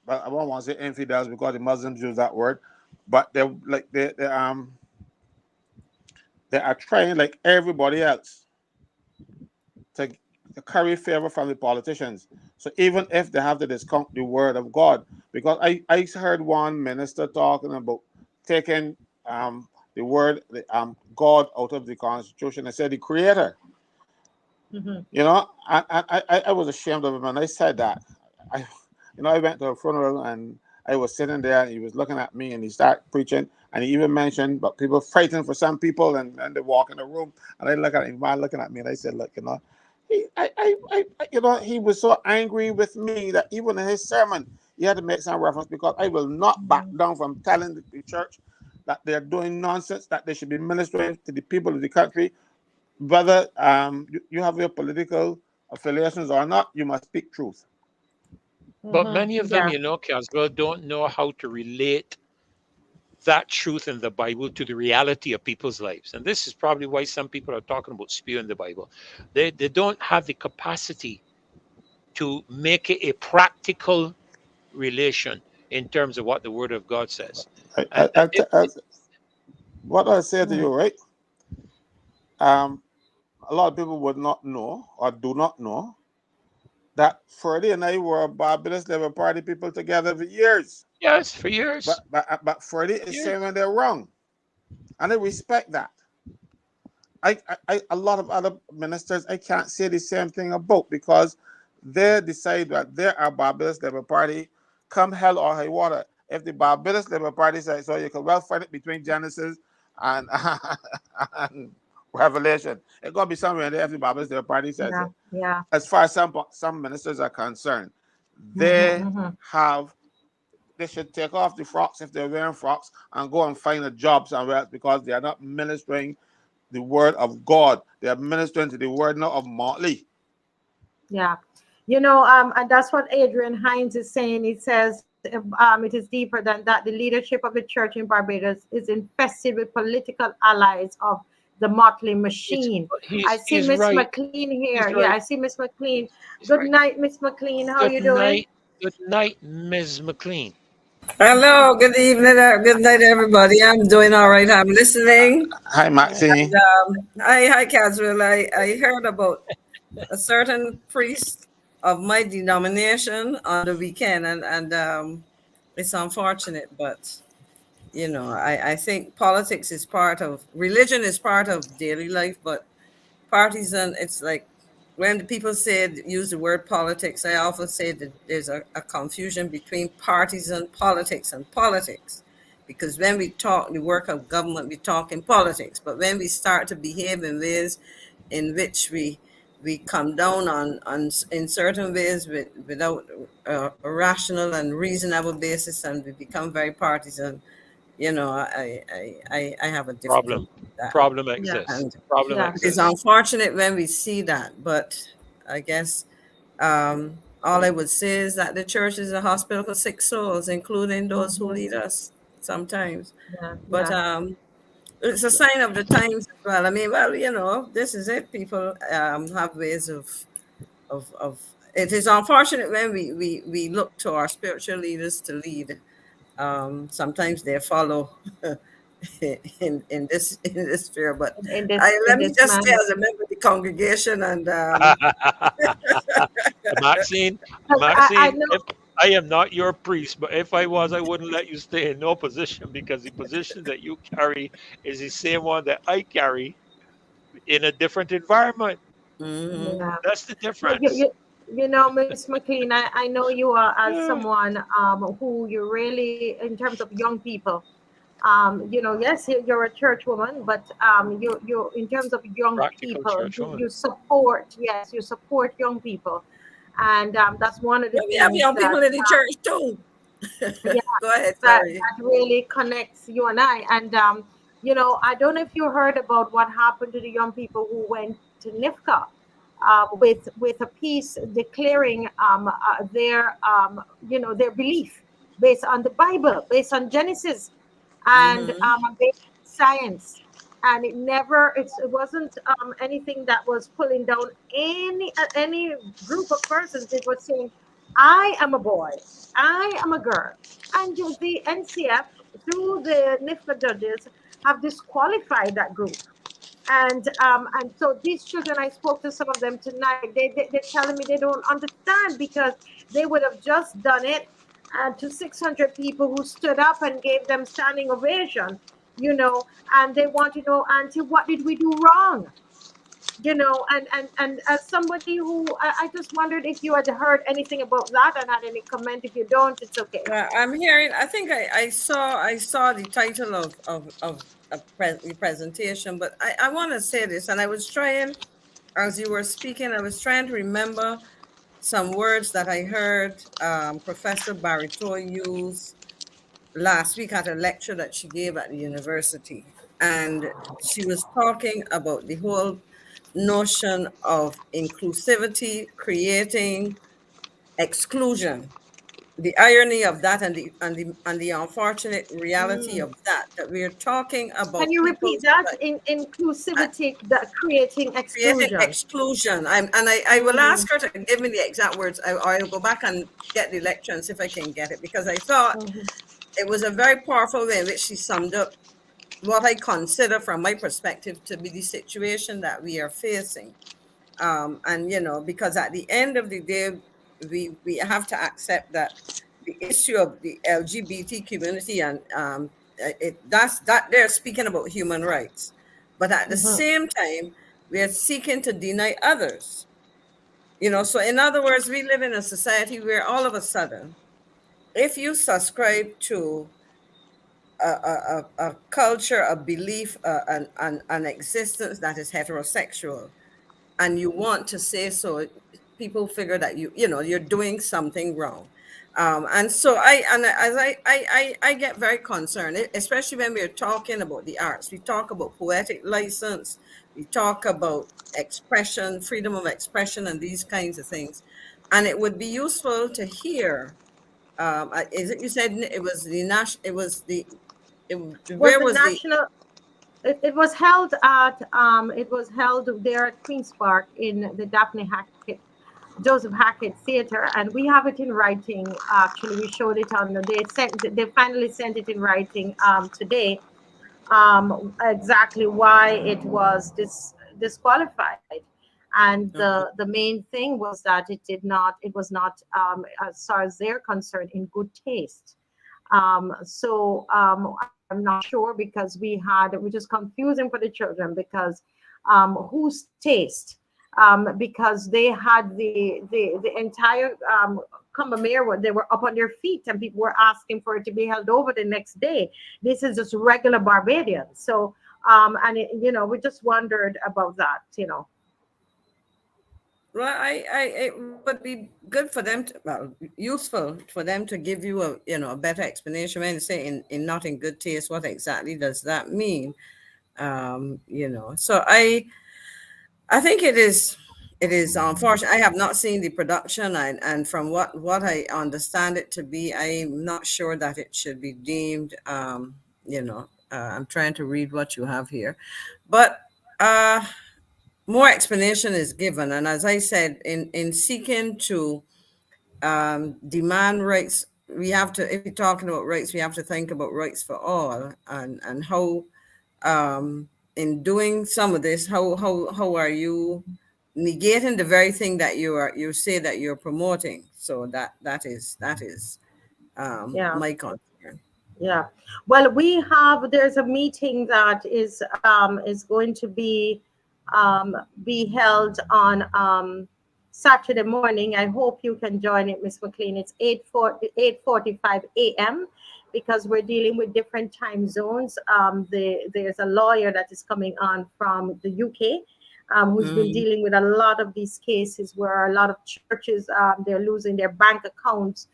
But I don't want to say infidels because the Muslims use that word, but they are trying like everybody else to curry favor from the politicians. So even if they have to discount the word of God, because I heard one minister talking about taking the word God out of the Constitution. I said the Creator. Mhm. I was ashamed of him, and I said that. I went to a funeral and I was sitting there, and he was looking at me, and he started preaching, and he even mentioned, but people frightened for some people, and they walk in the room, and I look at him, man, looking at me, and I said, look, he was so angry with me that even in his sermon, he had to make some reference because I will not back down from telling the church that they're doing nonsense, that they should be ministering to the people of the country, whether you have your political affiliations or not, you must speak truth. But Mhm. many of them, Yeah. Caswell, don't know how to relate that truth in the Bible to the reality of people's lives. And this is probably why some people are talking about spewing the Bible. They don't have the capacity to make it a practical relation in terms of what the Word of God says. I, And, I, and I, what I say to Mhm. you, right? Um, a lot of people would not know or do not know that Freddie and I were Barbados Labour Party people together for years. yes, for years, But Freddie is years. saying when they're wrong, and I respect that. A lot of other ministers I can't say the same thing about because they decide that they are Barbados Labour Party, come hell or high water. If the Barbados Labour Party says so, you can well find it between Genesis and, and Revelation. It's got to be somewhere in there if the Barbados Labour Party says Yeah. it. Yeah. As far as some ministers are concerned, Mhm. they Mhm. have they should take off the frocks if they're wearing frocks and go and find a job somewhere else because they are not ministering the word of God. They are ministering to the word not of Motley. Yeah. And that's what Adrian Hines is saying. He says it is deeper than that. The leadership of the church in Barbados is infested with political allies of the motley It's machine. I he's see he's Miss right. McLean here. He's Yeah, I right. see Miss McLean. He's Good right. night, Miss McLean. How Good you doing? night. Good night, Ms. McLean. Hello, good evening, good night, everybody. I'm doing all right. I'm listening. Hi, Maxine. Hi, Caswell. I heard about a certain priest of my denomination on the weekend, and it's unfortunate, but I think politics is part of religion, is part of daily life, but partisan, it's like when people use the word politics, I often say that there's a confusion between partisan politics and politics. Because when we talk the work of government, we talk in politics. But when we start to behave in ways in which we come down on in certain ways without a rational and reasonable basis, and we become very partisan, I have a difficulty Problem. with that. Problem Yeah, exists. And Problem yeah, it is exists. unfortunate when we see that, but I guess all I would say is that the church is a hospital for sick souls, including those who hmm lead us sometimes. yeah, But yeah. it's a sign of the times as well. I mean, well, this is it. People have ways of. It is unfortunate when we look to our spiritual leaders to lead. Sometimes they follow in this sphere. But In this in let me this just stay manner. as a member of the congregation, and Maxine, 'Cause I Maxine, know. if I am not your priest, but if I was, I wouldn't let you stay in no position because the position that you carry is the same one that I carry in a different environment. mhm. Yeah. That's the No, you, difference. you, Miss McLean, I know you are as someone who you really, in terms of young people, yes, you're a church woman, but you in terms of young Practical people, church you woman. support, yes, you support young people, and that's one of the Yeah, we have things young that people in the church too. yeah, Go ahead, sorry. that really connects you and I. And I don't know if you heard about what happened to the young people who went to NIFCA with a piece declaring their belief based on the Bible, based on Genesis, and Hmm. based on science. And it wasn't anything that was pulling down any group of persons. It was saying, I am a boy, I am a girl. And the NCF, through the NIFCA judges, have disqualified that group. And so these children, I spoke to some of them tonight. They're telling me they don't understand because they would have just done it to 600 people who stood up and gave them standing ovation, and they want to know, Auntie, what did we do wrong? And as somebody who I just wondered if you had heard anything about that and had any comment. If you don't, it's okay. I'm hearing. I think I saw the title of the presentation, but I want to say this, and I was trying as you were speaking. I was trying to remember some words that I heard Professor Barito use last week at a lecture that she gave at the university. And she was talking about the whole notion of inclusivity creating exclusion, the irony of that, and the unfortunate reality Mm. of that we are talking Can about you repeat people's that? like, In uh, inclusivity, that creating creating exclusion. exclusion. I will Mm, ask her to give me the exact words. I'll go back and get the lecture and see if I can get it, because I thought mhm, it was a very powerful way in which she summed up what I consider, from my perspective, to be the situation that we are facing. And because at the end of the day, we have to accept that the issue of the LGBT community, and that they're speaking about human rights, but at the mhm, same time, we are seeking to deny others. So in other words, we live in a society where all of a sudden, if you subscribe to a culture, a belief, an existence that is heterosexual, and you want to say so, people figure that you're doing something wrong. And so I get very concerned, especially when we're talking about the arts. We talk about poetic license, we talk about expression, freedom of expression, and these kinds of things. and it would be useful to hear. Is it, you said it was the national? It was the. It, Was where the was the? national? It was held at it was held there at Queens Park in the Daphne Hackett Joseph Hackett Theater, and we have it in writing. Actually, we showed it on. They finally sent it in writing today. Exactly why it was disqualified, and Okay. the main thing was that it was not as far as they're concerned in good taste. I'm not sure because which is confusing for the children because whose taste? Because they had the entire Camamere, they were up on their feet and people were asking for it to be held over the next day. This is just regular Barbadians. So, we just wondered about that, Well, it would be good for them to, well, useful for them to give you a better explanation when they say in not in good taste. What exactly does that mean? So I think it is unfortunate. I have not seen the production, and from what I understand it to be, I'm not sure that it should be deemed. I'm trying to read what you have here, but more explanation is given. And as I said, in seeking to demand rights, we have to, if we're talking about rights, we have to think about rights for all, and how in doing some of this, how are you negating the very thing that you say that you're promoting? So that is yeah. my concern. Yeah. Well, there's a meeting that is going to be held on Saturday morning. I hope you can join it, Miss McLean. It's 8:45 a.m. because we're dealing with different time zones. There's a lawyer that is coming on from the UK. Who's been Mm, dealing with a lot of these cases where a lot of churches they're losing their bank accounts,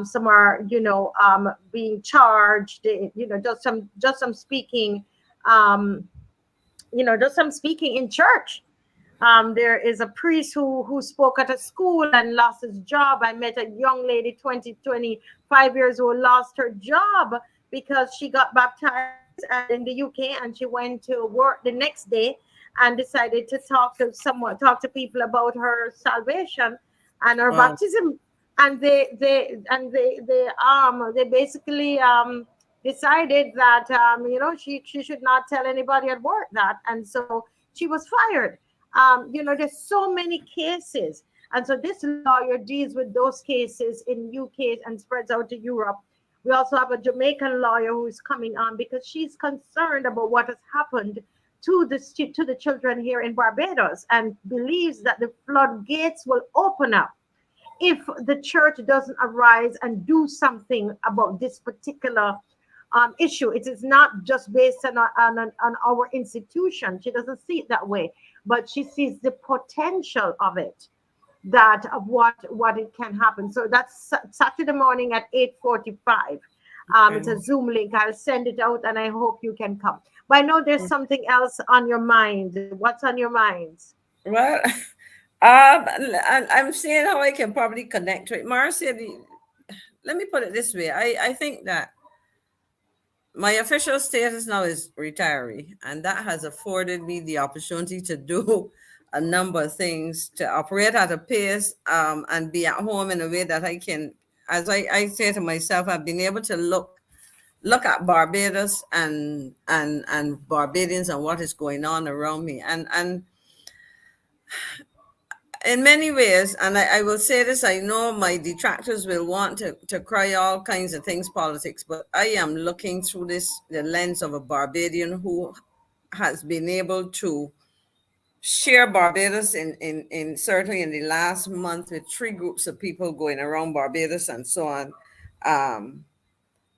some are being charged, just some speaking, um, just some speaking in church. There is a priest who spoke at a school and lost his job. I met a young lady, 25 years old, lost her job because she got baptized and in the UK, and she went to work the next day and decided to talk to people about her salvation and her wow. baptism. And they basically decided that she should not tell anybody at work that, and so she was fired. There's so many cases, and so this lawyer deals with those cases in UK and spreads out to Europe. We also have a Jamaican lawyer who is coming on because she's concerned about what has happened to the children here in Barbados, and believes that the floodgates will open up if the church doesn't arise and do something about this particular issue. It is not just based on our institution. She doesn't see it that way, but she sees the potential of it, that of what it can happen. So that's Saturday morning at 8:45. It's Okay. a Zoom link. I'll send it out, and I hope you can come. But I know there's something else on your mind. What's on your minds? Well, I'm seeing how I can probably connect to it. Marcia, let me put it this way. I think that my official status now is retiree, and that has afforded me the opportunity to do a number of things, to operate at a pace, and be at home in a way that I can, as I say to myself, I've been able to look at Barbados and Barbadians and what is going on around me. And in many ways, and I will say this, I know my detractors will want to cry all kinds of things politics, but I am looking through the lens of a Barbadian who has been able to share Barbados in certainly in the last month, with three groups of people going around Barbados and so on. Um,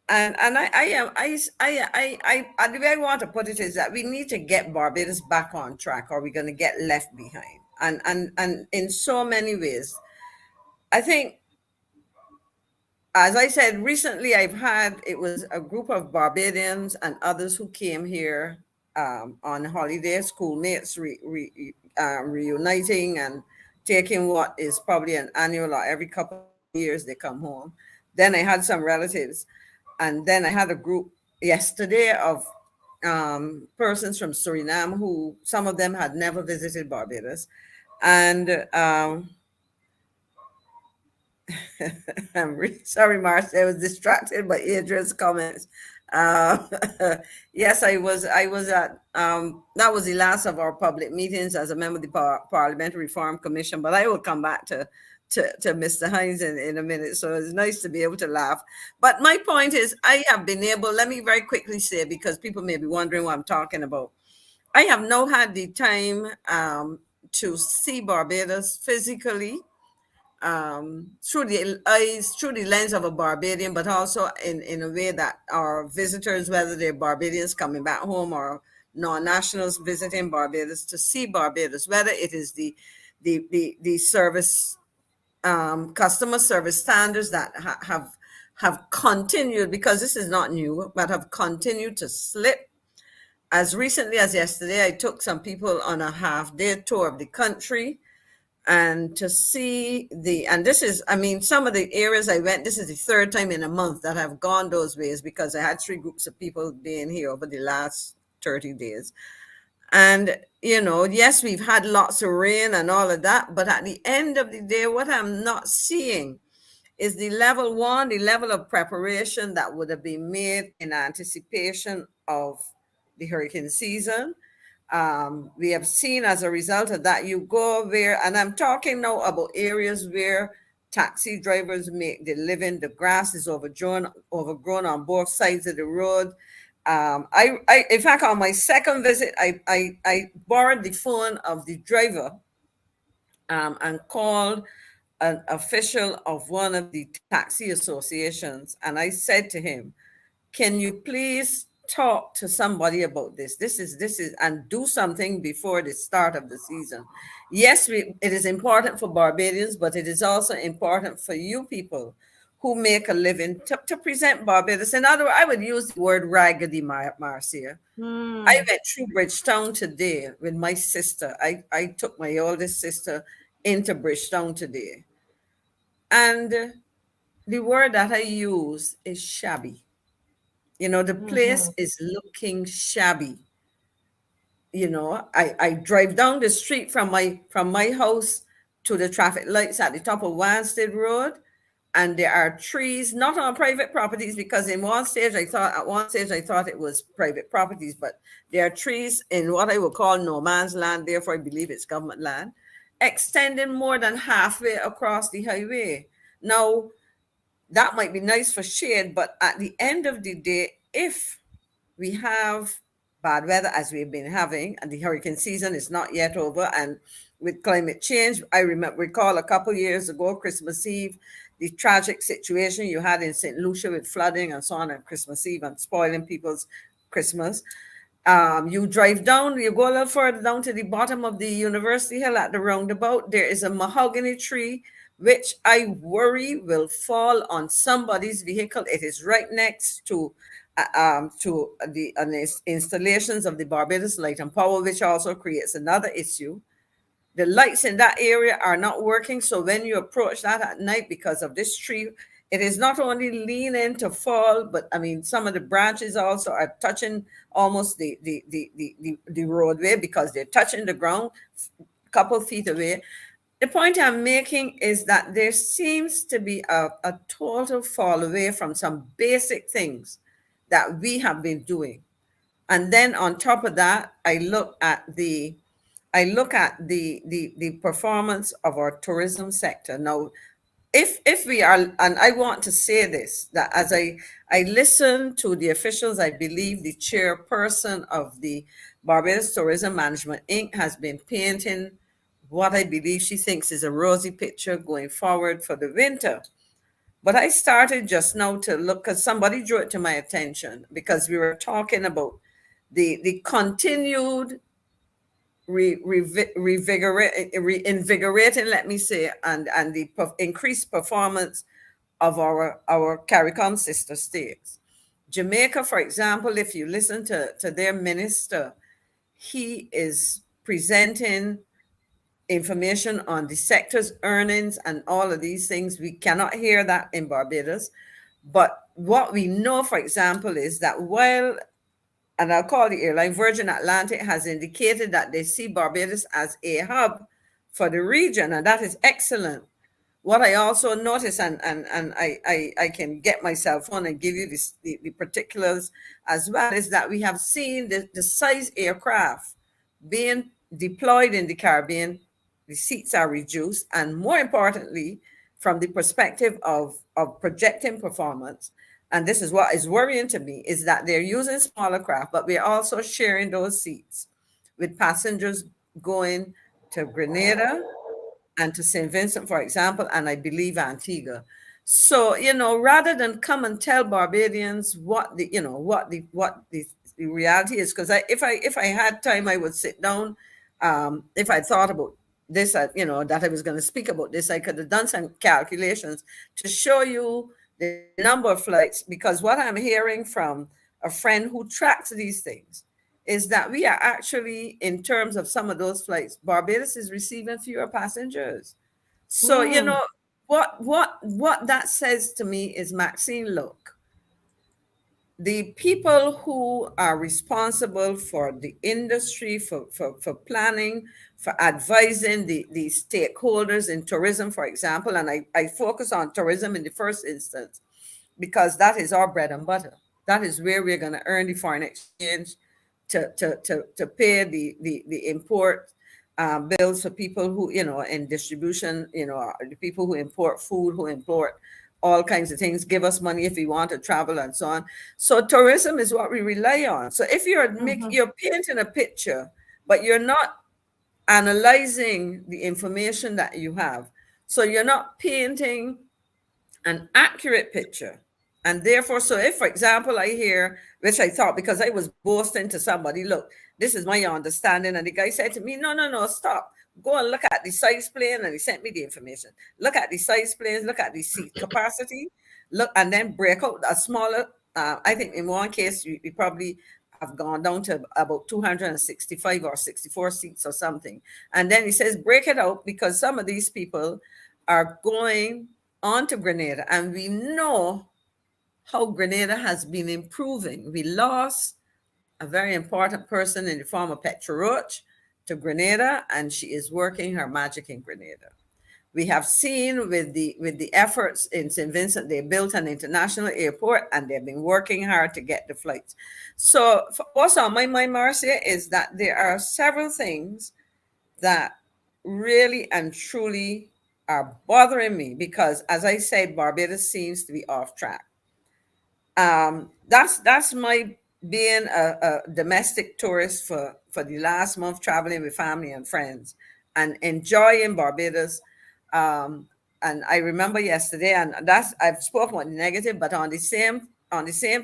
and I am the way I want to put it is that we need to get Barbados back on track, or we're going to get left behind. And in so many ways, I think, as I said recently, it was a group of Barbadians and others who came here on holiday, schoolmates reuniting and taking what is probably an annual or every couple of years they come home. Then I had some relatives, and then I had a group yesterday of persons from Suriname who some of them had never visited Barbados, and I'm really sorry, Marcia. I was distracted by Adrian's comments. Uh, yes, I was at. That was the last of our public meetings as a member of the Parliamentary Reform Commission. But I will come back to Mr. Hines in a minute. So it's nice to be able to laugh. But my point is, I have been able. Let me very quickly say, because people may be wondering what I'm talking about. I have now had the time to see Barbados physically, through the eyes, through the lens of a Barbadian, but also in a way that our visitors, whether they're Barbadians coming back home or non-nationals visiting Barbados, to see Barbados, whether it is the service, customer service standards that have continued, because this is not new, but have continued to slip. As recently as yesterday, I took some people on a half-day tour of the country, and to see and this is, I mean, some of the areas I went, this is the third time in a month that I've gone those ways, because I had 3 groups of people being here over the last 30 days. And, yes, we've had lots of rain and all of that, but at the end of the day, what I'm not seeing is the level of preparation that would have been made in anticipation of the hurricane season. We have seen, as a result of that, you go where, and I'm talking now about areas where taxi drivers make their living, the grass is overgrown on both sides of the road. In fact, on my second visit, I borrowed the phone of the driver, and called an official of one of the taxi associations, and I said to him, can you please talk to somebody about this? This is, and do something before the start of the season. Yes, it is important for Barbadians, but it is also important for you people who make a living to present Barbados. In other words, I would use the word raggedy, Marcia. I went through Bridgetown today with my sister. I took my oldest sister into Bridgetown today. And the word that I use is shabby. The place is looking shabby. I drive down the street from my house to the traffic lights at the top of Wanstead Road, and there are trees, not on private properties, because at one stage I thought it was private properties, but there are trees in what I would call no man's land, therefore I believe it's government land, extending more than halfway across the highway. Now, that might be nice for shade, but at the end of the day, if we have bad weather as we've been having, and the hurricane season is not yet over, and with climate change, I recall a couple years ago, Christmas Eve, the tragic situation you had in St. Lucia with flooding and so on on Christmas Eve and spoiling people's Christmas. You drive down, you go a little further down to the bottom of the University Hill at the roundabout, there is a mahogany tree which I worry will fall on somebody's vehicle. It is right next to the installations of the Barbados Light and Power, which also creates another issue. The lights in that area are not working, so when you approach that at night, because of this tree, it is not only leaning to fall, but I mean, some of the branches also are touching almost the roadway, because they're touching the ground a couple feet away. The point I'm making is that there seems to be a total fall away from some basic things that we have been doing. And then on top of that, I look at the performance of our tourism sector. Now, if we are, and I want to say this, that as I listen to the officials, I believe the chairperson of the Barbados Tourism Management Inc. has been painting what I believe she thinks is a rosy picture going forward for the winter. But I started just now to look, because somebody drew it to my attention, because we were talking about the continued reinvigorating, let me say, and the increased performance of our CARICOM sister states. Jamaica, for example, if you listen to their minister, he is presenting information on the sector's earnings and all of these things. We cannot hear that in Barbados. But what we know, for example, is that while, and I'll call the airline, Virgin Atlantic has indicated that they see Barbados as a hub for the region, and that is excellent. What I also noticed, and I can get my cell phone and give you the particulars as well, is that we have seen the size aircraft being deployed in the Caribbean. The seats are reduced, and more importantly, from the perspective of projecting performance, and this is what is worrying to me, is that they're using smaller craft, but we're also sharing those seats with passengers going to Grenada and to St. Vincent, for example, and I believe Antigua. So, rather than come and tell Barbadians what the reality is, because if I had time, I would sit down. If I thought about this, that I was going to speak about this, I could have done some calculations to show you the number of flights, because what I'm hearing from a friend who tracks these things is that we are actually, in terms of some of those flights, Barbados is receiving fewer passengers. So, what that says to me is, Maxine, look, the people who are responsible for the industry, for planning, for advising the stakeholders in tourism, for example, and I focus on tourism in the first instance, because that is our bread and butter. That is where we're going to earn the foreign exchange to pay the import bills for people who, in distribution, the people who import food, who import all kinds of things, give us money if we want to travel and so on. So tourism is what we rely on. So if you're painting a picture, but you're not analyzing the information that you have, so you're not painting an accurate picture. And therefore, so if, for example, I hear, which I thought, because I was boasting to somebody, look, this is my understanding. And the guy said to me, no, stop. Go and look at the size plane. And he sent me the information. Look at the size planes, look at the seat capacity, look, and then break out a smaller. I think in one case, we probably have gone down to about 265 or 64 seats or something. And then he says, break it out, because some of these people are going on to Grenada, and we know how Grenada has been improving. We lost a very important person in the form of Petra Roach to Grenada, and she is working her magic in Grenada. We have seen with the efforts in St. Vincent, they built an international airport, and they've been working hard to get the flights. So what's on my mind, Marcia, is that there are several things that really and truly are bothering me, because, as I said, Barbados seems to be off track. That's my being a domestic tourist for the last month, traveling with family and friends and enjoying Barbados. And I remember yesterday, and that's, I've spoken about the negative, but on the same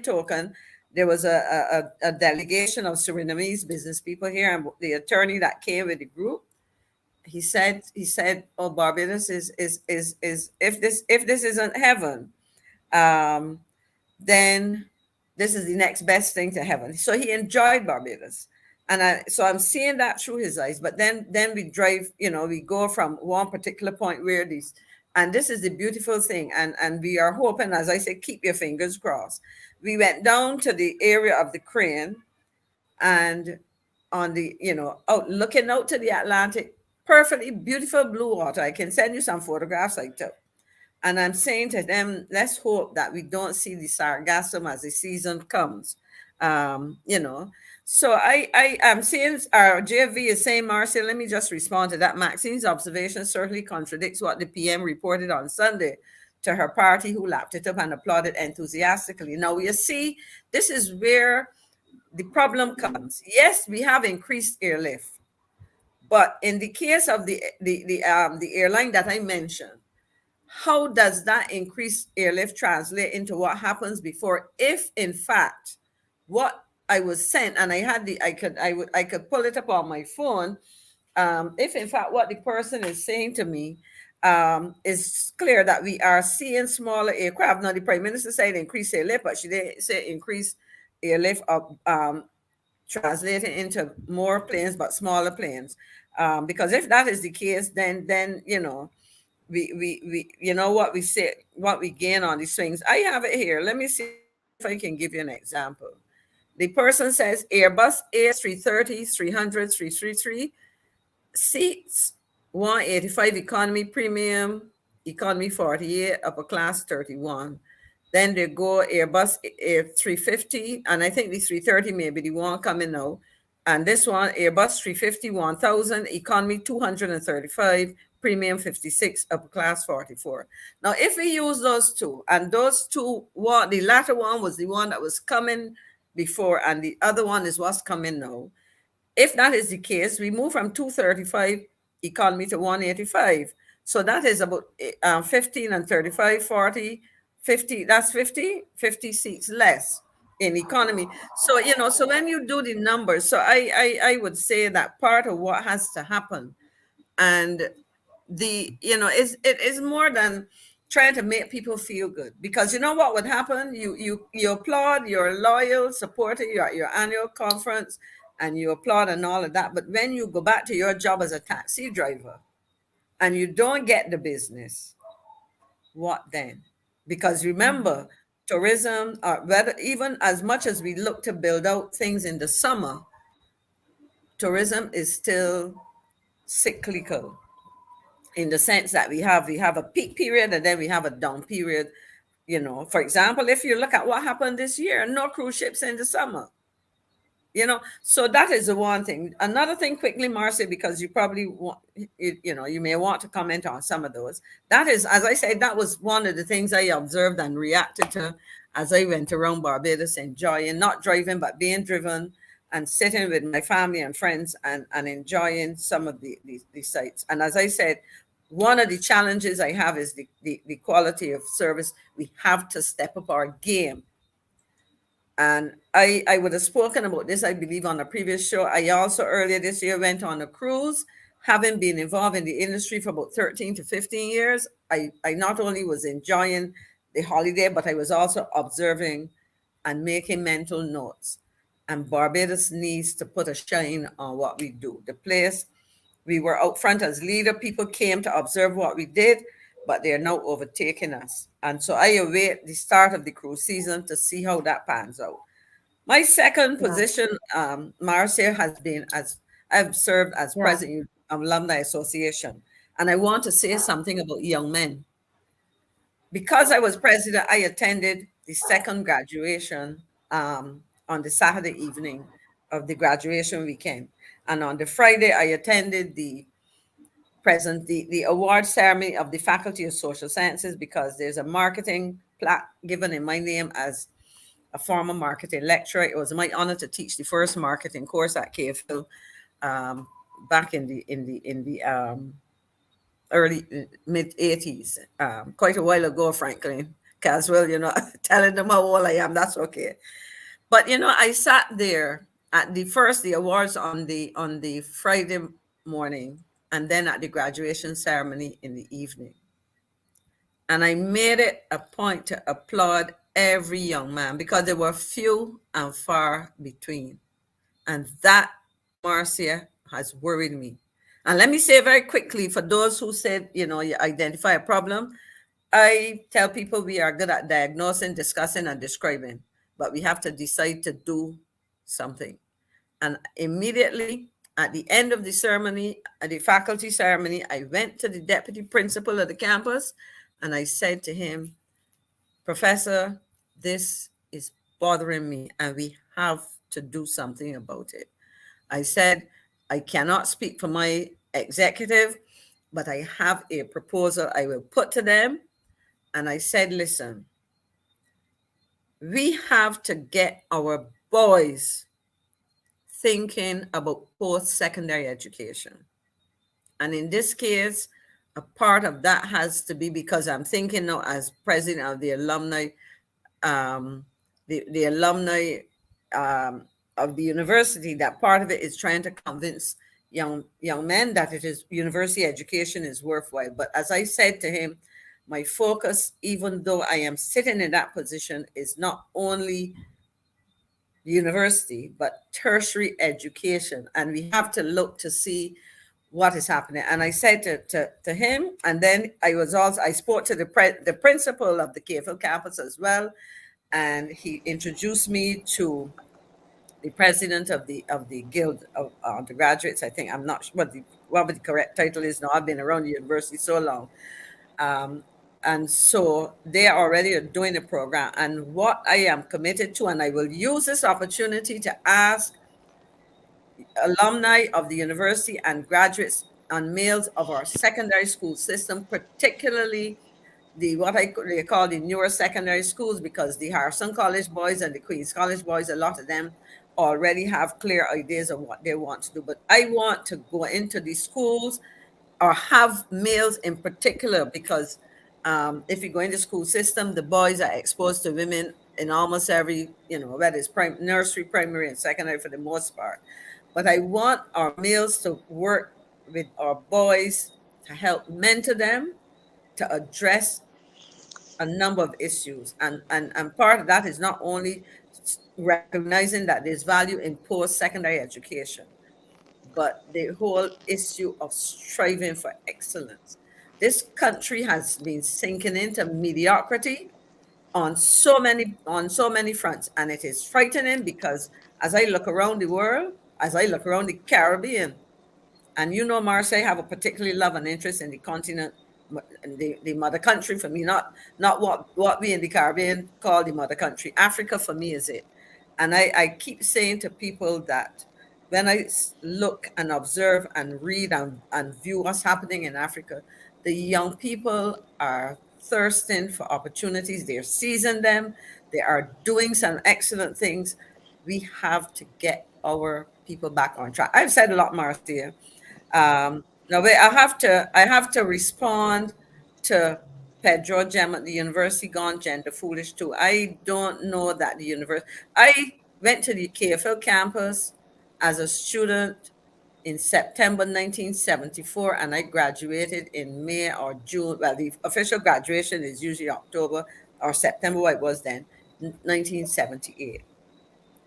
token, there was a delegation of Surinamese business people here, and the attorney that came with the group, he said, oh, Barbados is if this isn't heaven, then this is the next best thing to heaven. So he enjoyed Barbados. And so I'm seeing that through his eyes. But then we drive, we go from one particular point where these, and this is the beautiful thing. And we are hoping, as I say, keep your fingers crossed. We went down to the area of the crane, and on the, looking out to the Atlantic, perfectly beautiful blue water. I can send you some photographs I took. And I'm saying to them, let's hope that we don't see the sargassum as the season comes. So I am saying, our JV is saying, Marcia, let me just respond to that. Maxine's observation certainly contradicts what the PM reported on Sunday to her party, who lapped it up and applauded enthusiastically. Now, you see, this is where the problem comes. Yes, we have increased airlift, but in the case of the airline that I mentioned, how does that increased airlift translate into what happens before, if in fact what I was sent, and I could pull it up on my phone, if in fact what the person is saying to me is clear, that we are seeing smaller aircraft. Now, the Prime Minister said increase airlift, but she didn't say increase airlift of translating into more planes, but smaller planes. Because if that is the case, then we you know what we say, what we gain on these swings. I have it here. Let me see if I can give you an example. The person says Airbus A330, 300, 333 seats, 185 economy premium, economy 48, upper class 31. Then they go Airbus 350, and I think the 330 may be the one coming now. And this one, Airbus 350, 1000, economy 235, premium 56, upper class 44. Now, if we use those two, and those two, the latter one was the one that was coming before, and the other one is what's coming now. If that is the case, we move from 235 economy to 185. So that is about 15 and 35, 40, 50. That's 50 seats less in economy. So, so when you do the numbers, so I would say that part of what has to happen, and it is more than trying to make people feel good, because you know what would happen? You applaud, you're loyal supporter, you're at your annual conference, and you applaud and all of that. But when you go back to your job as a taxi driver and you don't get the business, what then? Because remember, tourism, whether even as much as we look to build out things in the summer, tourism is still cyclical, in the sense that we have a peak period and then we have a down period. For example, if you look at what happened this year, no cruise ships in the summer. So that is the one thing. Another thing quickly, Marcia, because you probably want, you may want to comment on some of those. That is, as I said, that was one of the things I observed and reacted to as I went around Barbados, enjoying, not driving, but being driven and sitting with my family and friends and enjoying some of the sites. And as I said, one of the challenges I have is the quality of service. We have to step up our game. And I would have spoken about this, I believe, on a previous show. I also earlier this year went on a cruise, having been involved in the industry for about 13 to 15 years. I not only was enjoying the holiday, but I was also observing and making mental notes. And Barbados needs to put a shine on what we do. The place, we were out front as leader. People came to observe what we did, but they're now overtaking us. And so I await the start of the cruise season to see how that pans out. My second position, Marcia, has been as I've served as president of Alumni Association. And I want to say something about young men. Because I was president, I attended the second graduation on the Saturday evening of the graduation weekend. And on the Friday, I attended the award ceremony of the Faculty of Social Sciences, because there's a marketing plaque given in my name as a former marketing lecturer. It was my honor to teach the first marketing course at KFL back in the early mid 80s, quite a while ago, frankly. Caswell, telling them how old I am, that's okay. But I sat there at the awards on the Friday morning, and then at the graduation ceremony in the evening. And I made it a point to applaud every young man, because there were few and far between. And that, Marcia, has worried me. And let me say very quickly, for those who said, you identify a problem, I tell people we are good at diagnosing, discussing, and describing, but we have to decide to do something. And immediately at the end of the ceremony, at the faculty ceremony, I went to the deputy principal of the campus and I said to him, Professor, this is bothering me and we have to do something about it. I said, I cannot speak for my executive, but I have a proposal I will put to them. And I said, listen, we have to get our boys thinking about post-secondary education. And in this case, a part of that has to be, because I'm thinking now as president of the alumni, the alumni of the university, that part of it is trying to convince young men that university education is worthwhile. But as I said to him, my focus, even though I am sitting in that position, is not only university, but tertiary education. And we have to look to see what is happening. And I said to him, and then I spoke to the principal of the KFL campus as well, and he introduced me to the president of the guild of undergraduates. I think, I'm not sure what the correct title is now. I've been around the university so long. And so they are already doing the program. And what I am committed to, and I will use this opportunity to ask alumni of the university and graduates and males of our secondary school system, particularly what they call the newer secondary schools, because the Harrison College boys and the Queen's College boys, a lot of them already have clear ideas of what they want to do. But I want to go into these schools, or have males in particular, because if you go in the school system, the boys are exposed to women in almost every, whether it's nursery, primary, and secondary for the most part. But I want our males to work with our boys to help mentor them, to address a number of issues. And part of that is not only recognizing that there's value in post-secondary education, but the whole issue of striving for excellence. This country has been sinking into mediocrity on so many fronts, and it is frightening, because as I look around the world, as I look around the Caribbean, and Marseille, have a particularly love and interest in the continent, the mother country for me, not what we in the Caribbean call the mother country. Africa for me is it. And I keep saying to people that when I look and observe and read and view what's happening in Africa, the young people are thirsting for opportunities. They're seizing them. They are doing some excellent things. We have to get our people back on track. I've said a lot, Marcia. Now, I have to respond to Pedro Gem at the university gone gender foolish too. I don't know that the university. I went to the KFL campus as a student in September 1974, and I graduated in May or June. Well, the official graduation is usually October or September, what it was then, 1978.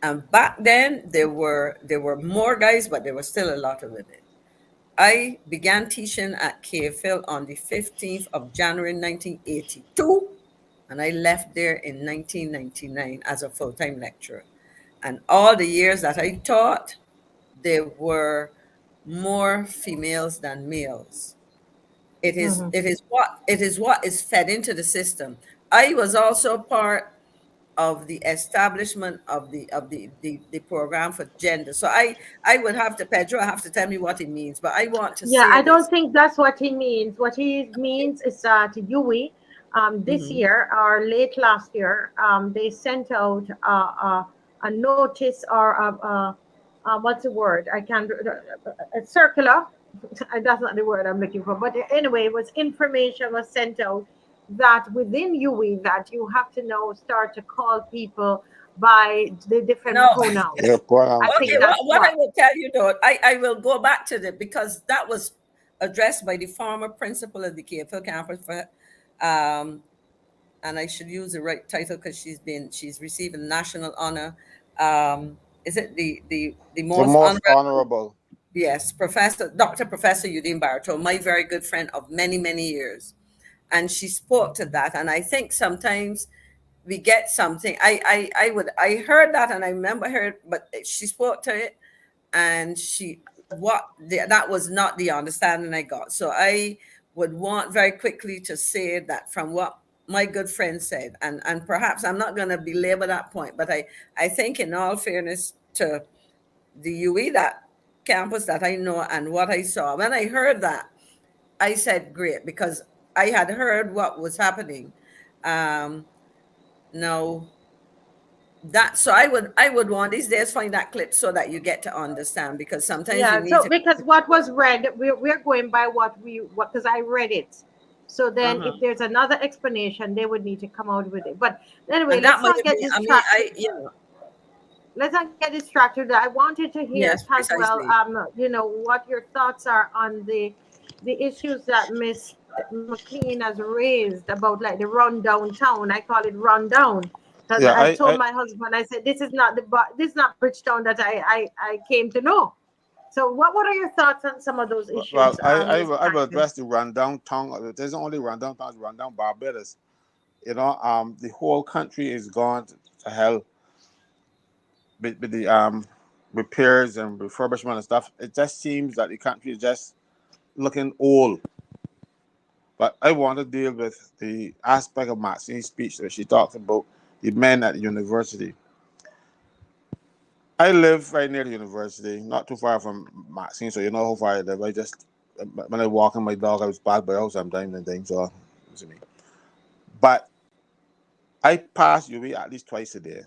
And back then there were more guys, but there was still a lot of women. I began teaching at KFL on the 15th of January 1982, and I left there in 1999 as a full-time lecturer. And all the years that I taught, there were more females than males. It is what is fed into the system. I was also part of the establishment of the program for gender. So I would have to, Pedro, have to tell me what it means, but I want to say I don't think that's what he means. What he means is that UWI, this year or late last year, they sent out a notice, or what's the word? I can't, a circular. That's not the word I'm looking for. But anyway, information was sent out that within UWI that you have to now start to call people by the different pronouns. Yeah, I think what I will tell you though, I will go back to that, because that was addressed by the former principal of the KFL campus for, and I should use the right title because she's received a national honor. Is it the most honorable? Yes, Dr. Professor Udine Bartow, my very good friend of many, many years. And she spoke to that. And I think sometimes we get something. I heard that, and I remember her, but she spoke to it, and that was not the understanding I got. So I would want very quickly to say that from what my good friend said, and perhaps I'm not going to belabor that point, but I think in all fairness to the UWI, that campus that I know and what I saw, when I heard that, I said great, because I had heard what was happening. No, that, so I would want these days find that clip so that you get to understand, because sometimes because what was read, we're going by because I read it. So then if there's another explanation, they would need to come out with it. But anyway, let's not get distracted. Let's not get distracted. I wanted to hear as well, what your thoughts are on the issues that Miss McLean has raised about like the rundown town. I call it rundown because I told my husband, I said, this is not Bridgetown that I came to know. So what are your thoughts on some of those issues? Well, Ms. I will Franklin? address the rundown tongue. It isn't only rundown tongue, it's rundown Barbados. The whole country is gone to hell with the repairs and refurbishment and stuff. It just seems that the country is just looking old. But I want to deal with the aspect of Maxine's speech that she talked about the men at the university. I live right near the university, not too far from Maxine, so you know how far I live. I just, when I walk in my dog, I was back by the house sometimes and things, so it's me. But I pass UV at least twice a day.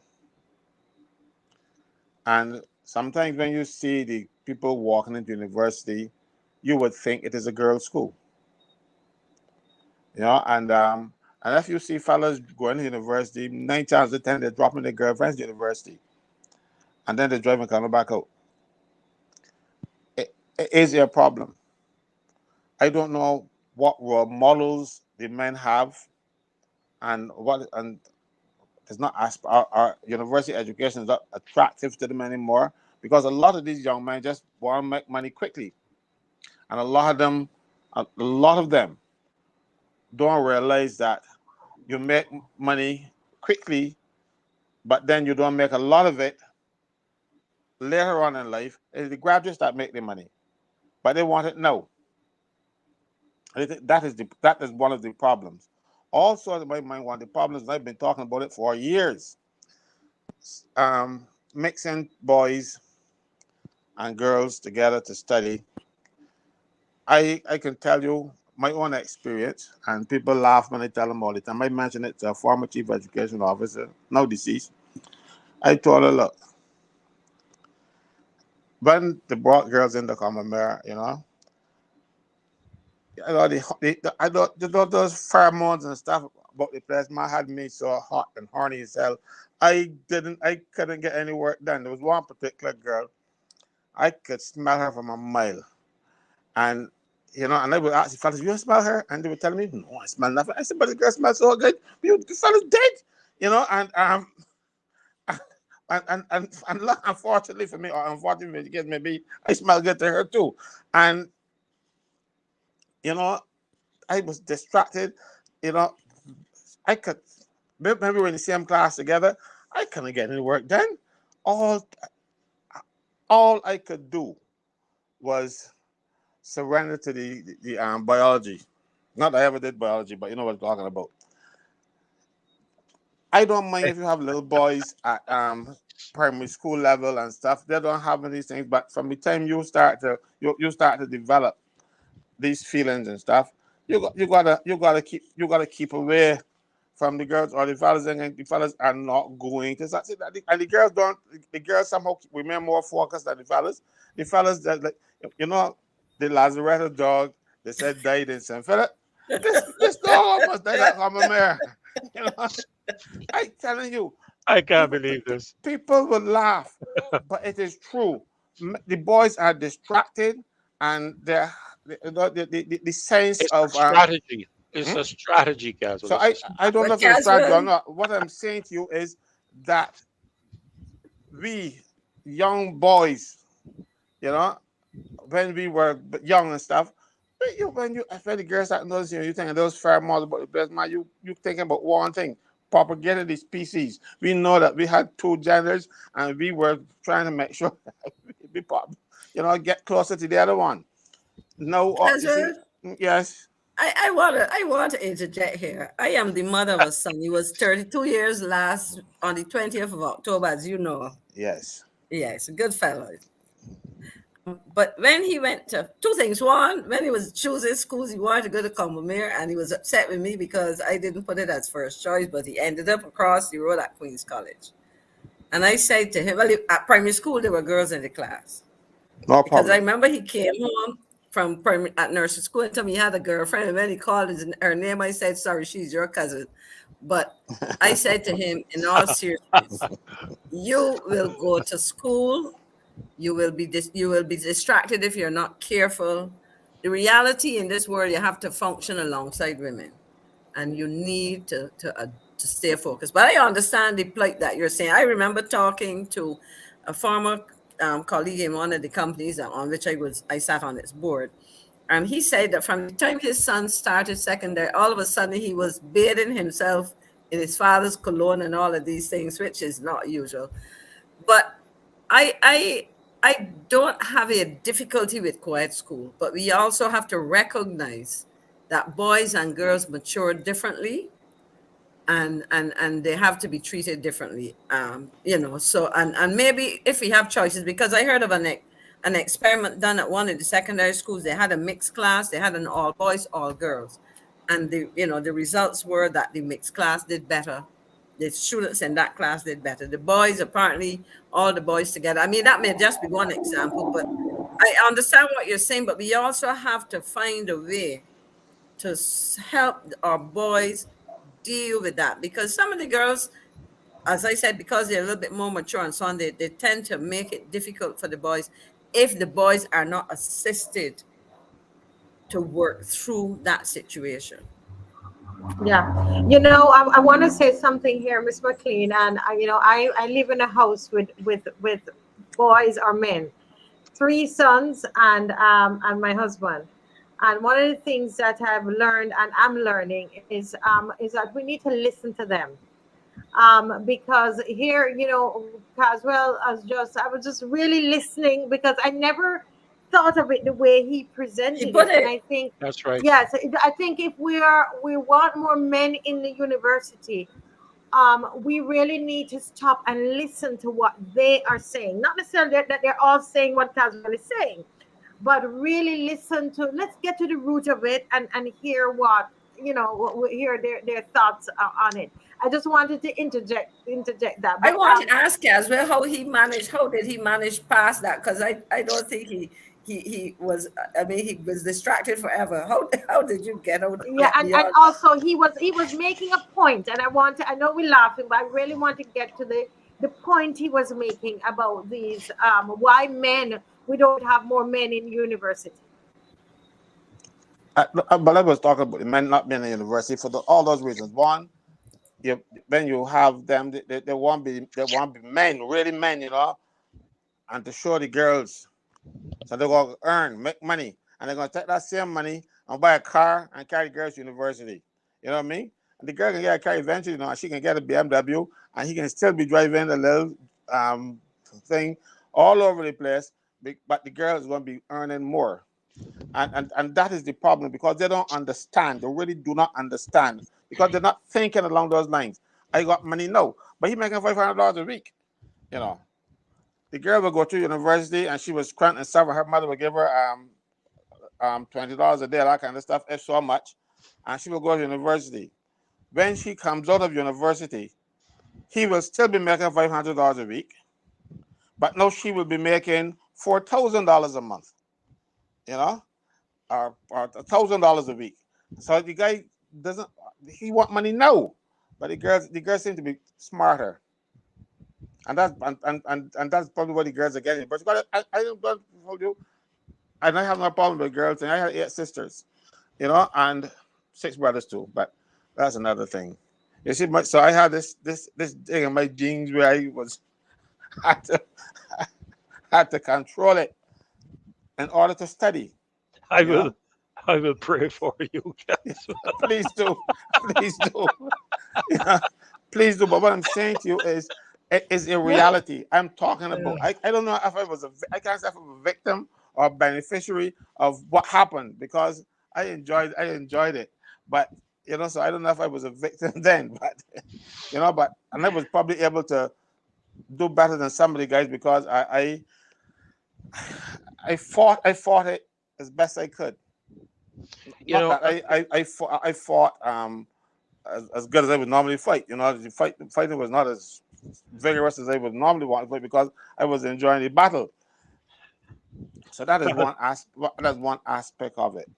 And sometimes when you see the people walking into university, you would think it is a girls' school. And if you see fellas going to university, 9 times out of 10 they're dropping their girlfriends to university, and then they're driving coming back out. It is a problem. I don't know what role models the men have, and it's not our university education is not attractive to them anymore, because a lot of these young men just want to make money quickly, and a lot of them don't realize that you make money quickly, but then you don't make a lot of it later on in life. It's the graduates that make the money, but they want it now. That is one of the problems. Also, in my mind, one of the problems, and I've been talking about it for years, mixing boys and girls together to study. I can tell you my own experience, and people laugh when I tell them all the time. I mentioned it to a former chief education officer, now deceased. I told her, look, when they brought girls in the common mirror, those pheromones and stuff about the place, man, had me so hot and horny as hell. I couldn't get any work done. There was one particular girl, I could smell her from a mile. And and I would ask the fellas, you smell her? And they would tell me, no, I smell nothing. I said, but the girl smells so good. The fella's dead, and unfortunately for me, or unfortunately for the kids, maybe I smell good to her too. And I was distracted. I could, maybe we were in the same class together. I couldn't get any work done. All I could do was surrender to the biology. Not that I ever did biology, but you know what I'm talking about. I don't mind if you have little boys at primary school level and stuff. They don't have any these things, but from the time you start to develop these feelings and stuff, you gotta keep away from the girls or the fellas, and the fellas are not going to succeed. And the girls somehow remain more focused than the fellas. The fellas that the Lazaretto dog, they said died in St. Philip. This dog almost died at Common Mare. I'm telling you, I can't believe this. people will laugh, but it is true. The boys are distracted, and the sense It's a of strategy. It's a strategy, Caswell. So I don't know if it's strategy or not. What I'm saying to you is that we young boys, when we were young and stuff, when the girls start noticing you thinking those pheromones about the place, man, you thinking about one thing: propagating the species. We know that we had two genders, and we were trying to make sure that we get closer to the other one. No, yes. I want to interject here. I am the mother of a son. He was 32 years on the 20th of October, as you know. Yes. Yes, a good fellow. But when he went to two things. One, when he was choosing schools, he wanted to go to Combermere, and he was upset with me because I didn't put it as first choice, but he ended up across the road at Queen's College. And I said to him, well, at primary school, there were girls in the class. No problem. Because I remember he came home from at nursery school and told me he had a girlfriend. And when he called her name, I said, sorry, she's your cousin. But I said to him, in all seriousness, you will go to school. You will be distracted if you're not careful. The reality in this world, you have to function alongside women, and you need to stay focused. But I understand the plight that you're saying. I remember talking to a former colleague in one of the companies on which I sat on its board. And he said that from the time his son started secondary, all of a sudden he was bathing himself in his father's cologne and all of these things, which is not usual. But I don't have a difficulty with co-ed school, but we also have to recognize that boys and girls mature differently, and they have to be treated differently. So and maybe if we have choices, because I heard of an experiment done at one of the secondary schools. They had a mixed class. They had an all boys, all girls, and the results were that the mixed class did better. The students in that class did better. The boys, apparently, all the boys together. I mean, that may just be one example, but I understand what you're saying. But we also have to find a way to help our boys deal with that, because some of the girls, as I said, because they're a little bit more mature and so on, they tend to make it difficult for the boys if the boys are not assisted to work through that situation. Yeah, I want to say something here, Miss McLean, and I live in a house with boys or men, 3 sons and my husband. And one of the things that I've learned and I'm learning is that we need to listen to them, because here, Caswell, I was just really listening, because I never thought of it the way he presented it. And I think that's right. yes, I think if we want more men in the university, we really need to stop and listen to what they are saying. Not necessarily that they're all saying what Caswell is saying, but really listen to. Let's get to the root of it and hear hear their thoughts on it. I just wanted to interject that. But I want to ask as well how did he manage past that? Because I don't think he was. I mean, he was distracted forever. How did you get out? Yeah, and also he was making a point, and I know we're laughing, but I really want to get to the point he was making about these why we don't have more men in university. But I was talking about the men not being in university for all those reasons. One, when you have them, they won't be men, really men, and to show the girls, so they're going to make money, and they're going to take that same money and buy a car and carry girls to university. You know what I mean? And the girl can get a car eventually, and she can get a BMW, and he can still be driving a little thing all over the place, but the girl is going to be earning more. And that is the problem, because they don't understand. They really do not understand, because they're not thinking along those lines. I got money, no, but he making $500 a week. The girl will go to university and she was crying and suffering. Her mother would give her $20 a day, that kind of stuff, if so much, and she will go to university. When she comes out of university, he will still be making $500 a week, but now she will be making $4,000 a month. Or $1,000 a week. So the guy he want money now, but the girls seem to be smarter, and that's probably what the girls are getting. But I don't hold you. I don't have no problem with girls, and I had 8 sisters, and 6 brothers too. But that's another thing. You see, so I had this thing in my genes where I had to control it in order to study. I will pray for you guys. Please do. Please do. Please do. But what I'm saying to you is, it is a reality. I'm talking about. I don't know if I can't say if I'm a victim or beneficiary of what happened, because I enjoyed it. But so I don't know if I was a victim then, but and I was probably able to do better than some of the guys, because I fought it as best I could. I fought as good as I would normally fight. The fighting was not as vigorous as I would normally want to fight, because I was enjoying the battle. So that is one aspect of it.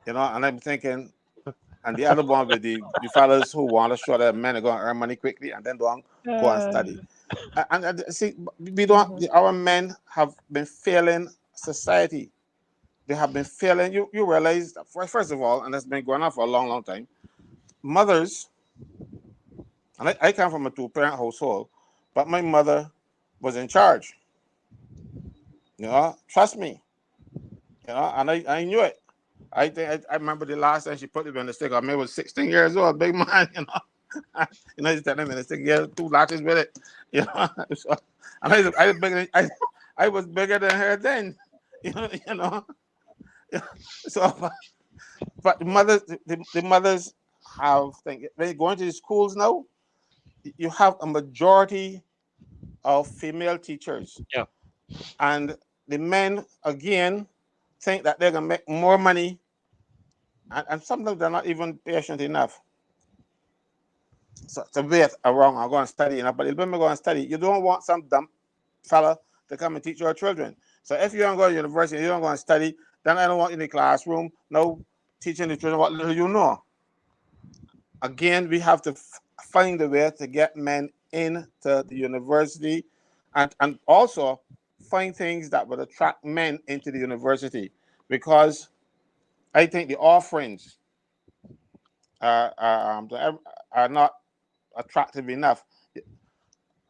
And I'm thinking, and the other one with the fellas who want to show that men are going to earn money quickly and then don't go and study. And see, our men have been failing society. They have been failing. You realize that, first of all, and that's been going on for a long, long time, mothers, and I come from a 2-parent household, but my mother was in charge. Trust me. And I knew it. I think I remember the last time she put it on the stick. I mean, I was 16 years old, big man. He's telling me the stick, yeah, 2 latches with it. So, and I was bigger. I was bigger than her then. You know. So, but the mothers have think when you go into the schools now, you have a majority of female teachers. Yeah. And the men again think that they're gonna make more money, and sometimes they're not even patient enough. So to wait around and go and study, but the women go and study. You don't want some dumb fella to come and teach your children. So if you don't go to university, you don't go and study, then I don't want you in the classroom, no teaching the children what little you know. Again, we have to find a way to get men into the university, and also find things that would attract men into the university, because I think the offerings are not attractive enough.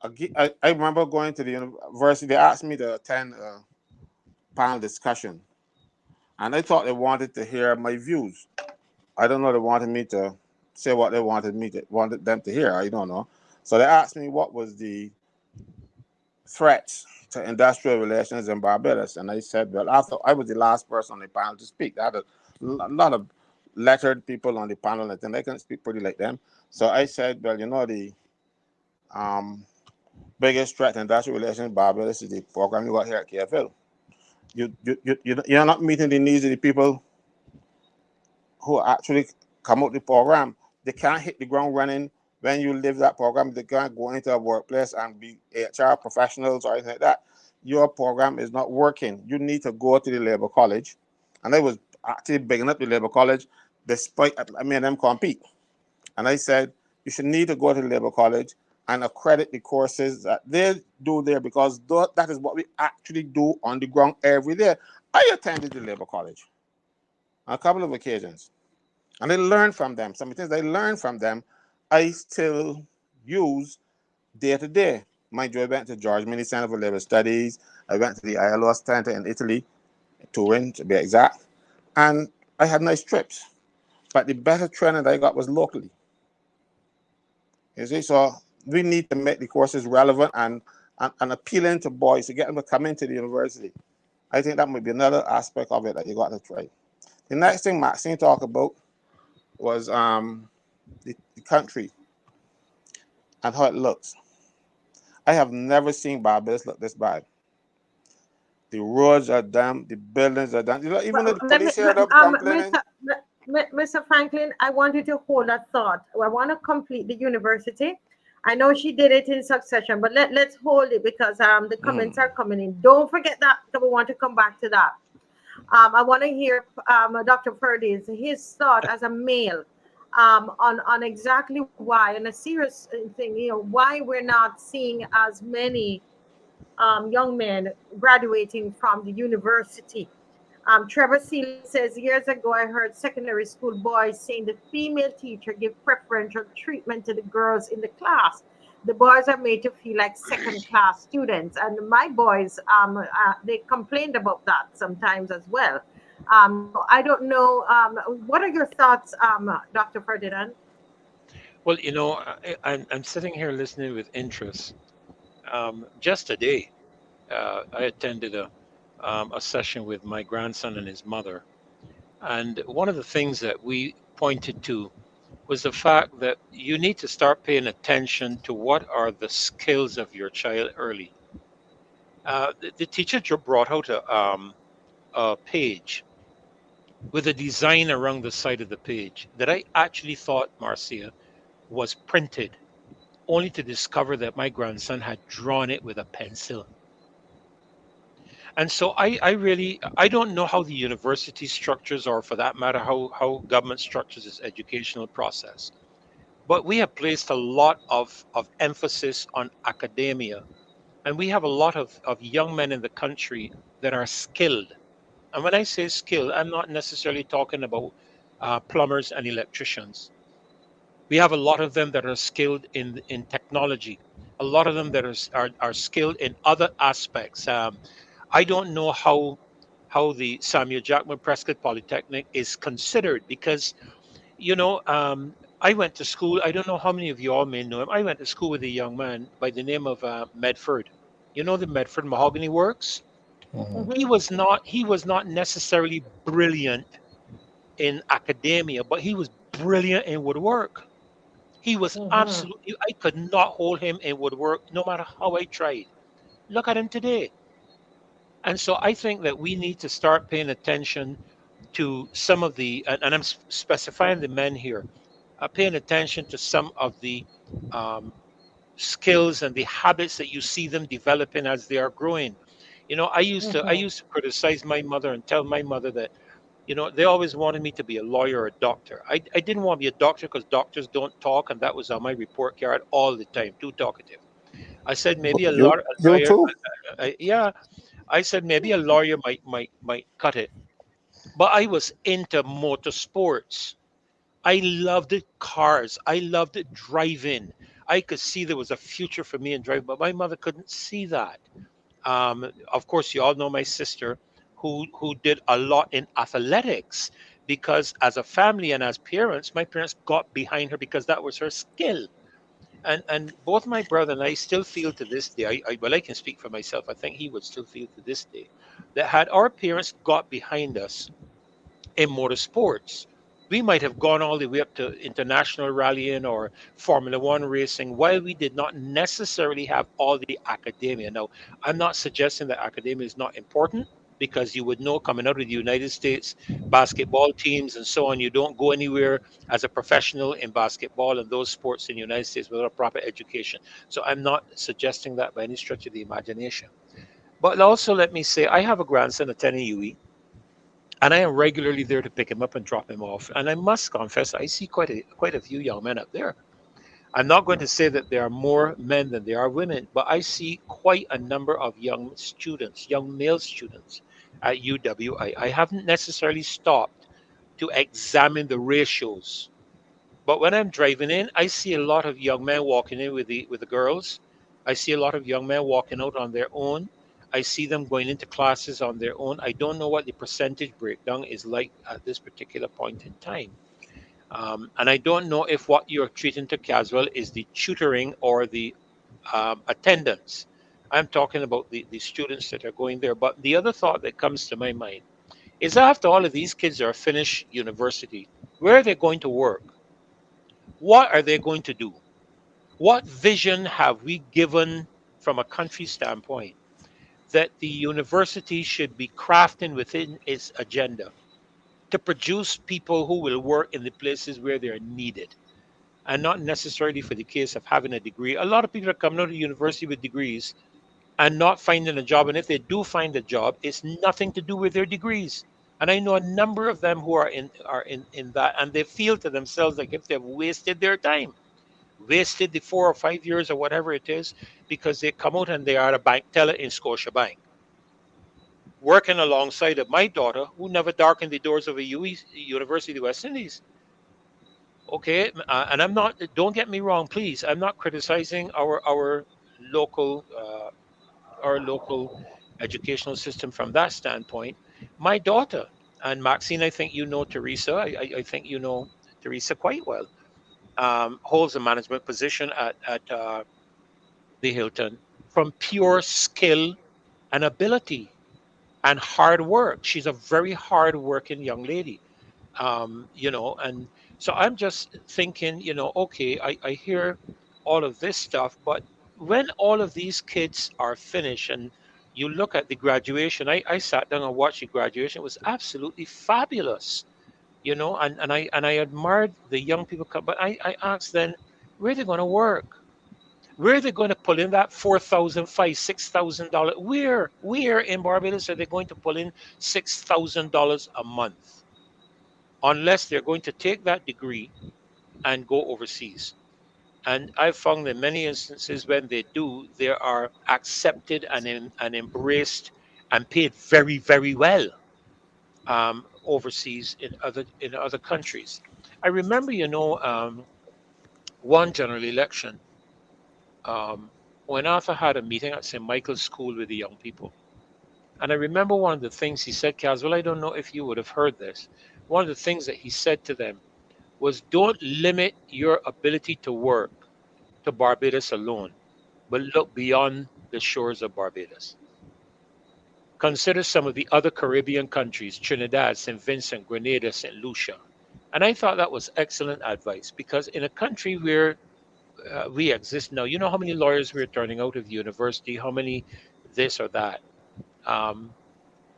I remember going to the university. They asked me to attend a panel discussion, and I thought they wanted to hear my views. I don't know. They wanted me to say what they wanted them to hear. I don't know. So they asked me what was the threats to industrial relations in Barbados, and I said, well, I was the last person on the panel to speak. They had a lot of lettered people on the panel, and they can speak pretty like them. So I said, well, the biggest threat to industrial relations in Barbados is the program you got here at KFL. You're not meeting the needs of the people who actually come out the program. They can't hit the ground running when you live that program. They can't go into a workplace and be HR professionals or anything like that. Your program is not working. You need to go to the Labour College. And I was actually bigging up the Labour College, despite I made them compete. And I said, you should need to go to the Labour College and accredit the courses that they do there, because that is what we actually do on the ground every day. I attended the Labour College on a couple of occasions, and I learned from them. Some things I learned from them, I still use day to day. Mind you, I went to George Mini Center for Labour Studies. I went to the ILO Center in Italy, Turin to be exact, and I had nice trips. But the better training that I got was locally. You see, so we need to make the courses relevant and appealing to boys to get them to come into the university. I think that might be another aspect of it that you got to try. The next thing Maxine talked about was the country and how it looks. I have never seen Barbados look this bad. The roads are done, the buildings are done. Even though the police here are complaining. Mr. Franklin, I want you to hold that thought. I want to complete the university. I know she did it in succession, but let's hold it, because the comments are coming in. Don't forget that, because we want to come back to that. I want to hear Dr. Purdy's his thought as a male on exactly why, and a serious thing, why we're not seeing as many young men graduating from the university. Trevor Seeley says, years ago, I heard secondary school boys saying the female teacher give preferential treatment to the girls in the class. The boys are made to feel like second-class students. And my boys, they complained about that sometimes as well. I don't know. What are your thoughts, Dr. Ferdinand? Well, I'm sitting here listening with interest. Just today, I attended a session with my grandson and his mother. And one of the things that we pointed to was the fact that you need to start paying attention to what are the skills of your child early. The teacher brought out a page with a design around the side of the page that I actually thought, Marcia, was printed, only to discover that my grandson had drawn it with a pencil. And so I don't know how the university structures, or for that matter, how government structures its educational process. But we have placed a lot of emphasis on academia. And we have a lot of young men in the country that are skilled. And when I say skilled, I'm not necessarily talking about plumbers and electricians. We have a lot of them that are skilled in technology. A lot of them that are skilled in other aspects. I don't know how the Samuel Jackman Prescott Polytechnic is considered because I went to school. I don't know how many of you all may know him. I went to school with a young man by the name of Medford. You know the Medford Mahogany Works. Mhm. Mhm. He was not necessarily brilliant in academia, but he was brilliant in woodwork. He was Mhm. absolutely. I could not hold him in woodwork, no matter how I tried. Look at him today. And so I think that we need to start paying attention to some of the, and I'm specifying the men here, paying attention to some of the um, skills and the habits that you see them developing as they are growing. I Mhm. used to criticize my mother and tell my mother that, they always wanted me to be a lawyer or a doctor. I didn't want to be a doctor because doctors don't talk, and that was on my report card all the time, too talkative. I said maybe a You lawyer, too. yeah. I said maybe a lawyer might cut it. But I was into motorsports. I loved the cars. I loved it driving. I could see there was a future for me in driving, but my mother couldn't see that. Of course, you all know my sister, who did a lot in athletics because, as a family and as parents, my parents got behind her because that was her skill. And both my brother and I still feel to this day. Well, I can speak for myself. I think he would still feel to this day that had our parents got behind us in motorsports, we might have gone all the way up to international rallying or Formula One racing while we did not necessarily have all the academia. Now, I'm not suggesting that academia is not important because you would know coming out of the United States, basketball teams and so on, you don't go anywhere as a professional in basketball and those sports in the United States without a proper education. So I'm not suggesting that by any stretch of the imagination. But also, let me say, I have a grandson attending UE, and I am regularly there to pick him up and drop him off. And I must confess, I see quite a few young men up there. I'm not going to say that there are more men than there are women, but I see quite a number of young students, young male students at UW. I haven't necessarily stopped to examine the ratios, but when I'm driving in, I see a lot of young men walking in with the girls. I see a lot of young men walking out on their own. I see them going into classes on their own. I don't know what the percentage breakdown is like at this particular point in time. And I don't know if what you're treating to casual is the tutoring or the attendance. I'm talking about the students that are going there. But the other thought that comes to my mind is after all of these kids are finished university, where are they going to work? What are they going to do? What vision have we given from a country standpoint that the university should be crafting within its agenda to produce people who will work in the places where they're needed, and not necessarily for the case of having a degree? A lot of people are coming out of university with degrees and not finding a job. And if they do find a job, it's nothing to do with their degrees. And I know a number of them who are in that, and they feel to themselves like if they've wasted their time, wasted the 4 or 5 years or whatever it is, because they come out and they are a bank teller in Scotiabank, working alongside of my daughter who never darkened the doors of a University of the West Indies. Okay, and I'm not. Don't get me wrong, please. I'm not criticizing local uh, our local educational system from that standpoint. My daughter and Maxine, I think you know Teresa. I think you know Teresa quite well. Holds a management position at the Hilton from pure skill and ability and hard work. She's a very hard working young lady. And so I'm just thinking, okay, I hear all of this stuff, but when all of these kids are finished and you look at the graduation, I sat down and watched the graduation. It was absolutely fabulous, and I admired the young people come, but I asked then, where are they going to work? Where are they going to pull in that 4,000, $6,000? Where in Barbados are they going to pull in $6,000 a month? Unless they're going to take that degree and go overseas. And I've found in many instances when they do, they are accepted and embraced and paid very, very well overseas in other countries. I remember, one general election um, when Arthur had a meeting at St. Michael's School with the young people. And I remember one of the things he said, Caswell, I don't know if you would have heard this. One of the things that he said to them was, don't limit your ability to work to Barbados alone, but look beyond the shores of Barbados. Consider some of the other Caribbean countries, Trinidad, St. Vincent, Grenada, St. Lucia. And I thought that was excellent advice because in a country where we exist now, you know how many lawyers we're turning out of university, how many this or that. Um,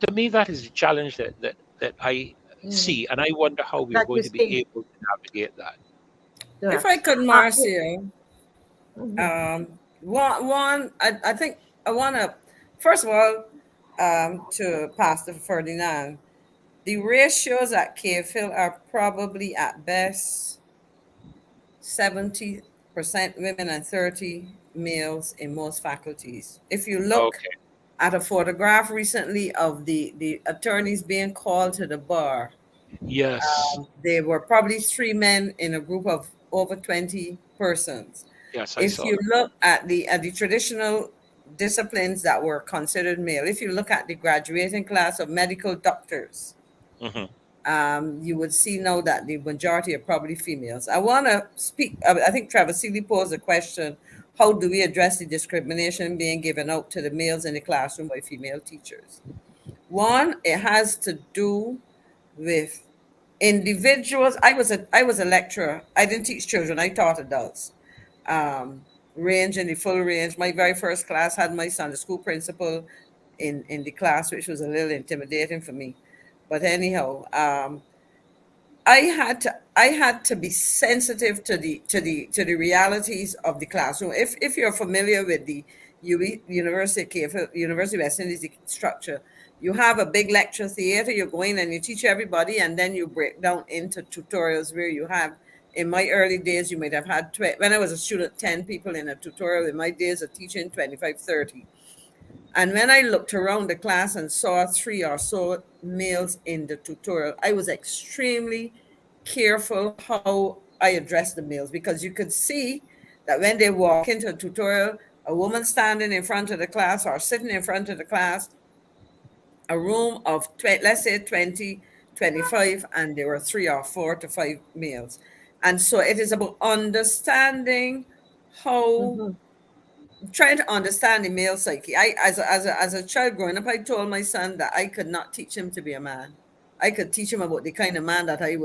to me, that is a challenge that I see, and I wonder how we are That going you to be see. able to navigate that. Yeah. If I could, Uh, Marcia, I think I want to, first of all, to Pastor Ferdinand, the ratios at KFIL are probably at best 70% women and 30 males in most faculties. If you look Okay. at a photograph recently of the attorneys being called to the bar, Yes. there were probably three men in a group of over 20 persons. Yes, I If saw you that. look at the traditional disciplines that were considered male, if you look at the graduating class of medical doctors, Hmm. you would see now that the majority are probably females. I want to speak. I think Travis Seeley posed a question: how do we address the discrimination being given out to the males in the classroom by female teachers? One, it has to do with individuals. I was a lecturer. I didn't teach children. I taught adults. Um, Range in the full range. My very first class had my son, the school principal, in the class, which was a little intimidating for me. But anyhow, I had to be sensitive to the realities of the classroom. If you're familiar with the University of West Indies structure, you have a big lecture theater. You go in and you teach everybody, and then you break down into tutorials where you have. In my early days, you might have had when I was a student, 10 people in a tutorial. In my days of teaching, 25, 30. And when I looked around the class and saw three or so males in the tutorial, I was extremely careful how I addressed the males, because you could see that when they walk into a tutorial, a woman standing in front of the class or sitting in front of the class, a room of, let's say 20, 25, and there were 3 or 4 to 5 males. And so it is about understanding how mhm. trying to understand the male psyche. As a child growing up, I told my son that I could not teach him to be a man. I could teach him about the kind of man that I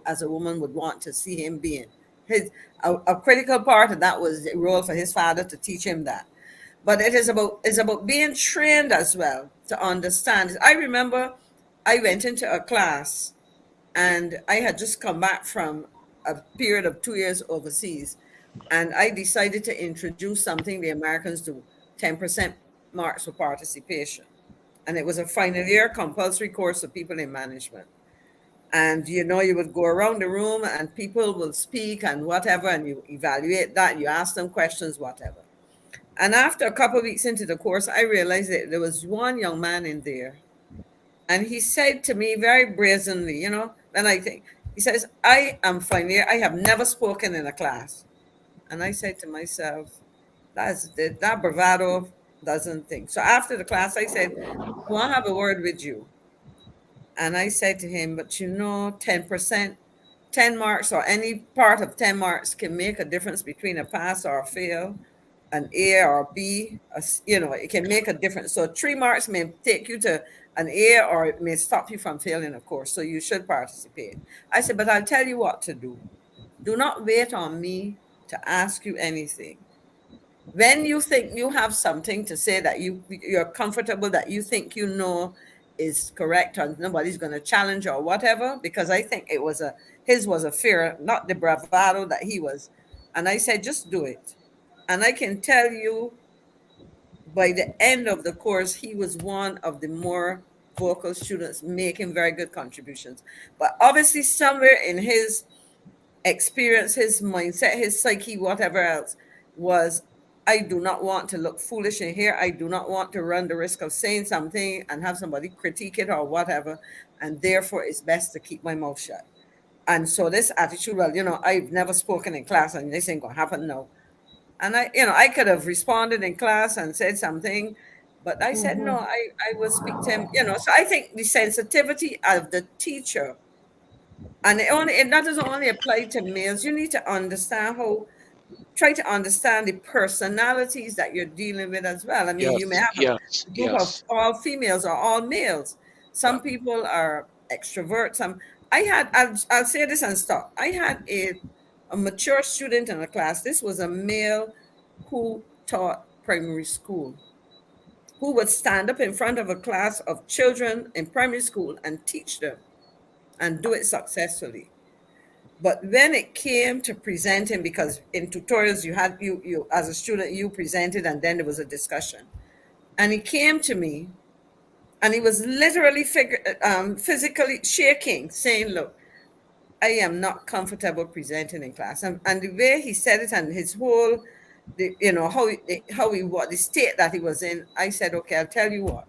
as a woman would want to see him being. His a critical part of that was the role for his father to teach him that. But it's about being trained as well to understand. I remember I went into a class and I had just come back from a period of 2 years overseas, and I decided to introduce something the Americans do: 10% marks for participation. And it was a final year compulsory course for people in management. And you would go around the room and people will speak and whatever, and you evaluate that, you ask them questions, whatever. And after a couple of weeks into the course, I realized that there was one young man in there, and he said to me very brazenly, and I think he says, "I am final year. I have never spoken in a class." And I said to myself, that bravado doesn't think. So after the class, I said, "I want to have a word with you." And I said to him, "But 10%, 10 marks, or any part of 10 marks can make a difference between a pass or a fail, an A or a B. It can make a difference. So 3 marks may take you to an A, or it may stop you from failing a course. So you should participate." I said, "But I'll tell you what to do. Do not wait on me to ask you anything. When you think you have something to say that you're comfortable, that you think is correct, and nobody's going to challenge or whatever, because I think his was a fear, not the bravado that he was." And I said, "Just do it." And I can tell you, by the end of the course, he was one of the more vocal students, making very good contributions. But obviously, somewhere in his experience, his mindset, his psyche, whatever else, was, "I do not want to look foolish in here. I do not want to run the risk of saying something and have somebody critique it or whatever. And therefore, it's best to keep my mouth shut." And so this attitude, well, I've never spoken in class and this ain't going to happen now. And I could have responded in class and said something, But I said, no, I will speak to him, you know. So I think the sensitivity of the teacher, and it that doesn't only apply to males. You need to understand try to understand the personalities that you're dealing with as well. I mean, you may Yes, have yes, a group of yes. all females or all males. Yeah. Some people are extroverts. I'll say this and stop. I had a mature student in the class. This was a male who taught primary school, who would stand up in front of a class of children in primary school and teach them and do it successfully. But when it came to presenting, because in tutorials you as a student you presented and then there was a discussion, and he came to me and he was literally physically shaking, saying, "Look, I am not comfortable presenting in class." And the way he said it and his whole, you know, what the state that he was in, I said, "Okay, I'll tell you what.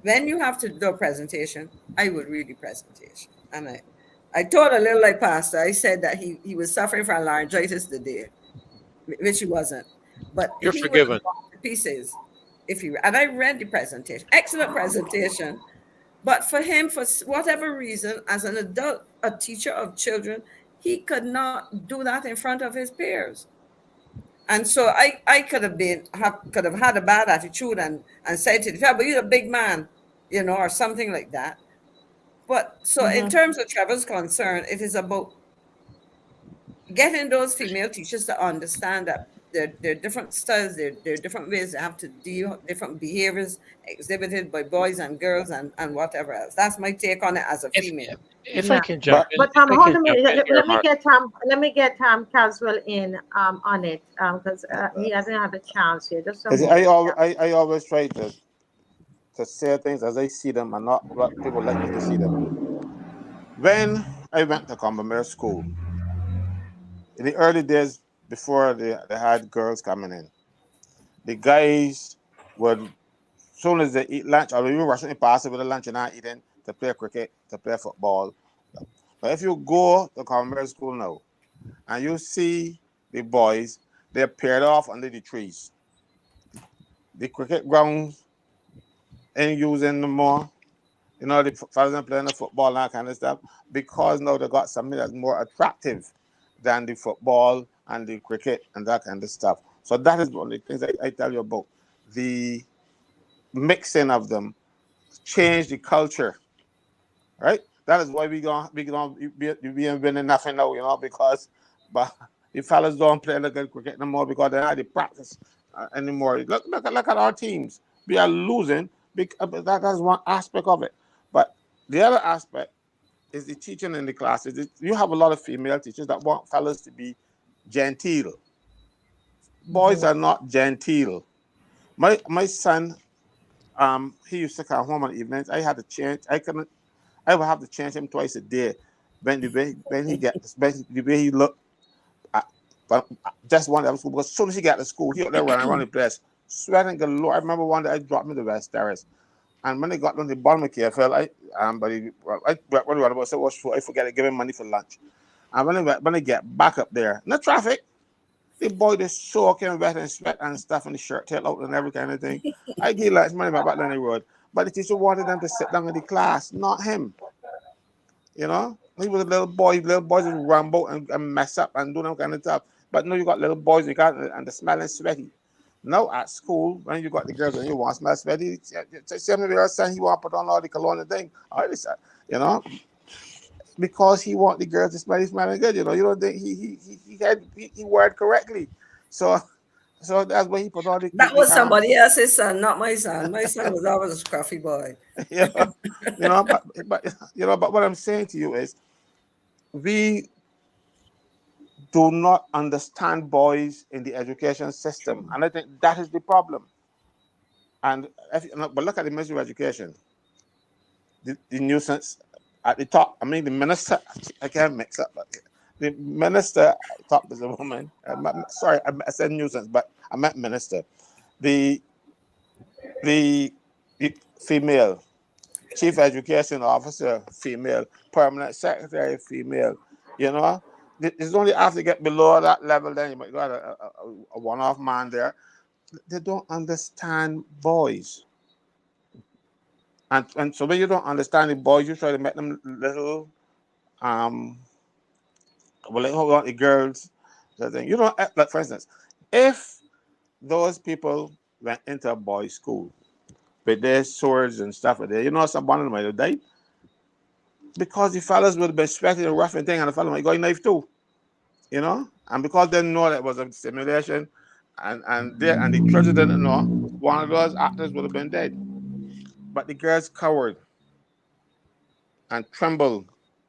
When you have to do a presentation, I would read the presentation." And I told a little like pastor, I said that he was suffering from laryngitis the day, which he wasn't. But You're he would forgiven. have gone to pieces if he, and I read the presentation, excellent presentation. But for him, for whatever reason, as an adult, a teacher of children, he could not do that in front of his peers. And so I could have had a bad attitude and said to the child, "But you're a big man," you know, or something like that. But so in terms of Trevor's concern, it is about getting those female teachers to understand that there are different styles, there are different ways they have to deal, different behaviors exhibited by boys and girls and whatever else. That's my take on it as a If female. if I Yeah. can jump But in, But if I hold can a jump minute. in here, Mark. Let me get Caswell in on it because he hasn't had a chance here. Just a you see, I moment. always, I always try to say things as I see them and not what people like me to see them. When I went to Combermere School, in the early days before they had girls coming in, the guys would, as soon as they eat lunch, or even rushing past it with the lunch and not eating, to play cricket, to play football. But if you go to Combermere School now and you see the boys, they're paired off under the trees. The cricket grounds ain't using no more. You know, the fellas are playing the football and that kind of stuff because now they got something that's more attractive than the football and the cricket and that kind of stuff. So that is one of the things I tell you about. The mixing of them change the culture, right? That is why we ain't winning nothing now, you know, because but the fellas don't play the good cricket no more because they're not the practice anymore. Look at our teams. We are losing because that's one aspect of it. But the other aspect is the teaching in the classes. You have a lot of female teachers that want fellas to be genteel. Boys are not genteel. My son, he used to come home on evenings. I had to change. I would have to change him twice a day. When he get the way he looked. But just one day school because as soon as he got to school, he out there running around the place, sweating galore. I remember one day I dropped him to the West Terrace. And when they got on the bottom of KFL, I forget to give him money for lunch. And when they get back up there, no traffic, the boy just soaking wet and sweat and stuff and the shirt tail out and every kind of thing. I give lunch money back down the road. But the teacher wanted them to sit down in the class, not him. You know? He was a little boy. Little boys just ramble and mess up and do them kind of stuff. But no, you got little boys and they're smelling sweaty. Now at school, when you got the girls and you want to smell sweaty, same way you're saying he want to put on all the cologne and thing. You know, because he want the girls to smell smelling good. You know, you don't think he word correctly. So that's why he put on That was somebody else's son, not my son. My son was always a scruffy boy. you know, but what I'm saying to you is we do not understand boys in the education system, and I think that is the problem. And but look at the Ministry of Education, the nuisance at the top. I mean, the minister. I can't mix up. But the minister at the top is a woman. Sorry, I said nuisance, but I meant minister. The female chief education officer, female, permanent secretary, female. You know, it's only after you get below that level then you might got a one-off man there. They don't understand boys. And so when you don't understand the boys, you try to make them little, um, well, like, hold on, the girls, the thing. You know, like for instance, if those people went into a boys' school with their swords and stuff like that, you know, some one of them might have died because the fellas would have been sweating and rough and thing, and the fellas might got a knife too, you know, and because they know that was a simulation, and the children didn't know, one of those actors would have been dead. But the girls cowered and trembled.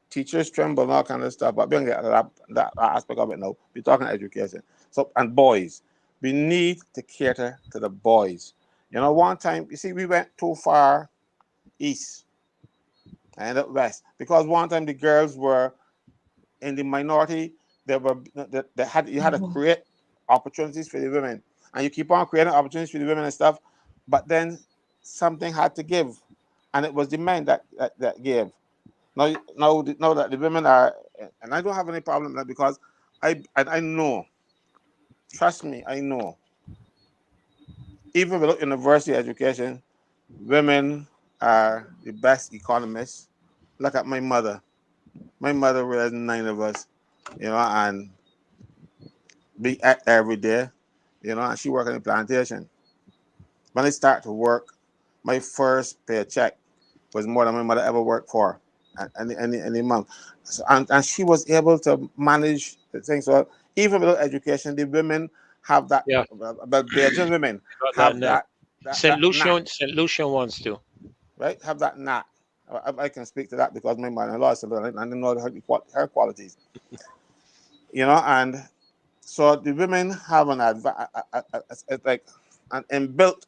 Teachers tremble and all kind of stuff. But we don't get that aspect of it now. We're talking education. So, and boys, we need to cater to the boys. You know, one time, you see, we went too far east and ended up west because one time the girls were in the minority. They had, you had to create opportunities for the women, and you keep on creating opportunities for the women and stuff. But then something had to give, and it was the men that gave. Now that the women are, and I don't have any problem with that because I know, trust me, I know. Even without university education, women are the best economists. Look at my mother. My mother raised 9 of us, you know, and be at every day, you know, and she worked in the plantation. When I start to work, my first paycheck was more than my mother ever worked for any month. So, and she was able to manage the thing. So even without education, the women have that, Yeah, but Belgian women got that have net. that knack, Saint Lucian wants to. right? Have that knack. I can speak to that because my mother-in-law is Belgian, and I know her qualities, you know. And so the women have an like an inbuilt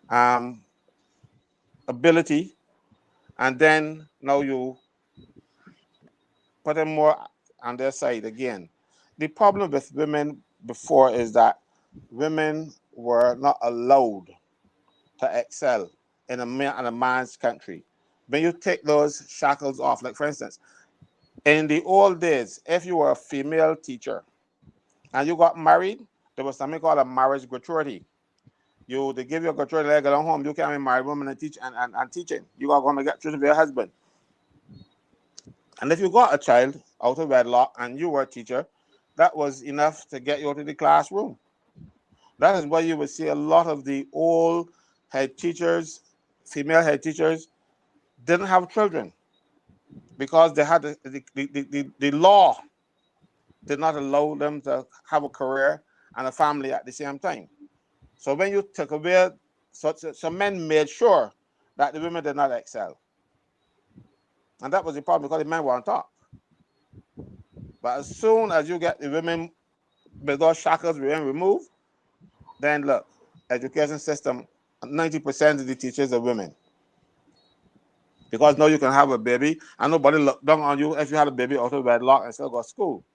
um, ability, and then now you put them more on their side again. The problem with women before is that women were not allowed to excel in a man's country. When you take those shackles off, like for instance, in the old days, if you were a female teacher and you got married, there was something called a marriage gratuity. They give you a gratuity, like go home, you can't be married woman and teach and teaching. You got to go home and get children for your husband. And if you got a child out of wedlock and you were a teacher, that was enough to get you out of the classroom. That is why you would see a lot of the old head teachers, female head teachers, didn't have children because they had the law did not allow them to have a career and a family at the same time. So when you took away, so men made sure that the women did not excel. And that was the problem because the men weren't taught. But as soon as you get the women with those shackles being removed, then look, education system, 90% of the teachers are women. Because now you can have a baby and nobody look down on you if you had a baby out of wedlock and still go to school.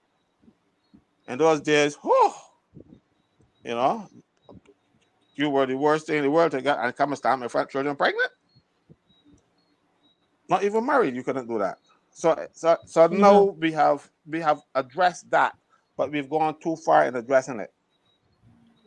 In those days, whew, you know, you were the worst thing in the world to get and come and stand in front of children pregnant. Not even married, you couldn't do that. So now we have addressed that, but we've gone too far in addressing it.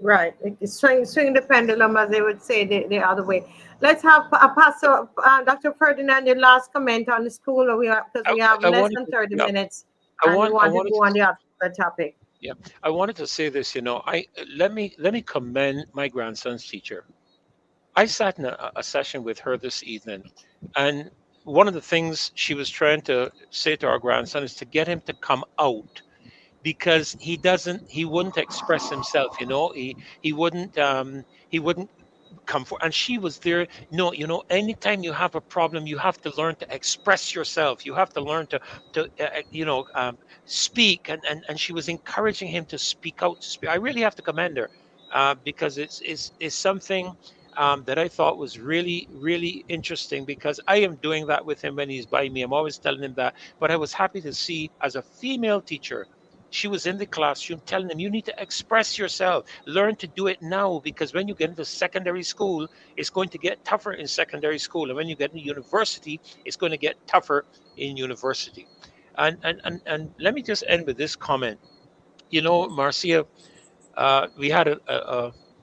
Right. Swing the pendulum, as they would say, the other way. Let's have Pastor Dr. Ferdinand, your last comment on the school. Because we have I less wanted than to, 30 yeah, minutes, I and we want I want to wanted go to on the other topic. yeah, I wanted to say this. You know, I let me commend my grandson's teacher. I sat in a session with her this evening, and one of the things she was trying to say to our grandson is to get him to come out because he wouldn't express himself. You know, he wouldn't come for, and she was there. No, you know, anytime you have a problem, you have to learn to express yourself. You have to learn to speak, and she was encouraging him to speak out, to speak. I really have to commend her, because it's something that I thought was really, really interesting, because I am doing that with him when he's by me. I'm always telling him that. But I was happy to see, as a female teacher, she was in the classroom telling him, you need to express yourself, learn to do it now, because when you get into secondary school, it's going to get tougher in secondary school. And when you get into university, it's going to get tougher in university. And let me just end with this comment. You know, Marcia, we had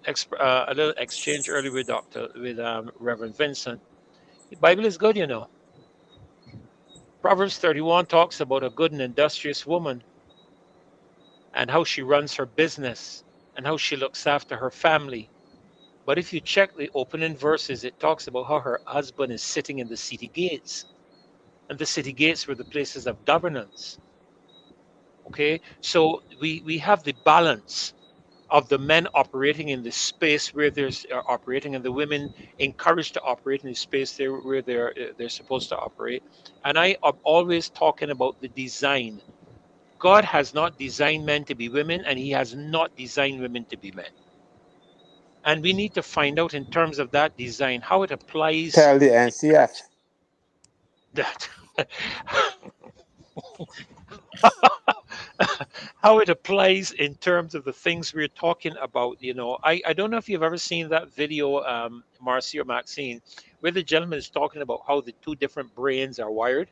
a little exchange earlier with Reverend Vincent. The Bible is good, you know. Proverbs 31 talks about a good and industrious woman and how she runs her business and how she looks after her family. But if you check the opening verses, it talks about how her husband is sitting in the city gates. And the city gates were the places of governance. Okay, so we have the balance of the men operating in the space where there's operating, and the women encouraged to operate in the space there where they're supposed to operate. And I am always talking about the design. God has not designed men to be women, and He has not designed women to be men. And we need to find out in terms of that design how it applies Tell the NCF. that how it applies in terms of the things we're talking about. You know, I don't know if you've ever seen that video, Marcy or Maxine, where the gentleman is talking about how the two different brains are wired,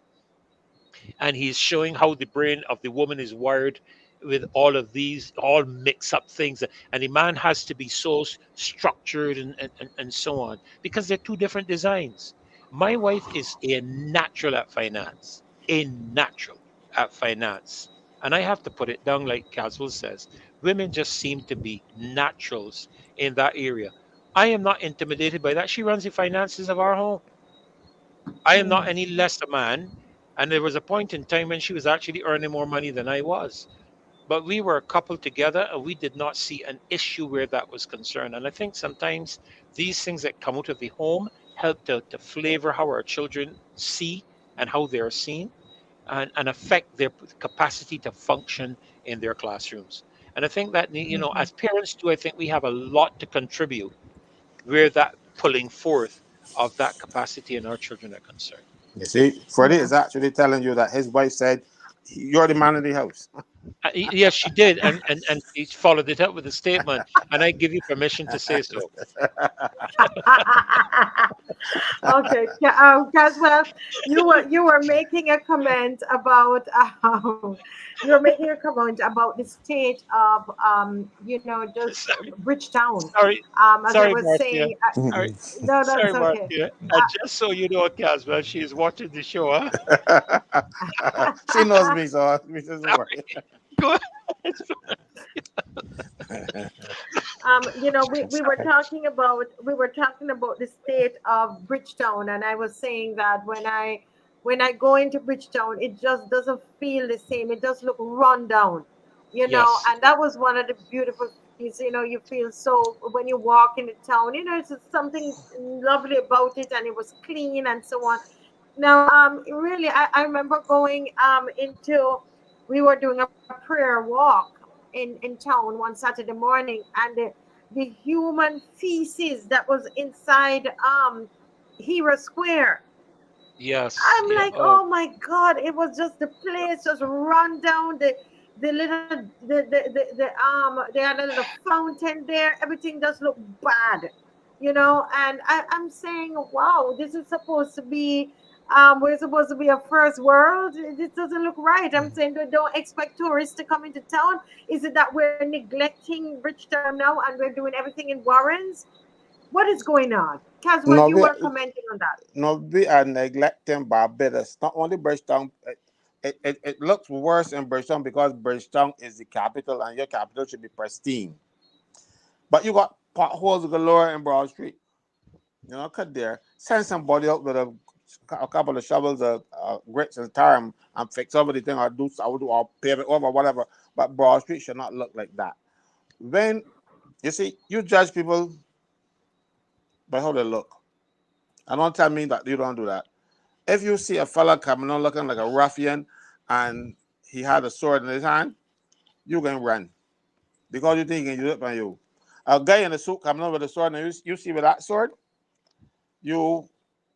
and he's showing how the brain of the woman is wired with all of these all mix up things, and the man has to be so structured and so on, because they're two different designs. My wife is a natural at finance, a natural at finance, and I have to put it down like Caswell says, women just seem to be naturals in that area. I am not intimidated by that. She runs the finances of our home. I am not any less a man. And there was a point in time when she was actually earning more money than I was. But we were a couple together, and we did not see an issue where that was concerned. And I think sometimes these things that come out of the home help to flavor how our children see and how they are seen, and affect their capacity to function in their classrooms. And I think that, you know, as parents too, I think we have a lot to contribute where that pulling forth of that capacity in our children are concerned. You see, Freddie Yeah. is actually telling you that his wife said, "You're the man of the house." Yes, she did, and she followed it up with a statement, and I give you permission to say so. Okay, Caswell, you were making a comment about you were making a comment about the state of just Sorry, Bridgetown. sorry, As I sorry, was Marcia. saying, Sorry, no, that's sorry, okay. Marcia. And just so you know, Caswell, she is watching the show. Huh? She knows me, so we just worry. Sorry. Go ahead. We were talking about the state of Bridgetown, and I was saying that when I go into Bridgetown, it just doesn't feel the same. It does look run down, Yes. and that was one of the beautiful things. You feel so when you walk in the town. It's just something lovely about it, and it was clean and so on. Now, really, I remember going into. We were doing a prayer walk in town one Saturday morning, and the human feces that was inside Hero Square. Yes. I'm Yeah. like, Oh, oh my God, it was just the place just run down the little they had a little fountain there. Everything does look bad, and I'm saying, wow, this is supposed to be we're supposed to be a first world. This doesn't look right. I'm saying don't expect tourists to come into town. Is it that we're neglecting Bridgetown now and we're doing everything in Warrens? What is going on? Caswell, No, you were commenting on that. no, we are neglecting Barbados. Not only Bridgetown, it looks worse in Bridgetown because Bridgetown is the capital, and your capital should be pristine. But you got potholes galore in Broad Street. Cut there. Send somebody out with a couple of shovels of grits and tar and fix everything, or do or pave it over, whatever. But Broad Street should not look like that. When you see, you judge people by how they look. And don't tell me that you don't do that. If you see a fella coming on looking like a ruffian and he had a sword in his hand, you can run because you think he can use it on you. A guy in a suit coming on with a sword, and you see with that sword, you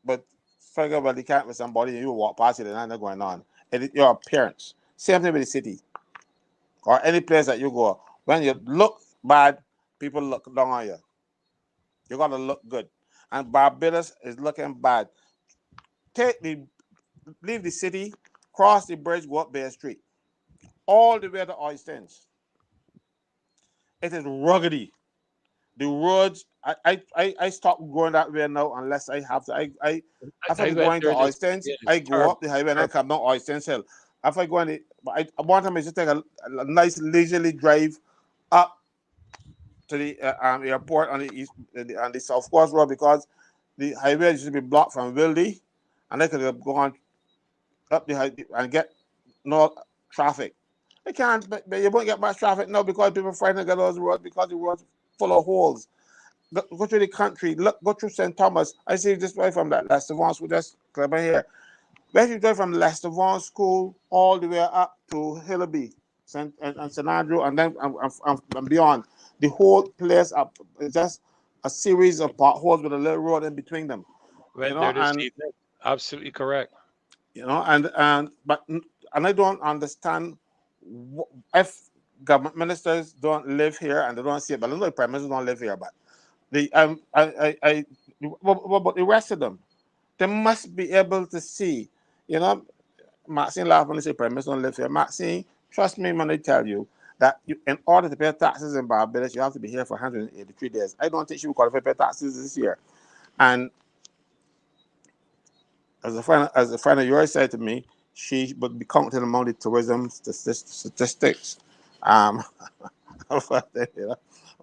but figure well, you can't with somebody and you walk past it and nothing going on. Your appearance. Same thing with the city or any place that you go. When you look bad, people look down on you. You gotta look good. And Barbados is looking bad. Leave the city, cross the bridge, go up Bay Street, all the way to Oysters. It is ruggedy. The roads, I stop going that way now unless I have to. If I I'm went going to there this, Oystens, yeah, I go terrible, up the highway and I terrible. come down Oystens Hill. If I go on it, I want to just take a nice leisurely drive up to the airport on the east on the South Coast Road because the highway used to be blocked from Wildy, and I could have gone up the highway and get no traffic. I can't, but you won't get much traffic now because people frightened to get those roads because the roads full of holes. Go through the country, look, go through St. Thomas. I see this way from that Lester Vaughan School, just club here. Where you go from Lester Vaughan School all the way up to Hillaby, and St. Andrew, and then and beyond. The whole place up is just a series of potholes with a little road in between them. You Went know, there this and evening. Absolutely correct. and I don't understand if government ministers don't live here and they don't see it. But I know the prime minister don't live here, but the but the rest of them, they must be able to see. You know, Maxine laughed when they say prime minister don't live here. Maxine, trust me when I tell you that in order to pay taxes in Barbados, you have to be here for 183 days. I don't think she will qualify to pay taxes this year. And as a friend of yours said to me, she would be counting among the tourism statistics. Um,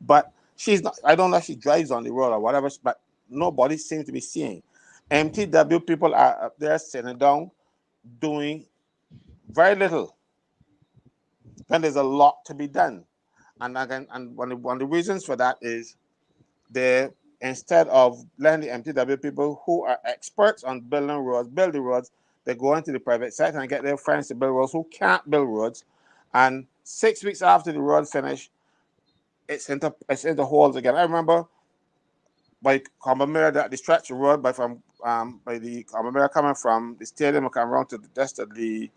but she's not. I don't know if she drives on the road or whatever. But nobody seems to be seeing. MTW people are up there sitting down, doing very little when there's a lot to be done. And again, and one of the reasons for that is they, instead of letting the MTW people who are experts on building roads build the roads, they go into the private sector and get their friends to build roads who can't build roads. And 6 weeks after the road finish, it's into holes again. I remember by Combermere that the stretch of road by the Combermere coming from the stadium and come around to the just at the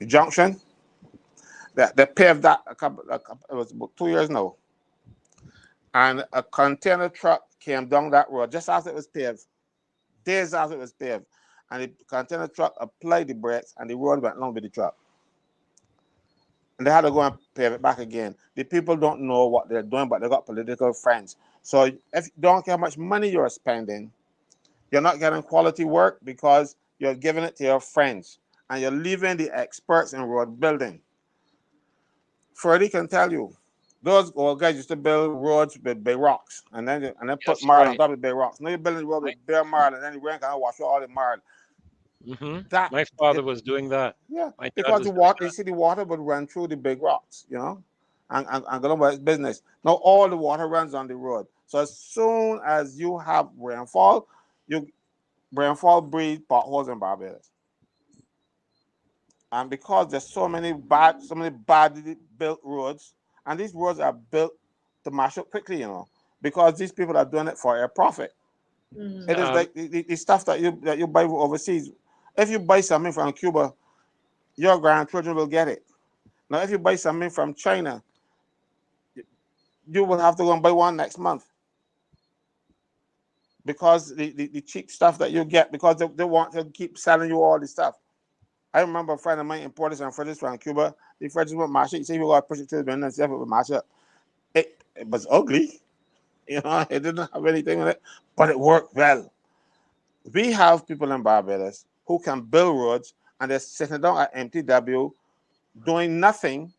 junction. That they paved that it was about 2 years now. And a container truck came down that road just after it was paved, days after it was paved. And the container truck applied the brakes and the road went along with the truck. And they had to go and pave it back again. The people don't know what they're doing, but they got political friends. So if you don't care how much money you're spending, you're not getting quality work because you're giving it to your friends and you're leaving the experts in road building. Freddie can tell you, those old guys used to build roads with big rocks and then put That's marl on right. top of big rocks. Now you're building a road My, with bare marl and then the rain can wash out all the marl. That my father it was doing that. Yeah, My dad because the was doing water, you see, the water would run through the big rocks, and go on about its business. Now all the water runs on the road. So as soon as you have you rainfall breeds potholes in Barbados. And because there's so many badly built roads, and these roads are built to mash up quickly, because these people are doing it for a profit. Mm. It is that. like the stuff that you buy overseas. If you buy something from Cuba, your grandchildren will get it. Now, if you buy something from China, you will have to go and buy one next month because the cheap stuff that you get, because they want to keep selling you all this stuff. I remember a friend of mine imported some fridges from Cuba. The fridges were mashed. He said, "You got to push it to the bin and see if it would mash up." It was ugly. It didn't have anything in it, but it worked well. We have people in Barbados who can build roads, and they're sitting down at MTW doing nothing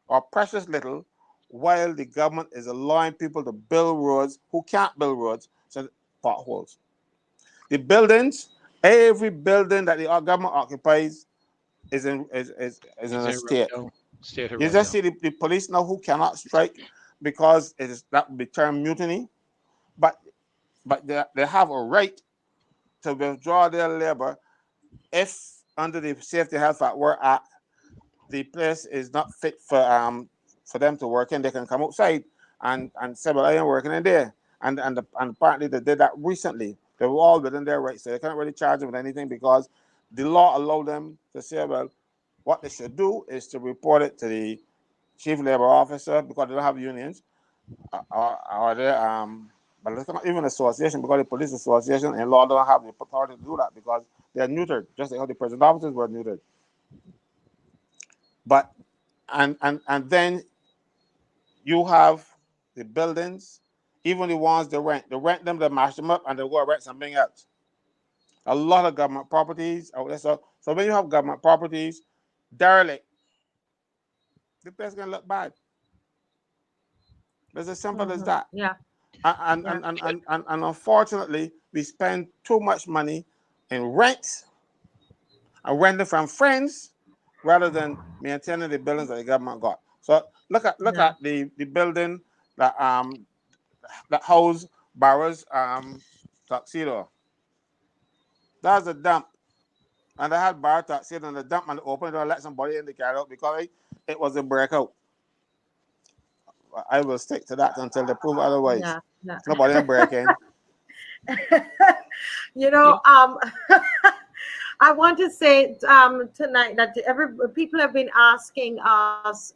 or precious little while the government is allowing people to build roads who can't build roads, so potholes. The buildings, every building that the government occupies is in He's a in state. rundown. State of You just rundown. see the police now who cannot strike because that would be termed mutiny, but they have a right to withdraw their labor if under the Safety Health at Work Act the place is not fit for them to work in. They can come outside and say, "Well, I am working in there." And apparently they did that recently. They were all within their rights, so they can't really charge them with anything because the law allowed them to say, "Well, what they should do is to report it to the chief labor officer because they don't have unions, or they but it's not even association because the police association and law don't have the authority to do that because they're neutered, just like how the president officers were neutered. But and then you have the buildings, even the ones they rent them, they mash them up, and they go rent something else. A lot of government properties out there. So when you have government properties derelict, the place can look bad. It's as simple as that. Yeah. And unfortunately, we spend too much money in rent and renting from friends rather than maintaining the buildings that the government got. So look at the building that housed Barbados tuxedo. That's a dump. And they had bar tuxedo in the dump and opened it and let somebody in the carry out because it was a breakout. I will stick to that until they prove otherwise. Yeah. Nobody in break in. You know, I want to say tonight that people have been asking us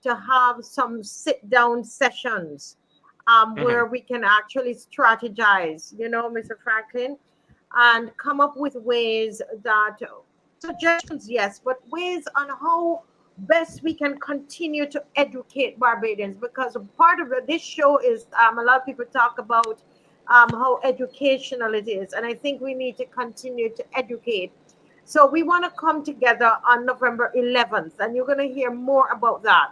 to have some sit-down sessions where we can actually strategize, you know, Mr. Franklin, and come up with ways that suggestions, yes, but ways on how best we can continue to educate Barbadians, because part of this show is a lot of people talk about how educational it is, and I think we need to continue to educate. So we want to come together on November 11th, and you're going to hear more about that.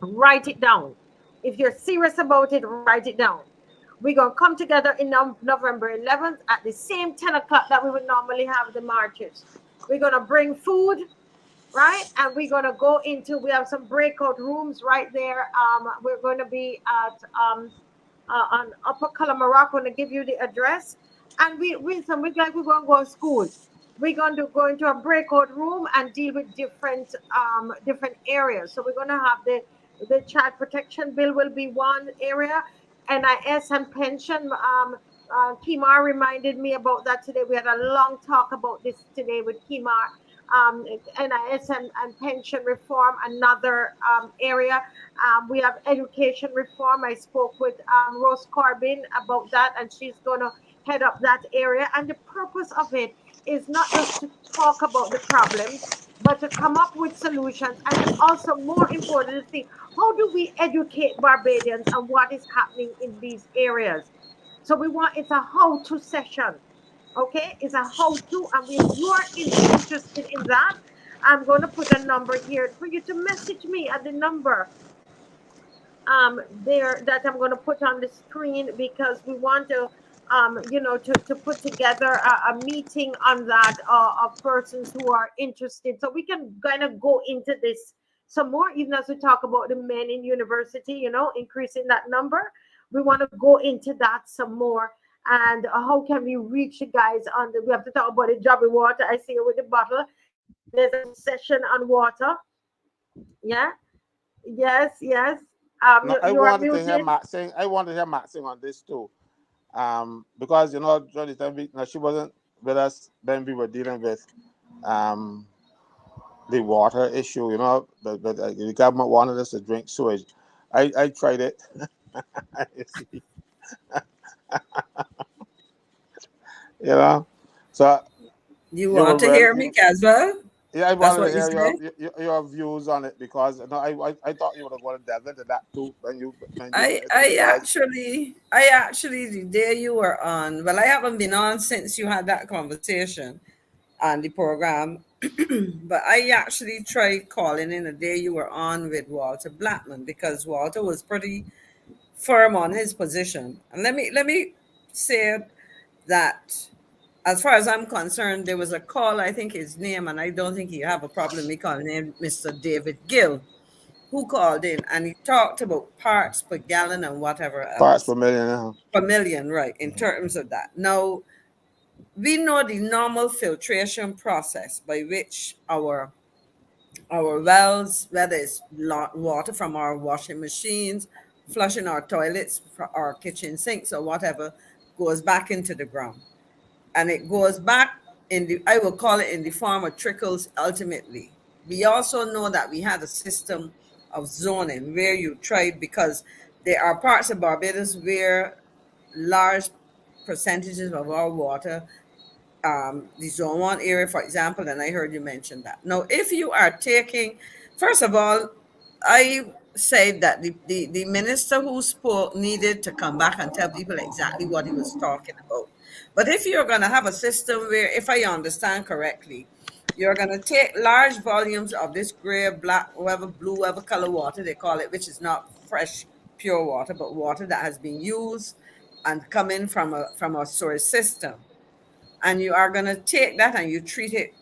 Write it down. If you're serious about it, write it down. We're going to come together in November 11th at the same 10 o'clock that we would normally have the marches. We're going to bring food, right? And we're going to go into, we have some breakout rooms right there. We're going to be at on Upper Calamarac. I'm going to give you the address. And we're like we're going to go to school. We're going to go into a breakout room and deal with different areas. So we're going to have the child protection bill will be one area. NIS and pension. Kimar reminded me about that today. We had a long talk about this today with Kimar. NIS and pension reform, another area. We have education reform. I spoke with Rose Corbin about that, and she's going to head up that area. And the purpose of it is not just to talk about the problems, but to come up with solutions. And also, more importantly, how do we educate Barbadians on what is happening in these areas? So it's a how-to session. Okay, it's a how-to, and if you are interested in that, I'm going to put a number here for you to message me at the number there that I'm going to put on the screen, because we want to to put together a meeting on that of persons who are interested, so we can kind of go into this some more, even as we talk about the men in university, increasing that number. We want to go into that some more. And how can we reach the guys we have to talk about the job with water. I see you with the bottle. There's a session on water. Yeah. Yes. No, I you are wanted to hear muted. Matt sing. I wanted to hear Matt sing on this too. Because during the time she wasn't with us when we were dealing with the water issue. The government wanted us to drink sewage. I tried it. You see. So You you want will to hear me, Caswell? yeah, I That's wanted to what you hear say? your views on it, because I thought you would have wanted to delve into that too when you I actually the day you were on, well, I haven't been on since you had that conversation on the program, but I actually tried calling in the day you were on with Walter Blackman, because Walter was pretty firm on his position. And let me say that as far as I'm concerned, there was a call, I think his name, and I don't think he have a problem me calling him Mr. David Gill, who called in and he talked about parts per gallon and whatever parts else. per million. Per million, right, in terms of that. Now, we know the normal filtration process by which our wells, whether it's water from our washing machines, flushing our toilets, our kitchen sinks, or whatever, goes back into the ground. And it goes back I will call it in the form of trickles ultimately. We also know that we had a system of zoning where you tried, because there are parts of Barbados where large percentages of our water, the zone one area, for example, and I heard you mention that. Now, if you are taking, first of all, I said that the minister who spoke needed to come back and tell people exactly what he was talking about. But if you're going to have a system where, if I understand correctly, you're going to take large volumes of this gray, black, whatever, blue, whatever color water they call it, which is not fresh, pure water, but water that has been used and come in from a source system. And you are going to take that and you treat it,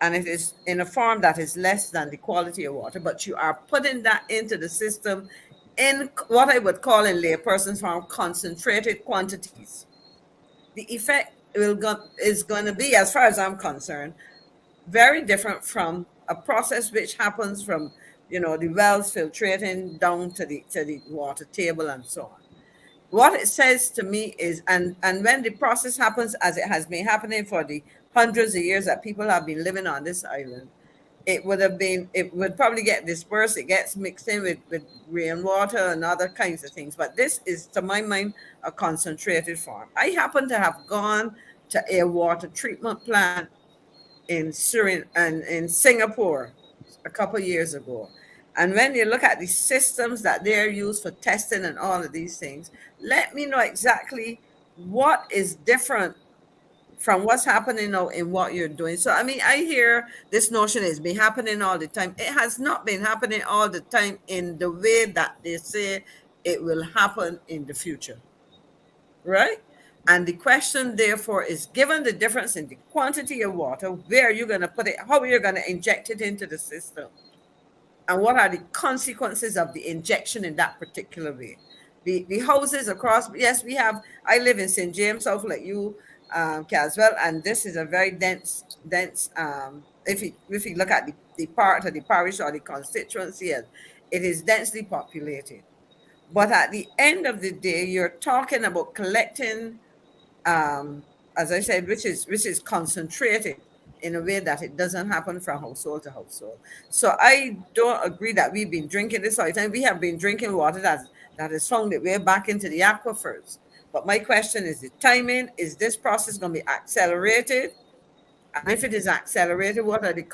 and it is in a form that is less than the quality of water, but you are putting that into the system in what I would call in layperson's form concentrated quantities. The effect is going to be, as far as I'm concerned, very different from a process which happens from, the wells filtrating down to the water table and so on. What it says to me is, and when the process happens as it has been happening for the hundreds of years that people have been living on this island, it would probably get dispersed. It gets mixed in with rainwater and other kinds of things. But this is, to my mind, a concentrated form. I happen to have gone to a water treatment plant in in Singapore a couple of years ago. And when you look at the systems that they're used for testing and all of these things, let me know exactly what is different from what's happening now in what you're doing. So, I mean, I hear this notion has been happening all the time. It has not been happening all the time in the way that they say it will happen in the future, right? And the question, therefore, is given the difference in the quantity of water, where are you going to put it, how are you going to inject it into the system? And what are the consequences of the injection in that particular way? The houses across, yes, I live in St. James, South like you, Caswell, and this is a very dense, if you look at the part of the parish or the constituency, it is densely populated. But at the end of the day, you're talking about collecting, as I said, which is concentrated in a way that it doesn't happen from household to household. So I don't agree that we've been drinking this all the time. We have been drinking water that has found its way back into the aquifers. But my question is the timing. Is this process going to be accelerated? And if it is accelerated, what are the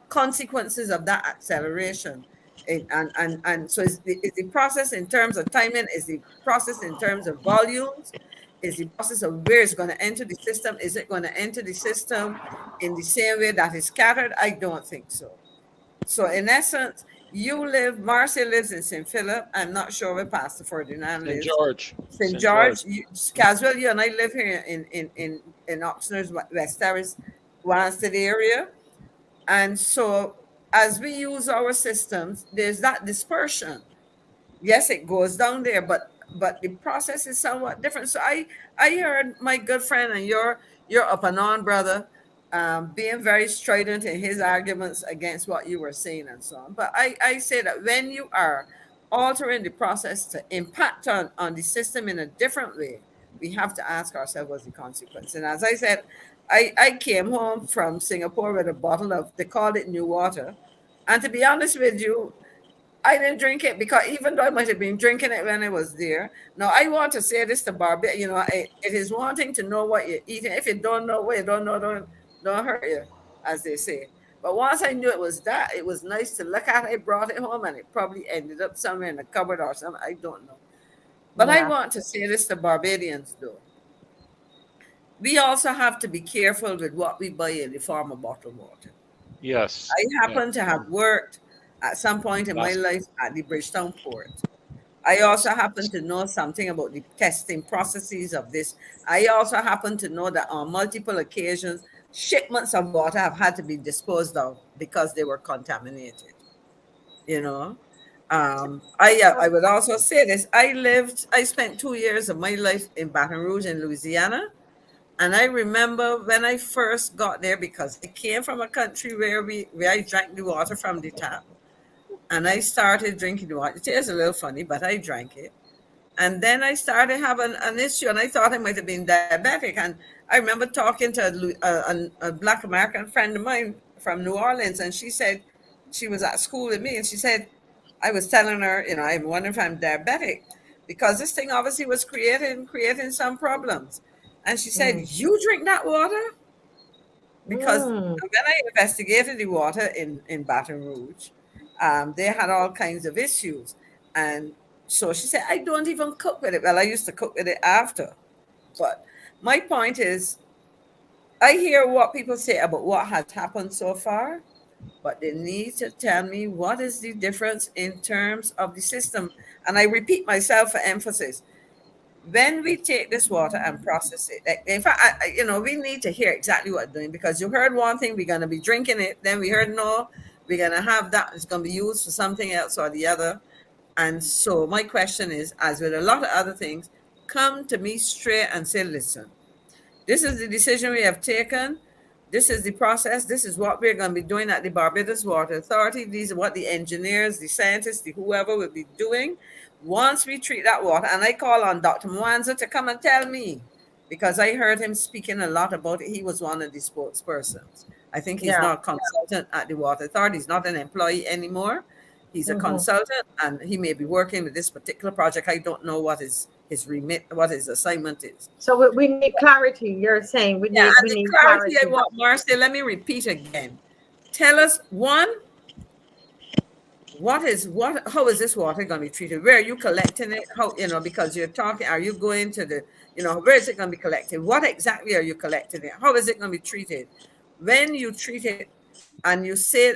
consequences of that acceleration? And so is the process in terms of timing, is the process in terms of volumes, is the process of where it's going to enter the system, is it going to enter the system in the same way that is scattered? I don't think so. So in essence, Marcia lives in St. Philip. I'm not sure where Pastor Ferdinand lives. St. George. Caswell, you and I live here in Oxnard's West Terrace, Wanstead area. And so as we use our systems, there's that dispersion. Yes, it goes down there, but the process is somewhat different. So I heard my good friend and your up and on brother being very strident in his arguments against what you were saying and so on. But I say that when you are altering the process to impact on the system in a different way, we have to ask ourselves what's the consequence. And as I said, I came home from Singapore with a bottle of, they called it New Water. And to be honest with you, I didn't drink it because even though I might have been drinking it when I was there. Now, I want to say this to Barbados, it is wanting to know what you're eating. If you don't know what you don't know, don't hurt you, as they say. But once I knew it was that, it was nice to look at. I brought it home and it probably ended up somewhere in the cupboard or something. I don't know. But yeah. I want to say this to Barbadians, though. We also have to be careful with what we buy in the form of bottled water. Yes. I happen to have worked at some point in my life at the Bridgetown port. I also happen to know something about the testing processes of this. I also happen to know that on multiple occasions, shipments of water have had to be disposed of because they were contaminated. I would also say this. I spent 2 years of my life in Baton Rouge in Louisiana. And I remember when I first got there, because I came from a country where I drank the water from the tap. And I started drinking the water. It is a little funny, but I drank it. And then I started having an issue, and I thought I might have been diabetic. And I remember talking to a Black American friend of mine from New Orleans, and she said, she was at school with me, and she said, I was telling her, I'm wondering if I'm diabetic, because this thing obviously was creating some problems. And she said, you drink that water? Because when I investigated the water in Baton Rouge, They had all kinds of issues. And so she said, I don't even cook with it. Well, I used to cook with it after. But my point is, I hear what people say about what has happened so far, but they need to tell me what is the difference in terms of the system. And I repeat myself for emphasis. When we take this water and process it, in fact, we need to hear exactly what we're doing, because you heard one thing, we're going to be drinking it. Then we heard, no, we're going to have that. It's going to be used for something else or the other. And so my question is, as with a lot of other things, come to me straight and say, listen, this is the decision we have taken. This is the process. This is what we're going to be doing at the Barbados Water Authority. These are what the engineers, the scientists, the whoever will be doing once we treat that water. And I call on Dr. Mwanza to come and tell me, because I heard him speaking a lot about it. He was one of the spokespersons. I think he's not a consultant at the Water Authority. He's not an employee anymore. He's a consultant, and he may be working with this particular project. I don't know what his remit, what his assignment is. So we need clarity. You're saying we need clarity. I want Marcia. Let me repeat again. Tell us, one, how is this water going to be treated? Where are you collecting it? How, because you're talking, are you going to the, where is it going to be collected? What exactly are you collecting it? How is it going to be treated? When you treat it, and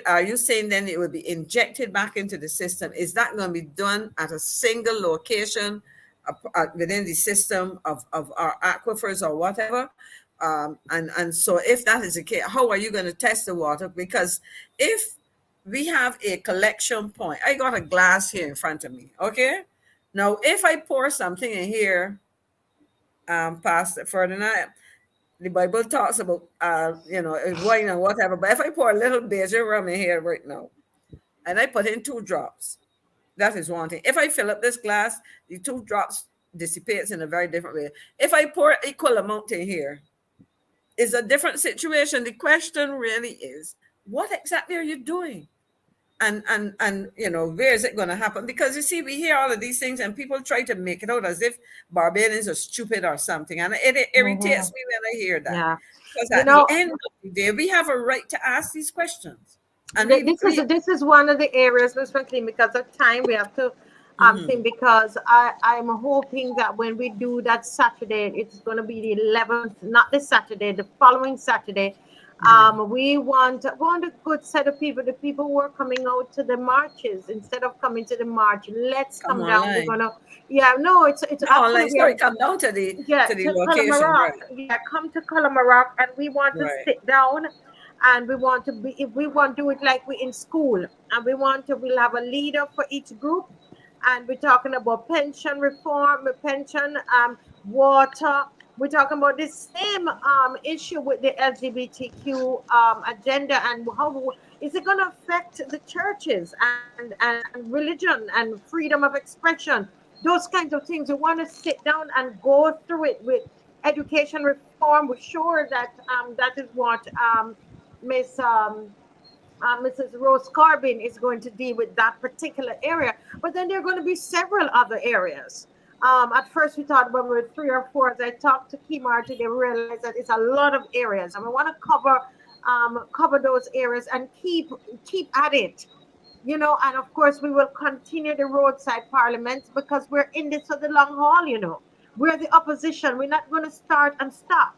are you saying then it will be injected back into the system? Is that going to be done at a single location within the system of our aquifers or whatever? And so if that is the case, how are you going to test the water? Because if we have a collection point, I got a glass here in front of me, okay? Now, if I pour something in here, Pastor Ferdinand, the Bible talks about, wine and whatever. But if I pour a little basil rum in here right now, and I put in 2 drops, that is one thing. If I fill up this glass, the 2 drops dissipates in a very different way. If I pour equal amount in here, it's a different situation. The question really is, what exactly are you doing? And where is it going to happen? Because you see, we hear all of these things and people try to make it out as if Barbadians are stupid or something. And it irritates me when I hear that. Yeah. Because at the end of the day, we have a right to ask these questions. And this is one of the areas, Ms. Franklin, because of time, we have to think, because I'm hoping that when we do that Saturday, it's going to be the 11th, not this Saturday, the following Saturday. We want a good set of people, the people who are coming out to the marches. Instead of coming to the march, let's come down. We're gonna, come down to the location. Right. Yeah, come to Colamarock, and we want to sit down, and we want to be, if we want to do it like we in school, and we'll have a leader for each group, and we're talking about pension reform, water. We're talking about the same issue with the LGBTQ agenda, and how is it going to affect the churches and religion and freedom of expression, those kinds of things. We want to sit down and go through it with education reform. We're sure that that is what Mrs. Rose Carbin is going to deal with, that particular area. But then there are going to be several other areas. At first, we thought when we were 3 or 4, as I talked to Kimar today, we realized that it's a lot of areas, and we want to cover those areas and keep at it, and of course, we will continue the roadside parliaments, because we're in this for the long haul. We're the opposition. We're not going to start and stop.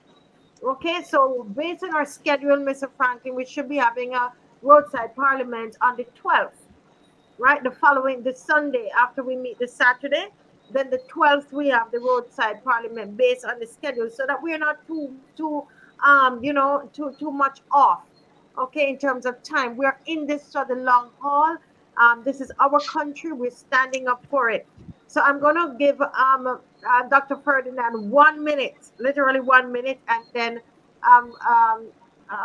Okay, so based on our schedule, Mr. Franklin, we should be having a roadside parliament on the 12th, right? The Sunday after we meet the Saturday. Then the 12th, we have the roadside parliament based on the schedule, so that we're not too much off, okay, in terms of time. We're in this for the long haul. This is our country. We're standing up for it. So I'm going to give Dr. Ferdinand 1 minute, literally 1 minute, and then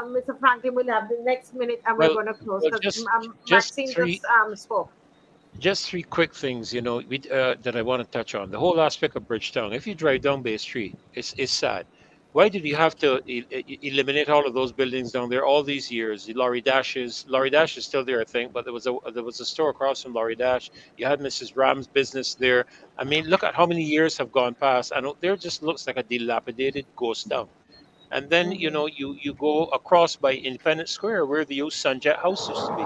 Mr. Franklin will have the next minute, and we're going to close, because Maxine just spoke. Just 3 quick things, that I want to touch on. The whole aspect of Bridgetown. If you drive down Bay Street, it's sad. Why did you have to eliminate all of those buildings down there all these years? The Laurie Dash is still there, I think, but there was a store across from Laurie Dash. You had Mrs. Ram's business there. I mean, look at how many years have gone past, and there just looks like a dilapidated ghost town. And then, you know, you go across by Independence Square where the old Sunjet House used to be.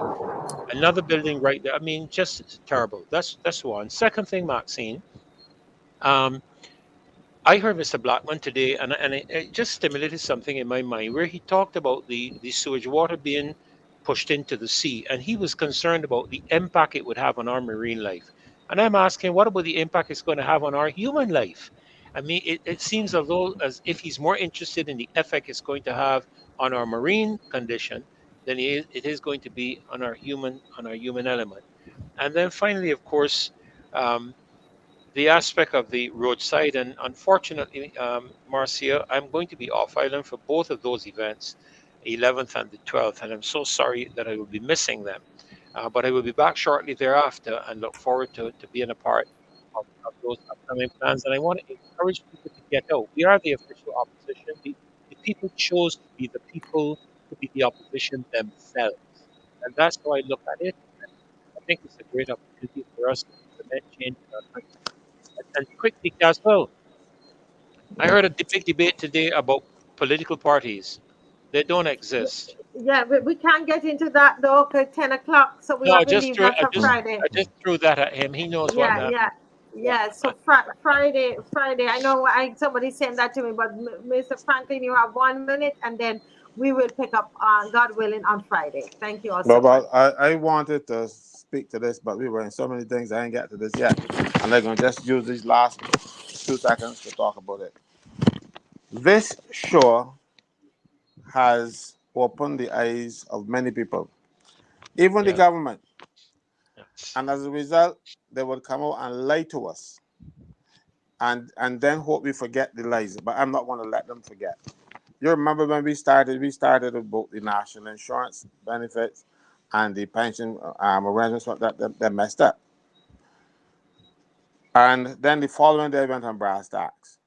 Another building right there. I mean, just terrible. That's one. Second thing, Maxine, um, I heard Mr. Blackman today, and it just stimulated something in my mind where he talked about the sewage water being pushed into the sea, and he was concerned about the impact it would have on our marine life. And I'm asking, what about the impact it's going to have on our human life? I mean, it seems as if he's more interested in the effect it's going to have on our marine condition than it is going to be on our human element. And then finally, of course, um, the aspect of the roadside. And unfortunately, Marcia, I'm going to be off island for both of those events, 11th and the 12th. And I'm so sorry that I will be missing them. But I will be back shortly thereafter and look forward to being a part of those upcoming plans. And I want to encourage people to get out. We are the official opposition. The people chose to be the people to be the opposition themselves. And that's how I look at it. I think it's a great opportunity for us to implement change in our country. And quickly as well, I heard a big debate today about political parties. They don't exist. Yeah, but we can't get into that though, 'cause 10 o'clock, so we No, have to leave that for Friday. I just threw that at him. He knows what Yeah, happened. yeah, yeah. So Friday. I know somebody saying that to me, but Mr. Franklin, you have 1 minute, and then we will pick up, God willing, on Friday. Thank you all so much. But I wanted to speak to this, but we were in so many things I ain't got to this yet. And I'm gonna just use these last 2 seconds to talk about it. This show has opened the eyes of many people, even the Yeah. government. Yes. And as a result, they will come out and lie to us. And then hope we forget the lies. But I'm not going to let them forget. You remember when we started about the national insurance benefits and the pension arrangements that messed up. And then the following day went on brass tacks.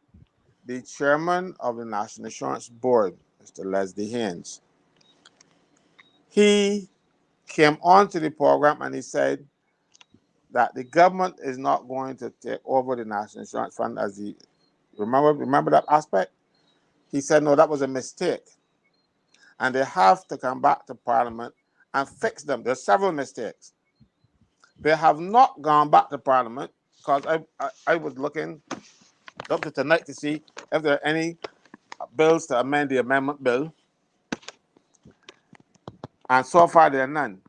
The chairman of the National Insurance Board, Mr. Leslie Haynes, he came onto the program and he said that the government is not going to take over the National Insurance Fund as the remember that aspect? He said no, that was a mistake. And they have to come back to Parliament and fix them. There's several mistakes. They have not gone back to Parliament because I was looking up to tonight to see if there are any bills to amend the amendment bill. And so far there are none.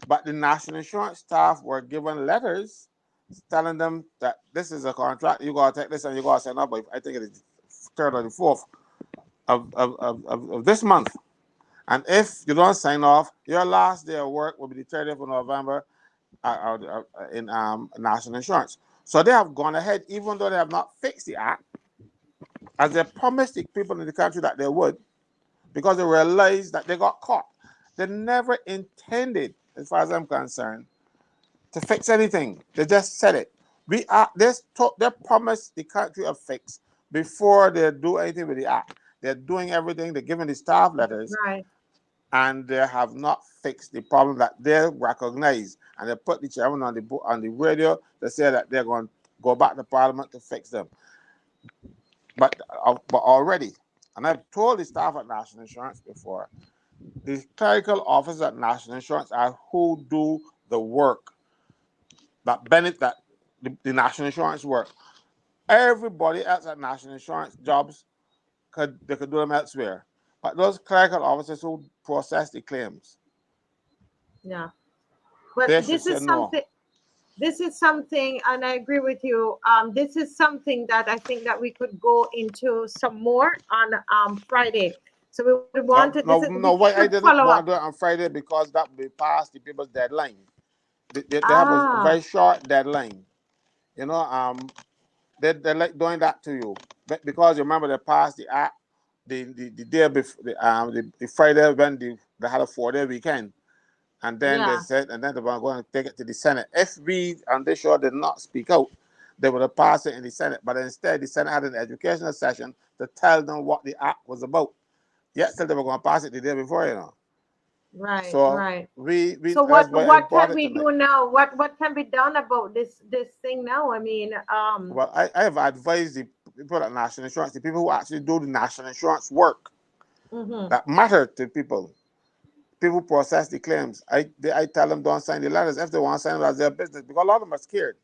But the National Insurance staff were given letters telling them that this is a contract, you gotta take this and you gotta sign up. But I think it is 3rd or the 4th of this month. And if you don't sign off, your last day of work will be the 30th of November in national insurance. So they have gone ahead, even though they have not fixed the act, as they promised the people in the country that they would, because they realized that they got caught. They never intended, as far as I'm concerned, to fix anything. They just said it. They promised the country a fix before they do anything with the act. They're doing everything. They're giving the staff letters, Right. and they have not fixed the problem that they recognize. And they put the chairman on the radio to say that they're going to go back to Parliament to fix them. But already, and I've told the staff at National Insurance before, the clerical officers at National Insurance are who do the work that the National Insurance work. Everybody else at National Insurance jobs they could do them elsewhere. But those clerical officers who process the claims, Yeah. But they should say no. This is something, and I agree with you. This is something that I think that we could go into some more on Friday. So we would want to. No. Why I didn't follow want up. to do it on Friday because that would be past the people's deadline. They have a very short deadline. You know, they're like doing that to you because you remember they passed the act the day before the Friday when they had a 4-day weekend. And then they said, and then they were going to take it to the Senate. If we on this show did not speak out, they would have passed it in the Senate. But instead, the Senate had an educational session to tell them what the act was about. Yet still they were going to pass it the day before, you know. Right, So right. we So that's why I what brought can it we tonight. do now? What can be done about this thing now? I mean, Well, I have advised people at national insurance, the people who actually do the national insurance work Mm-hmm. that matter to people. People process the claims. I tell them don't sign the letters if they want to sign it as their business because a lot of them are scared.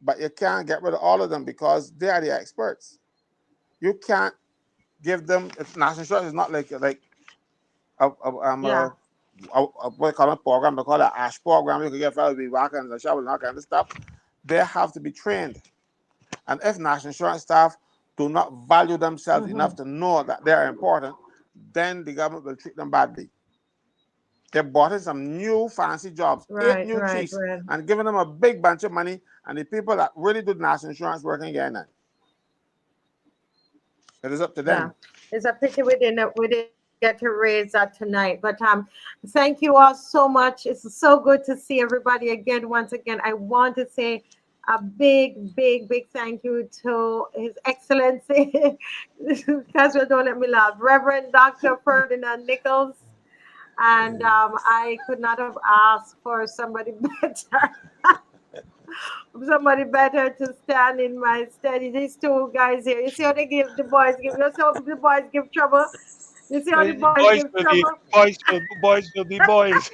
But you can't get rid of all of them because they are the experts. You can't give them national insurance is not like a, a, um, Yeah. a, what they call a program. They call it ASH program. You can get fellows be walking in the shower and all kind of stuff. They have to be trained. And if national insurance staff do not value themselves Mm-hmm. enough to know that they are important, then the government will treat them badly. They bought in some new fancy jobs, 8 Right, new right, chiefs, right. and giving them a big bunch of money. And the people that really do national insurance working again, it is up to Yeah. them. It's a pity we didn't get to raise that tonight. But thank you all so much. It's so good to see everybody again. Once again, I want to say a big, big, big thank you to His Excellency, because don't let me laugh, Reverend Dr. Ferdinand Nichols. And I could not have asked for somebody better. Somebody better to stand in my stead. These two guys here. You see how they give the boys give. You see how the boys give trouble. You see how the boys Boys give will be trouble. boys.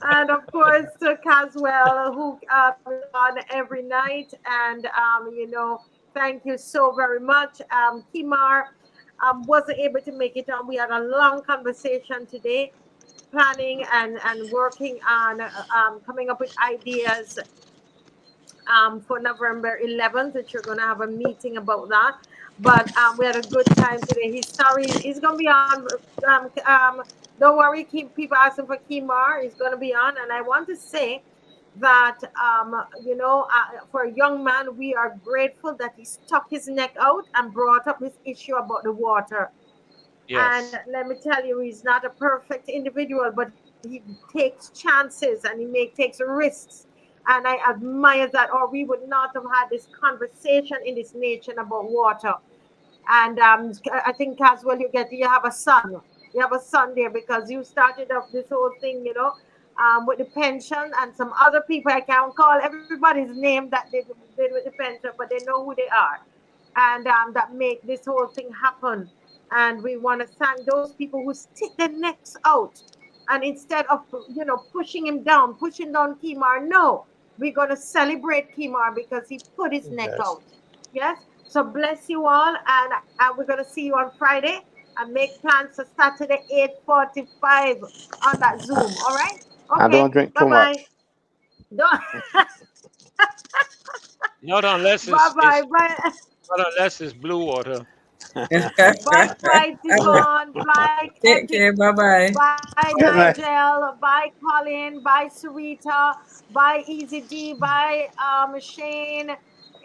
And of course to Caswell, who is on every night. And thank you so very much. Kimar wasn't able to make it on. We had a long conversation today, planning and working on coming up with ideas for November 11th, that you're going to have a meeting about that. But we had a good time today. He's sorry. He's going to be on. Don't worry. Keep people asking for Kimar. He's going to be on. And I want to say that, for a young man, we are grateful that he stuck his neck out and brought up this issue about the water. And Yes. let me tell you, he's not a perfect individual, but he takes chances and takes risks. And I admire that, or we would not have had this conversation in this nation about water. And I think as well, you have a son. You have a son there because you started up this whole thing, with the pension and some other people. I can't call everybody's name that they did with the pension, but they know who they are, and that make this whole thing happen. And we want to thank those people who stick their necks out. And instead of pushing down Kimar, no, we're going to celebrate Kimar because he put his neck Yes. out. Yes. So bless you all, and we're going to see you on Friday and make plans for Saturday 8:45 on that Zoom. All right. And Okay. don't drink Bye too bye. much. Bye Not unless bye. Bye. it's blue water. Bye, Flight Devon. Bye, Take care. Bye bye. Bye, Good night. Nigel. Bye, Colin. Bye, Sarita. Bye, Easy D. Bye, Shane,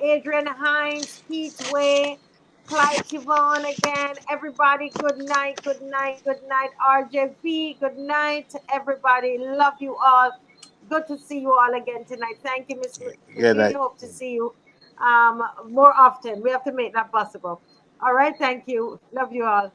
Adrian Hines, Pete Way, Clyde Yvonne again. Everybody, good night, good night, good night. RJV, good night. Everybody, love you all. Good to see you all again tonight. Thank you, Miss Good McGee. night. Hope to see you more often. We have to make that possible. All right, thank you. Love you all.